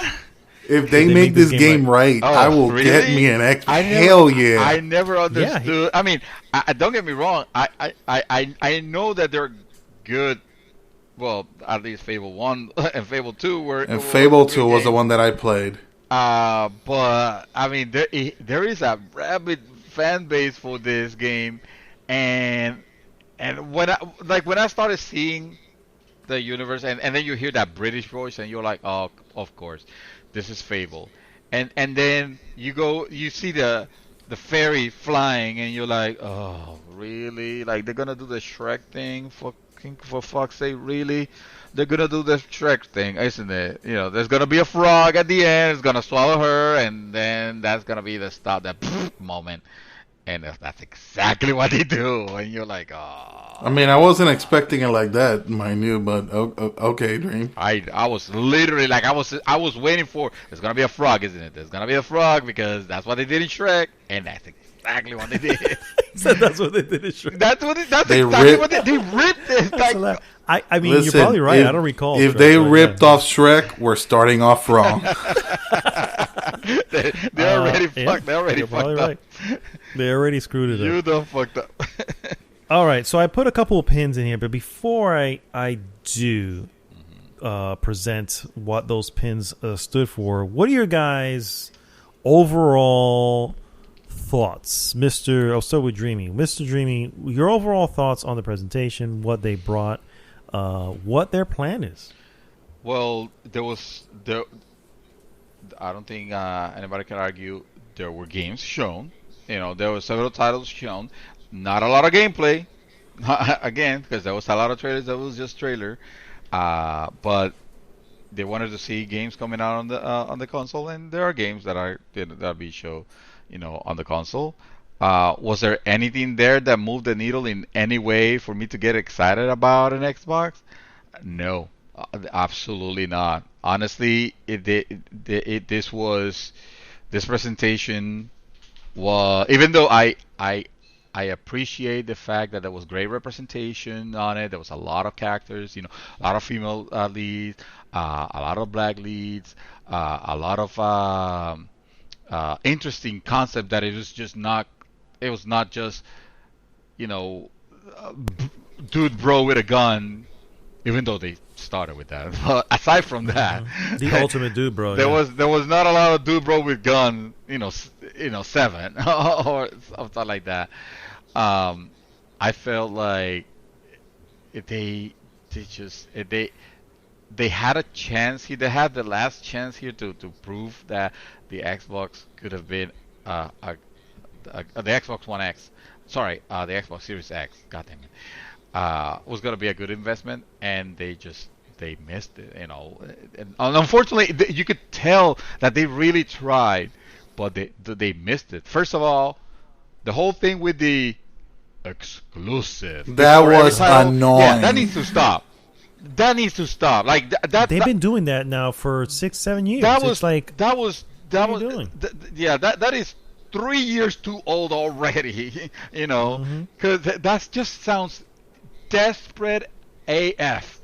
If they make this game right, I will get me an Xbox. Hell yeah! I never understood. I mean, don't get me wrong. I know that they're good. Well, at least Fable 1 and Fable 2 were. And Fable 2 was the one that I played. But I mean, there is a rabid fan base for this game, and when I started seeing the universe, and then you hear that British voice, and you're like, oh, of course. This is Fable, and then you see the fairy flying, and you're like, oh, really? Like they're gonna do the Shrek thing for fuck's sake, really? They're gonna do the Shrek thing, isn't it? There's gonna be a frog at the end. It's gonna swallow her, and then that's gonna be the stop, that moment, and that's exactly what they do, and you're like, oh. I mean, I wasn't expecting it like that, mind you, but okay, Dream. I was literally like, I was waiting for, there's gonna be a frog, isn't it? There's gonna be a frog because that's what they did in Shrek, and that's exactly what they did. So that's what they did in Shrek. That's exactly what they ripped it. Like, I mean, listen, you're probably right. I don't recall. If they ripped off Shrek, we're starting off wrong. They're already fucked. They're already fucked up. Right. They already screwed it up. You done fucked up. All right, so I put a couple of pins in here, but before I do present what those pins stood for, what are your guys' overall thoughts? I'll start with Dreamy. Mr. Dreamy, your overall thoughts on the presentation, what they brought, what their plan is. Well, I don't think anybody can argue there were games shown. There were several titles shown. Not a lot of gameplay, again, because there was a lot of trailers that was just trailer. But they wanted to see games coming out on the console, and there are games that be shown, on the console. Was there anything there that moved the needle in any way for me to get excited about an Xbox? No, absolutely not. Honestly, this presentation was, even though I appreciate the fact that there was great representation on it. There was a lot of characters, a lot of female leads, a lot of black leads, a lot of interesting concept that it was not just, dude bro with a gun, even though they started with that. But aside from that, the ultimate dude bro. There was not a lot of dude bro with gun, 7 or something like that. I felt like they had a chance here. They had the last chance here to prove that the Xbox could have been the Xbox One X. Sorry, the Xbox Series X. God damn it. Was going to be a good investment, and they missed it. And unfortunately, you could tell that they really tried, but they missed it. First of all, the whole thing with the exclusive. That was annoying. Yeah, that needs to stop. That needs to stop. Like they've been doing that now for 6-7 years. That was it's like that was doing? That is 3 years too old already. You know, because that just sounds desperate AF.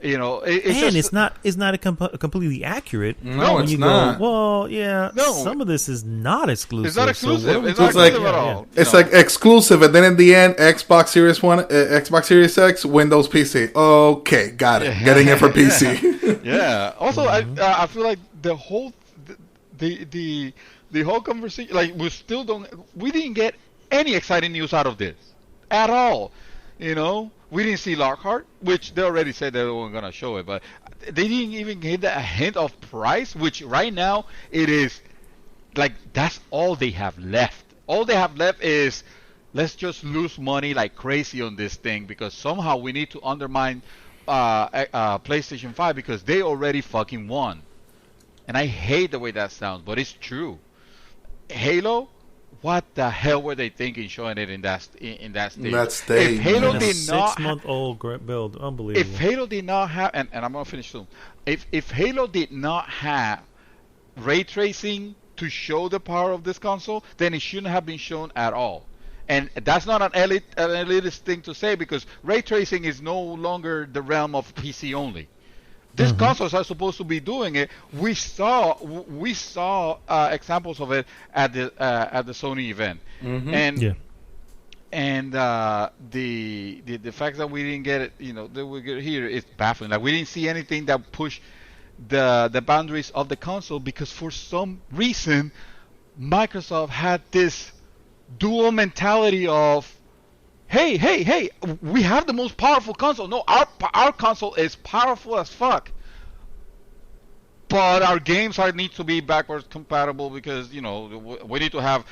You know, it's not completely accurate. No, it's not. Well, yeah, some of this is not exclusive. It's not exclusive. So it's not exclusive at all. It's like exclusive, and then in the end, Xbox Series One, Xbox Series X, Windows PC. Okay, got it. Getting it for PC. Yeah. Also, I feel like the whole conversation, like we didn't get any exciting news out of this at all. You know. We didn't see Lockhart, which they already said they weren't going to show it, but they didn't even give a hint of price, which right now it is like that's all they have left. All they have left is let's just lose money like crazy on this thing because somehow we need to undermine PlayStation 5 because they already fucking won. And I hate the way that sounds, but it's true. Halo, what the hell were they thinking showing it in that stage? That stage. If Halo did not 6-month-old build, unbelievable. If Halo did not have, and I'm gonna finish soon. If Halo did not have ray tracing to show the power of this console, then it shouldn't have been shown at all. And that's not an elitist thing to say because ray tracing is no longer the realm of PC only. These consoles are supposed to be doing it. We saw examples of it at the Sony event, and the fact that we didn't get it, that we get it here is baffling. Like we didn't see anything that pushed the boundaries of the console because for some reason Microsoft had this dual mentality of Hey, we have the most powerful console. No, our console is powerful as fuck. But our games need to be backwards compatible because, we need to have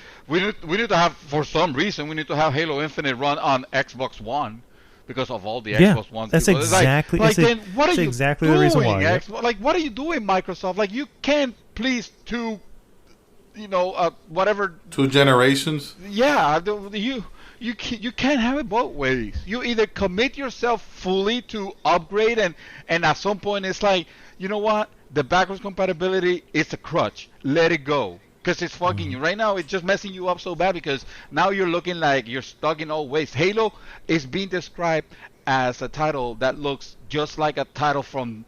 for some reason we need to have Halo Infinite run on Xbox One because of all the Xbox One. That's people. Exactly. Then what are you exactly doing? The reason why. Yeah. Like what are you doing, Microsoft? Like you can't please whatever 2 generations. Yeah, You can't have it both ways. You either commit yourself fully to upgrade and at some point it's like, you know what? The backwards compatibility is a crutch. Let it go. Because it's fucking you. Right now it's just messing you up so bad because now you're looking like you're stuck in old ways. Halo is being described as a title that looks just like a title from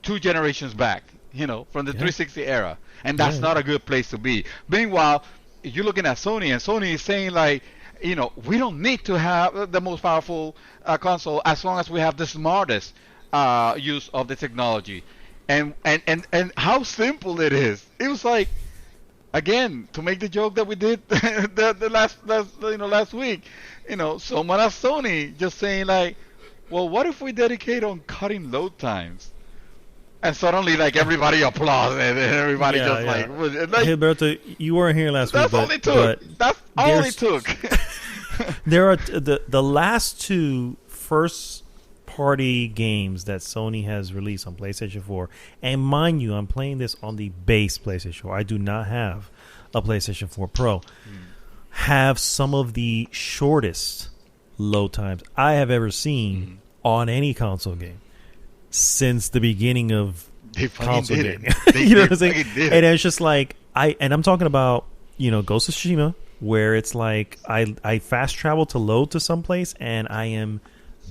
2 generations back, from the 360 era. And that's not a good place to be. Meanwhile, you're looking at Sony and Sony is saying like, we don't need to have the most powerful console as long as we have the smartest use of the technology, and how simple it is. It was like, again, to make the joke that we did the last week. Someone at Sony just saying like, well, what if we dedicate on cutting load times? And suddenly, like, everybody applauds and everybody like, hey, Berto, you weren't here last week. That's all it took. There are the last 2 first-party games that Sony has released on PlayStation 4, and mind you, I'm playing this on the base PlayStation 4. I do not have a PlayStation 4 Pro. Have some of the shortest load times I have ever seen on any console game since the beginning of console gaming. You know what I'm saying? And it's just like I'm talking about Ghosts of Tsushima, where it's like I fast travel to load to someplace and I am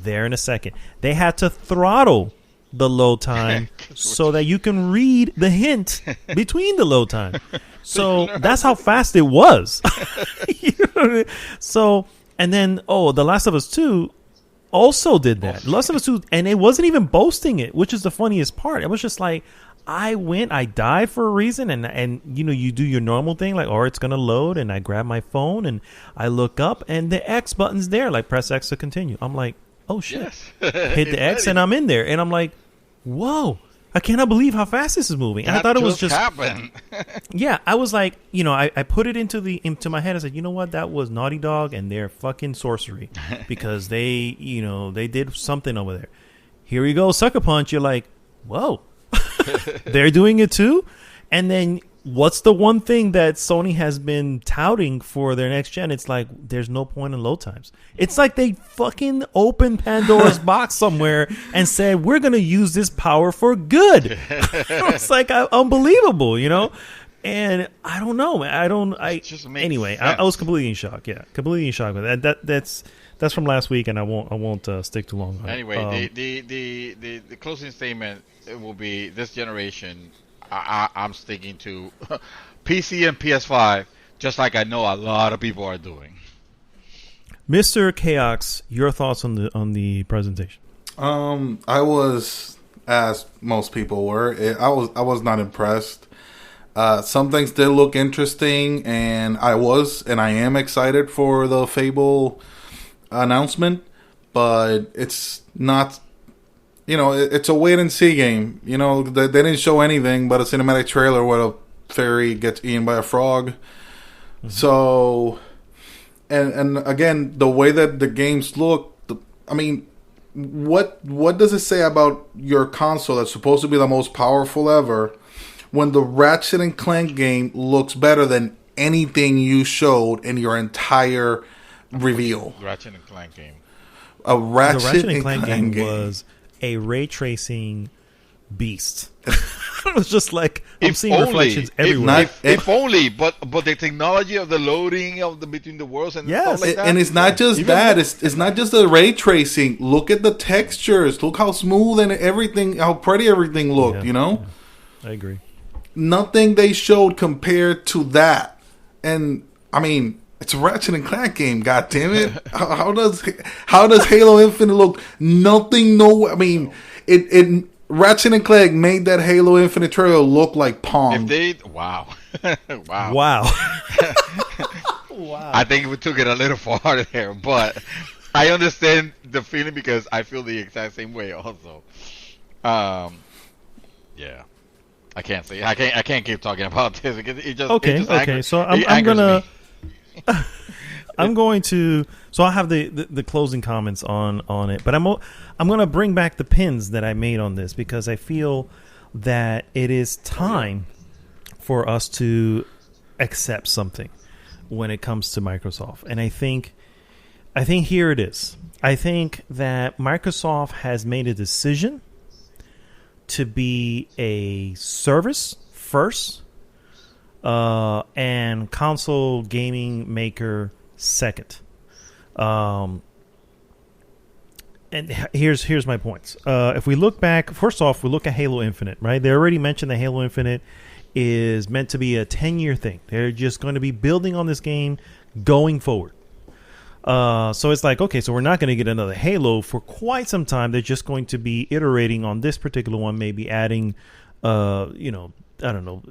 there in a second. They had to throttle the load time so that you can read the hint between the load time. So that's how fast it was. You know what I mean? So, and then The Last of Us 2 also did that. Last of Us 2, and it wasn't even boasting it, which is the funniest part. It was just like, I died for a reason, and you do your normal thing, like, it's gonna load, and I grab my phone and I look up, and the X button's there, like press X to continue. I'm like, oh shit, hit the X, and I'm in there, and I'm like, whoa, I cannot believe how fast this is moving. And I thought it was just happened. Yeah, I was like, I put it into my head. I said, you know what, that was Naughty Dog and their fucking sorcery because they did something over there. Here we go, Sucker Punch. You're like, whoa. They're doing it too. And then what's the one thing that Sony has been touting for their next gen? It's like there's no point in load times. It's like they fucking opened Pandora's box somewhere and said we're gonna use this power for good. It's like unbelievable, you know. And I don't know, man. Anyway, I was completely in shock. Yeah, completely in shock with that. That's from last week, and I won't stick too long on anyway, it. The closing statement will be this generation. I'm sticking to PC and PS5, just like I know a lot of people are doing. Mr. Chaos, your thoughts on the presentation? I was, as most people were, I was not impressed. Some things did look interesting, and I am excited for the Fable announcement, but it's not. It's a wait and see game. They didn't show anything but a cinematic trailer where a fairy gets eaten by a frog. Mm-hmm. So, and again, the way that the games look, what does it say about your console that's supposed to be the most powerful ever when the Ratchet and Clank game looks better than anything you showed in your entire reveal? Ratchet and Clank game. The Ratchet and Clank game was a ray tracing beast. It was just like I'm seeing reflections everywhere. If only, but the technology of the loading of between the worlds and stuff like that. And it's not just that. It's not just the ray tracing. Look at the textures. Look how smooth and everything, how pretty everything looked. Yeah. I agree. Nothing they showed compared to that. And it's a Ratchet and Clank game. God damn it! How does Halo Infinite look? Nothing. It Ratchet and Clank made that Halo Infinite trailer look like Pong. Wow. Wow. I think we took it a little far there, but I understand the feeling because I feel the exact same way also. Yeah. I can't say. I can't keep talking about this. Okay. So I'm gonna. I'm going to. So I'll have the closing comments on it, but I'm going to bring back the pins that I made on this because I feel that it is time for us to accept something when it comes to Microsoft, and I think here it is. I think that Microsoft has made a decision to be a service first, and console gaming maker second. And here's my points. If we look back, first off, we look at Halo Infinite, right? They already mentioned that Halo Infinite is meant to be a 10-year thing. They're just going to be building on this game going forward. So it's like, okay, so we're not going to get another Halo for quite some time. They're just going to be iterating on this particular one, maybe adding, I don't know,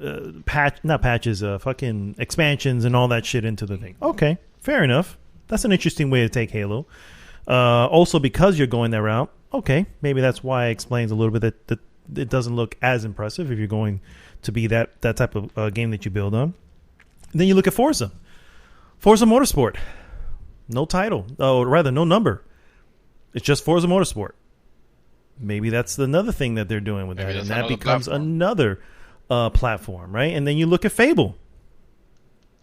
fucking expansions and all that shit into the thing. Okay, fair enough. That's an interesting way to take Halo. Also, because you're going that route, okay, maybe that's why it explains a little bit that it doesn't look as impressive if you're going to be that type of game that you build on. And then you look at Forza Motorsport. No title. Oh, rather, no number. It's just Forza Motorsport. Maybe that's another thing that they're doing with that. And that becomes another platform, right? And then you look at Fable.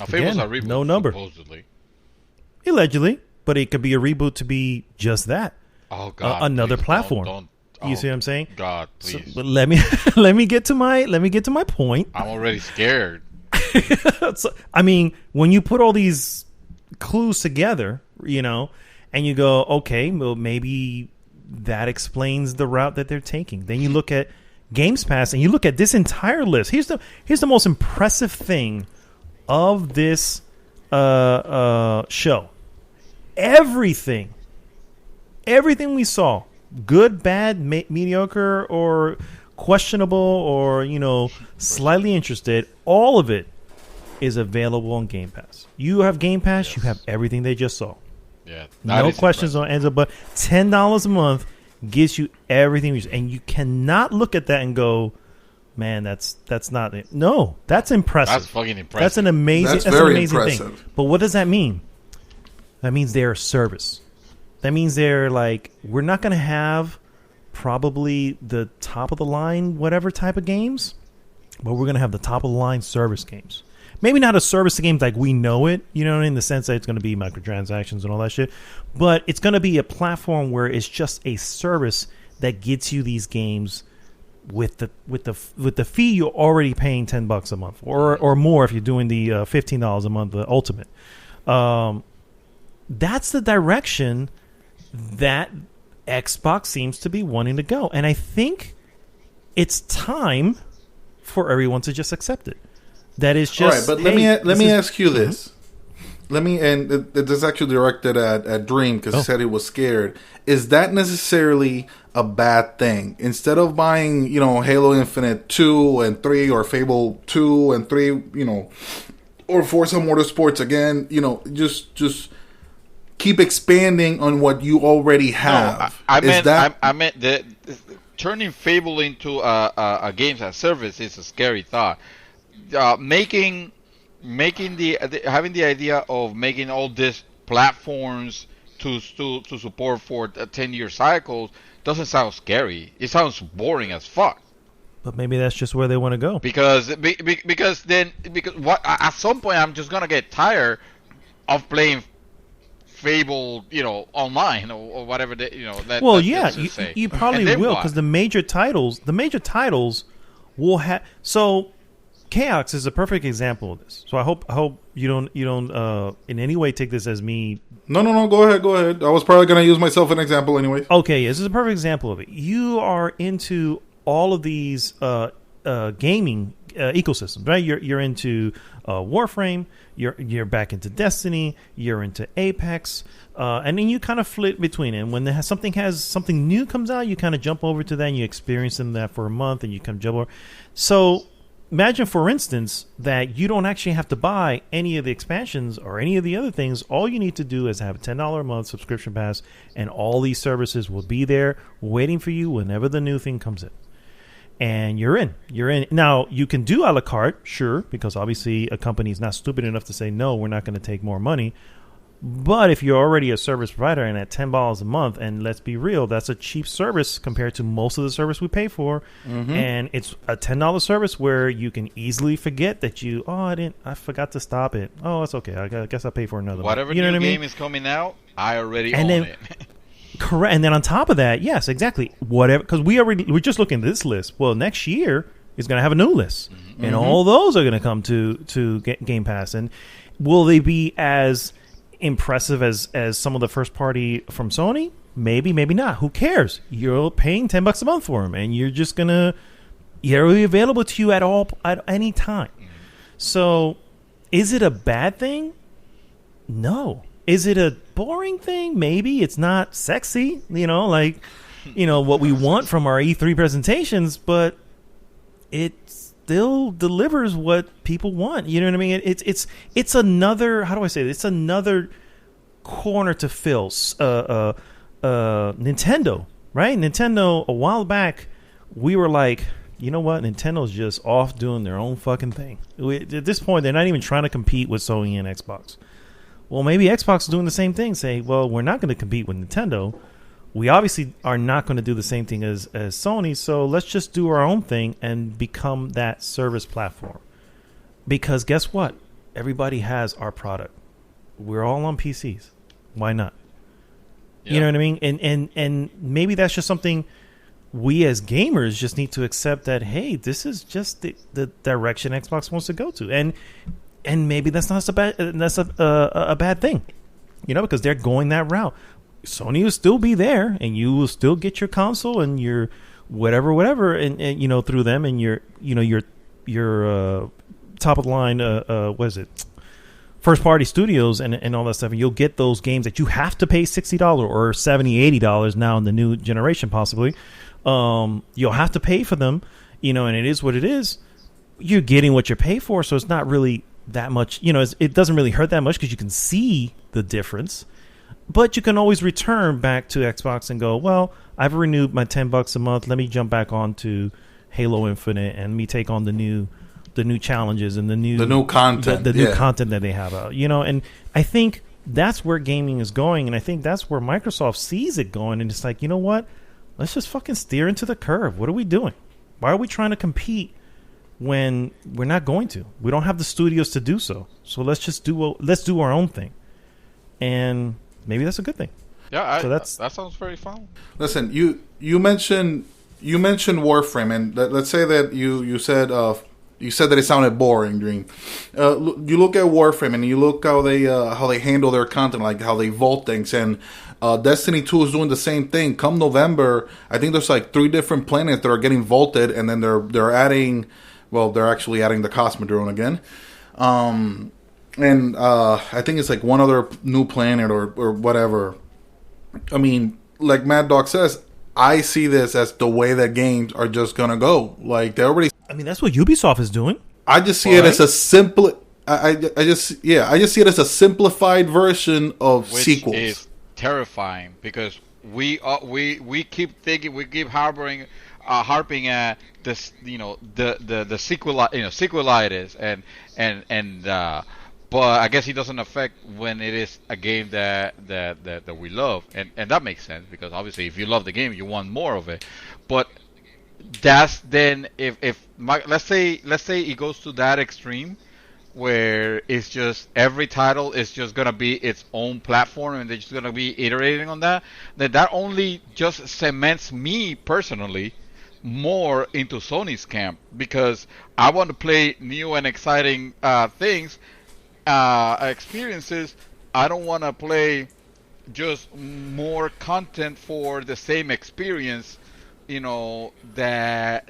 Now, Fable's a reboot, no number. Supposedly. Allegedly. But it could be a reboot to be just that. Oh, God. Another please, platform. You see what I'm saying? God, please. So, but let me get to my point. I'm already scared. So, when you put all these clues together, and you go, okay, well, maybe that explains the route that they're taking. Then you look at Games Pass and you look at this entire list. Here's the most impressive thing of this show. Everything we saw, good, bad, mediocre, or questionable, or slightly interested, all of it is available on Game Pass. You have Game Pass, yes. You have everything they just saw. Yeah, no questions on answer, but $10 a month gives you everything, and you cannot look at that and go, "Man, that's not it." No, that's impressive. That's fucking impressive. That's an amazing. That's very an amazing impressive. thing. But what does that mean? That means they're a service. That means they're like, we're not going to have probably the top of the line whatever type of games. but we're going to have the top of the line service games. Maybe not a service game like we know it, you know, in the sense that it's going to be microtransactions and all that shit, but it's going to be a platform where it's just a service that gets you these games with the fee you're already paying $10 a month or more if you're doing the $15 a month the ultimate. That's the direction that Xbox seems to be wanting to go, and I think it's time for everyone to just accept it. That is just all right. But let me ask you this. And this is actually directed at Dream because he said he was scared. Is that necessarily a bad thing? Instead of buying, Halo Infinite 2 and 3 or Fable 2 and 3, or Forza Motorsports again, just keep expanding on what you already have. No, I meant that turning Fable into a games as service is a scary thought. Having the idea of making all these platforms to support for 10-year cycles doesn't sound scary. It sounds boring as fuck. But maybe that's just where they want to go. Because at some point I'm just gonna get tired of playing Fable, online or whatever. You probably will, because the major titles will have. So Chaos is a perfect example of this. So I hope you don't in any way take this as me. No. Go ahead. I was probably going to use myself an example anyway. Okay, this is a perfect example of it. You are into all of these gaming ecosystems, right? You're into Warframe. You're back into Destiny. You're into Apex, and then you kind of flit between it. And when something new comes out, you kind of jump over to that and you experience that for a month, and you come jump over. So imagine, for instance, that you don't actually have to buy any of the expansions or any of the other things. All you need to do is have a $10 a month subscription pass, and all these services will be there waiting for you whenever the new thing comes in. And you're in. Now, you can do a la carte, sure, because obviously a company is not stupid enough to say, no, we're not going to take more money. But if you're already a service provider and at $10 a month, and let's be real, that's a cheap service compared to most of the service we pay for. Mm-hmm. And it's a $10 service where you can easily forget that I forgot to stop it. Oh, it's okay. I guess I'll pay for another whatever one. You know new what I mean? game is coming out, I already own it. Correct. And then on top of that, yes, exactly. Whatever, because we're just looking at this list. Well, next year is going to have a new list, mm-hmm. and all those are going to come to Game Pass. And will they be as impressive as some of the first party from Sony? Maybe not. Who cares? You're paying $10 a month for them, and you're just gonna be available to you at any time. Mm-hmm. So, is it a bad thing? No. Is it a boring thing? Maybe. It's not sexy, what we want from our E3 presentations, but it still delivers what people want. You know what I mean? It's another, how do I say this? It's another corner to fill. Nintendo, right? Nintendo, a while back, we were like, you know what? Nintendo's just off doing their own fucking thing. At this point, they're not even trying to compete with Sony and Xbox. Well, maybe Xbox is doing the same thing, saying, well, we're not going to compete with Nintendo. We obviously are not going to do the same thing as Sony, so let's just do our own thing and become that service platform. Because guess what? Everybody has our product. We're all on PCs. Why not? Yeah. You know what I mean? And maybe that's just something we as gamers just need to accept, that, hey, this is just the direction Xbox wants to go to. And maybe that's not a bad thing, because they're going that route. Sony will still be there, and you will still get your console and your whatever, and through them, and your top of the line, what is it? First party studios and all that stuff, and you'll get those games that you have to pay $60 or $70, $80 now in the new generation, possibly. You'll have to pay for them, and it is what it is. You're getting what you pay for, so it's not really that much, it doesn't really hurt that much because you can see the difference. But you can always return back to Xbox and go, well, I've renewed my $10 a month. Let me jump back on to Halo Infinite and me take on the new challenges and the new content, the new content that they have out. And I think that's where gaming is going, and I think that's where Microsoft sees it going. And it's like, you know what? Let's just fucking steer into the curve. What are we doing? Why are we trying to compete when we're not going to. We don't have the studios to do so. So let's do our own thing, and maybe that's a good thing. Yeah, so that sounds very fun. Listen, you mentioned Warframe, and let's say that you said that it sounded boring, Dream. You look at Warframe and you look how they handle their content, like how they vault things, and Destiny 2 is doing the same thing. Come November, I think there's like 3 different planets that are getting vaulted, and then they're adding, well, they're actually adding the Cosmodrome again. And I think it's like one other new planet or whatever. I mean, like Mad Dog says, I see this as the way that games are just gonna go. Like they already. I mean, that's what Ubisoft is doing. I just see it as a simple. I just see it as a simplified version of sequels. Which is terrifying because we keep thinking, we keep harping at this, the sequelitis and but I guess it doesn't affect when it is a game that we love, and that makes sense because obviously if you love the game you want more of it. But that's then let's say it goes to that extreme where it's just every title is just gonna be its own platform and they're just gonna be iterating on that, then that only just cements me personally more into Sony's camp because I want to play new and exciting things. Experiences. I don't want to play just more content for the same experience, that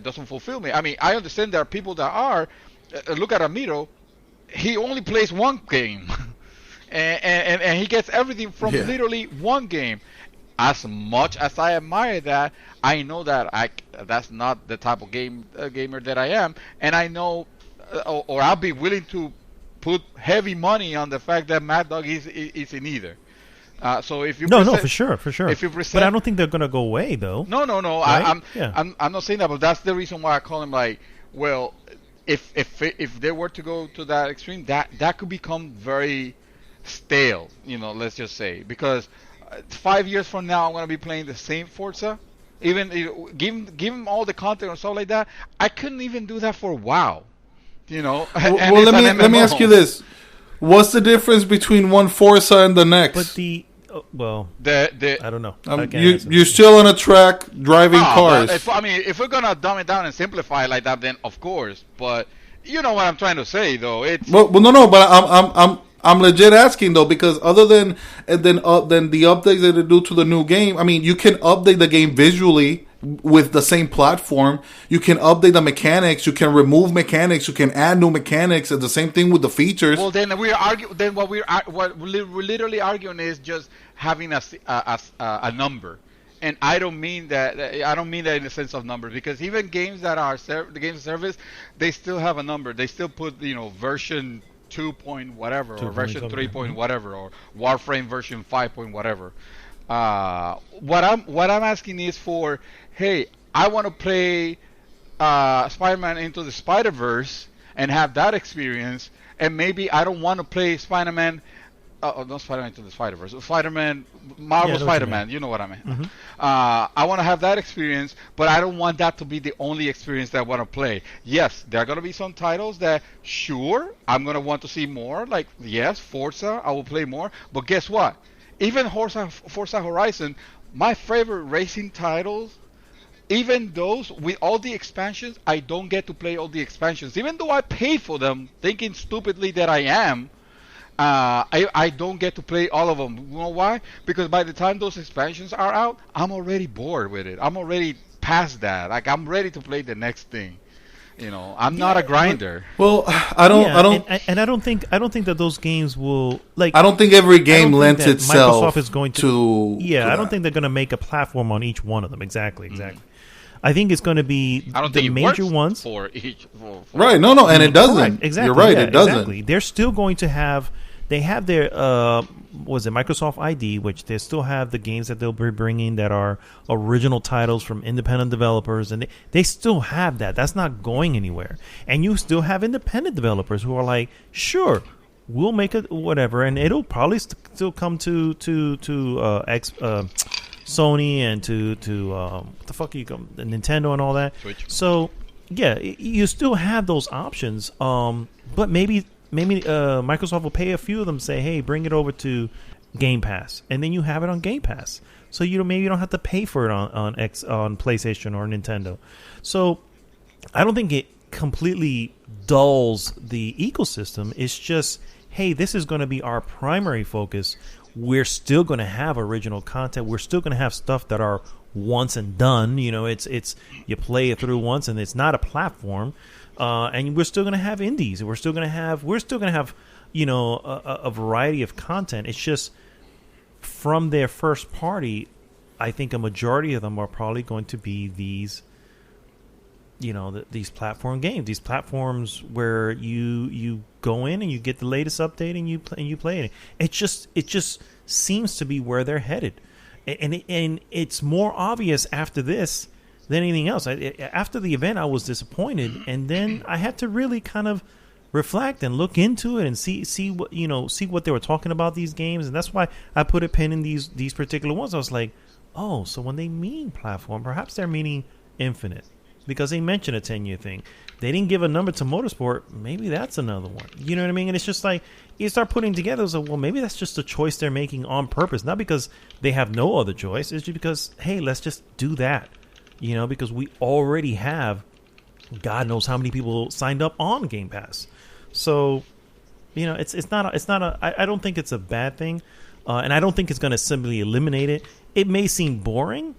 doesn't fulfill me. I mean, I understand there are people that are. Look at Amiro. He only plays one game, and he gets everything from literally one game. As much as I admire that, I know that that's not the type of gamer that I am, and I know, or I'll be willing to put heavy money on the fact that Mad Dog is in either. So if you for sure. If you but I don't think they're gonna go away though. No. Right? I'm not saying that, but that's the reason why I call him like, well, if they were to go to that extreme, that could become very stale. Let's just say because 5 years from now I'm gonna be playing the same Forza. Even give him all the content or stuff like that. I couldn't even do that for WoW. Well, let me ask you this: what's the difference between one Forza and the next? But I don't know. You're still on a track driving cars. If we're gonna dumb it down and simplify it like that, then of course. But you know what I'm trying to say, though. It's no. But I'm legit asking though because other than the updates that they do to the new game, I mean, you can update the game visually with the same platform. You can update the mechanics. You can remove mechanics. You can add new mechanics. And the same thing with the features. Well, then what we're literally arguing is just having a number. And I don't mean that. I don't mean that in the sense of numbers because even games that are the games of service, they still have a number. They still put version 2 point whatever or version 3 point whatever or Warframe version 5 point whatever. What I'm asking is for, hey, I want to play Spider-Man Into the Spider-Verse and have that experience, and maybe I don't want to play Spider-Man. Not Spider-Man Into the Spider-Verse. Marvel Spider-Man. You know what I mean. Mm-hmm. I want to have that experience, but I don't want that to be the only experience that I want to play. Yes, there are going to be some titles that, sure, I'm going to want to see more. Like, yes, Forza, I will play more. But guess what? Even Forza Horizon, my favorite racing titles, even those with all the expansions, I don't get to play all the expansions. Even though I pay for them, thinking stupidly that I am, I don't get to play all of them. You know why? Because by the time those expansions are out, I'm already bored with it. I'm already past that. Like I'm ready to play the next thing. I'm not a grinder. Well, I don't think that those games will like. I don't think every game lends itself. Microsoft is going to. I don't think they're going to make a platform on each one of them. Exactly. I think it's going to be the major ones for each. Right? No, and it doesn't. Correct. Exactly. You're right. It doesn't. Exactly. They're still going to have. They have their Microsoft ID, which they still have the games that they'll be bringing that are original titles from independent developers, and they still have that. That's not going anywhere. And you still have independent developers who are like, sure, we'll make it whatever, and it'll probably still come to Sony and to what the fuck Nintendo and all that. Switch. So yeah, you still have those options. But maybe Microsoft will pay a few of them, say, hey, bring it over to Game Pass, and then you have it on Game Pass. So maybe you don't have to pay for it on PlayStation or Nintendo. So I don't think it completely dulls the ecosystem. It's just, hey, this is going to be our primary focus. We're still going to have original content. We're still going to have stuff that are once and done. It's you play it through once, and it's not a platform. And we're still going to have indies. We're still going to have a variety of content. It's just from their first party, I think a majority of them are probably going to be these, these platform games, these platforms where you go in and you get the latest update and you play it. It just seems to be where they're headed, and it's more obvious after this than anything else. After the event, I was disappointed, and then I had to really kind of reflect and look into it and see what they were talking about, these games, and that's why I put a pin in these particular ones. I was like, oh, so when they mean platform, perhaps they're meaning Infinite, because they mentioned a 10-year thing. They didn't give a number to Motorsport. Maybe that's another one. You know what I mean? And it's just like you start putting together. So, well, maybe that's just a choice they're making on purpose, not because they have no other choice. It's just because, hey, let's just do that. Because we already have God knows how many people signed up on Game Pass. So, it's not I don't think it's a bad thing, and I don't think it's going to simply eliminate it. It may seem boring,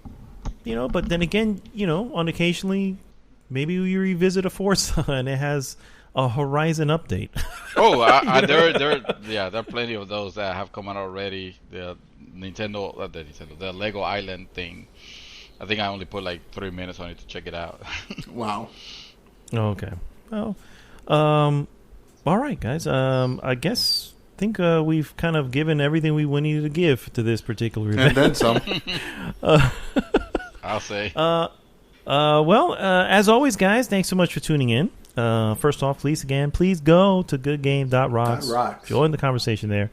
but then again, on occasionally, maybe we revisit a Forza and it has a Horizon update. There are plenty of those that have come out already. The the Lego Island thing. I think I only put like 3 minutes on it to check it out. Wow. Okay. Well, all right, guys. I think we've kind of given everything we needed to give to this particular event. And then some. I'll say. Well, as always, guys, thanks so much for tuning in. First off, please go to goodgame.rocks. Join the conversation there.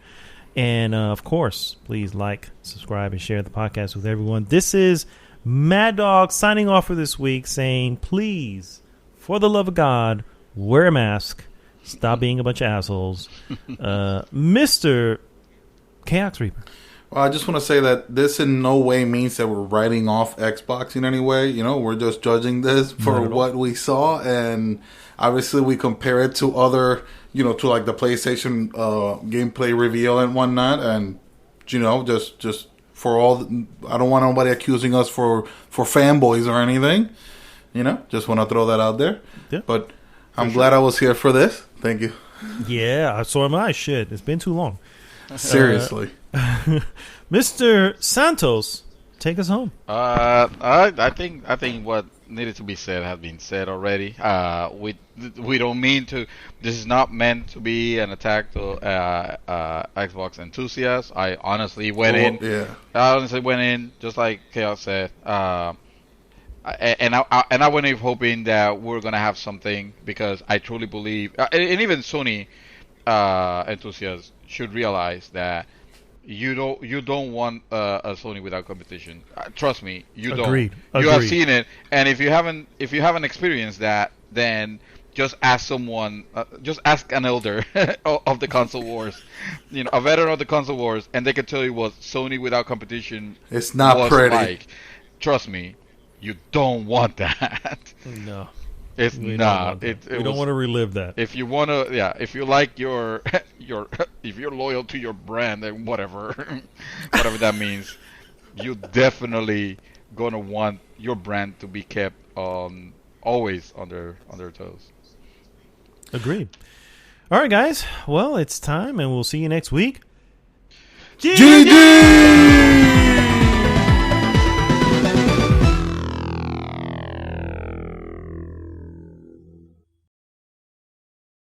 And, of course, please like, subscribe, and share the podcast with everyone. This is Mad Dog signing off for this week, saying, please, for the love of God, wear a mask. Stop being a bunch of assholes. Mr. Chaos Reaper. Well, I just want to say that this in no way means that we're writing off Xbox in any way. We're just judging this for what we saw, and obviously we compare it to other, to like the PlayStation gameplay reveal and whatnot, and just for all. I don't want nobody accusing us for fanboys or anything. Just want to throw that out there. Yeah. But I'm glad I was here for this. Thank you. Yeah, so am I. Shit, it's been too long. Seriously. Mr. Santos, take us home. I think what needed to be said has been said already. We don't mean to. This is not meant to be an attack to Xbox enthusiasts. I honestly went in just like Chaos said. And I went in hoping that we're gonna have something, because I truly believe, and even Sony enthusiasts should realize that you don't want a Sony without competition. Trust me, you Agreed. don't. You have seen it, and if you haven't experienced that, then just ask someone, just ask an elder of the console wars, a veteran of the console wars, and they can tell you what Sony without competition it's not was pretty. Like. Trust me. You don't want that. No, it's not. We don't want to relive that. If you want to, if you like if you're loyal to your brand and whatever that means, you definitely gonna want your brand to be kept always on their toes. Agreed. All right, guys. Well, it's time, and we'll see you next week. GG!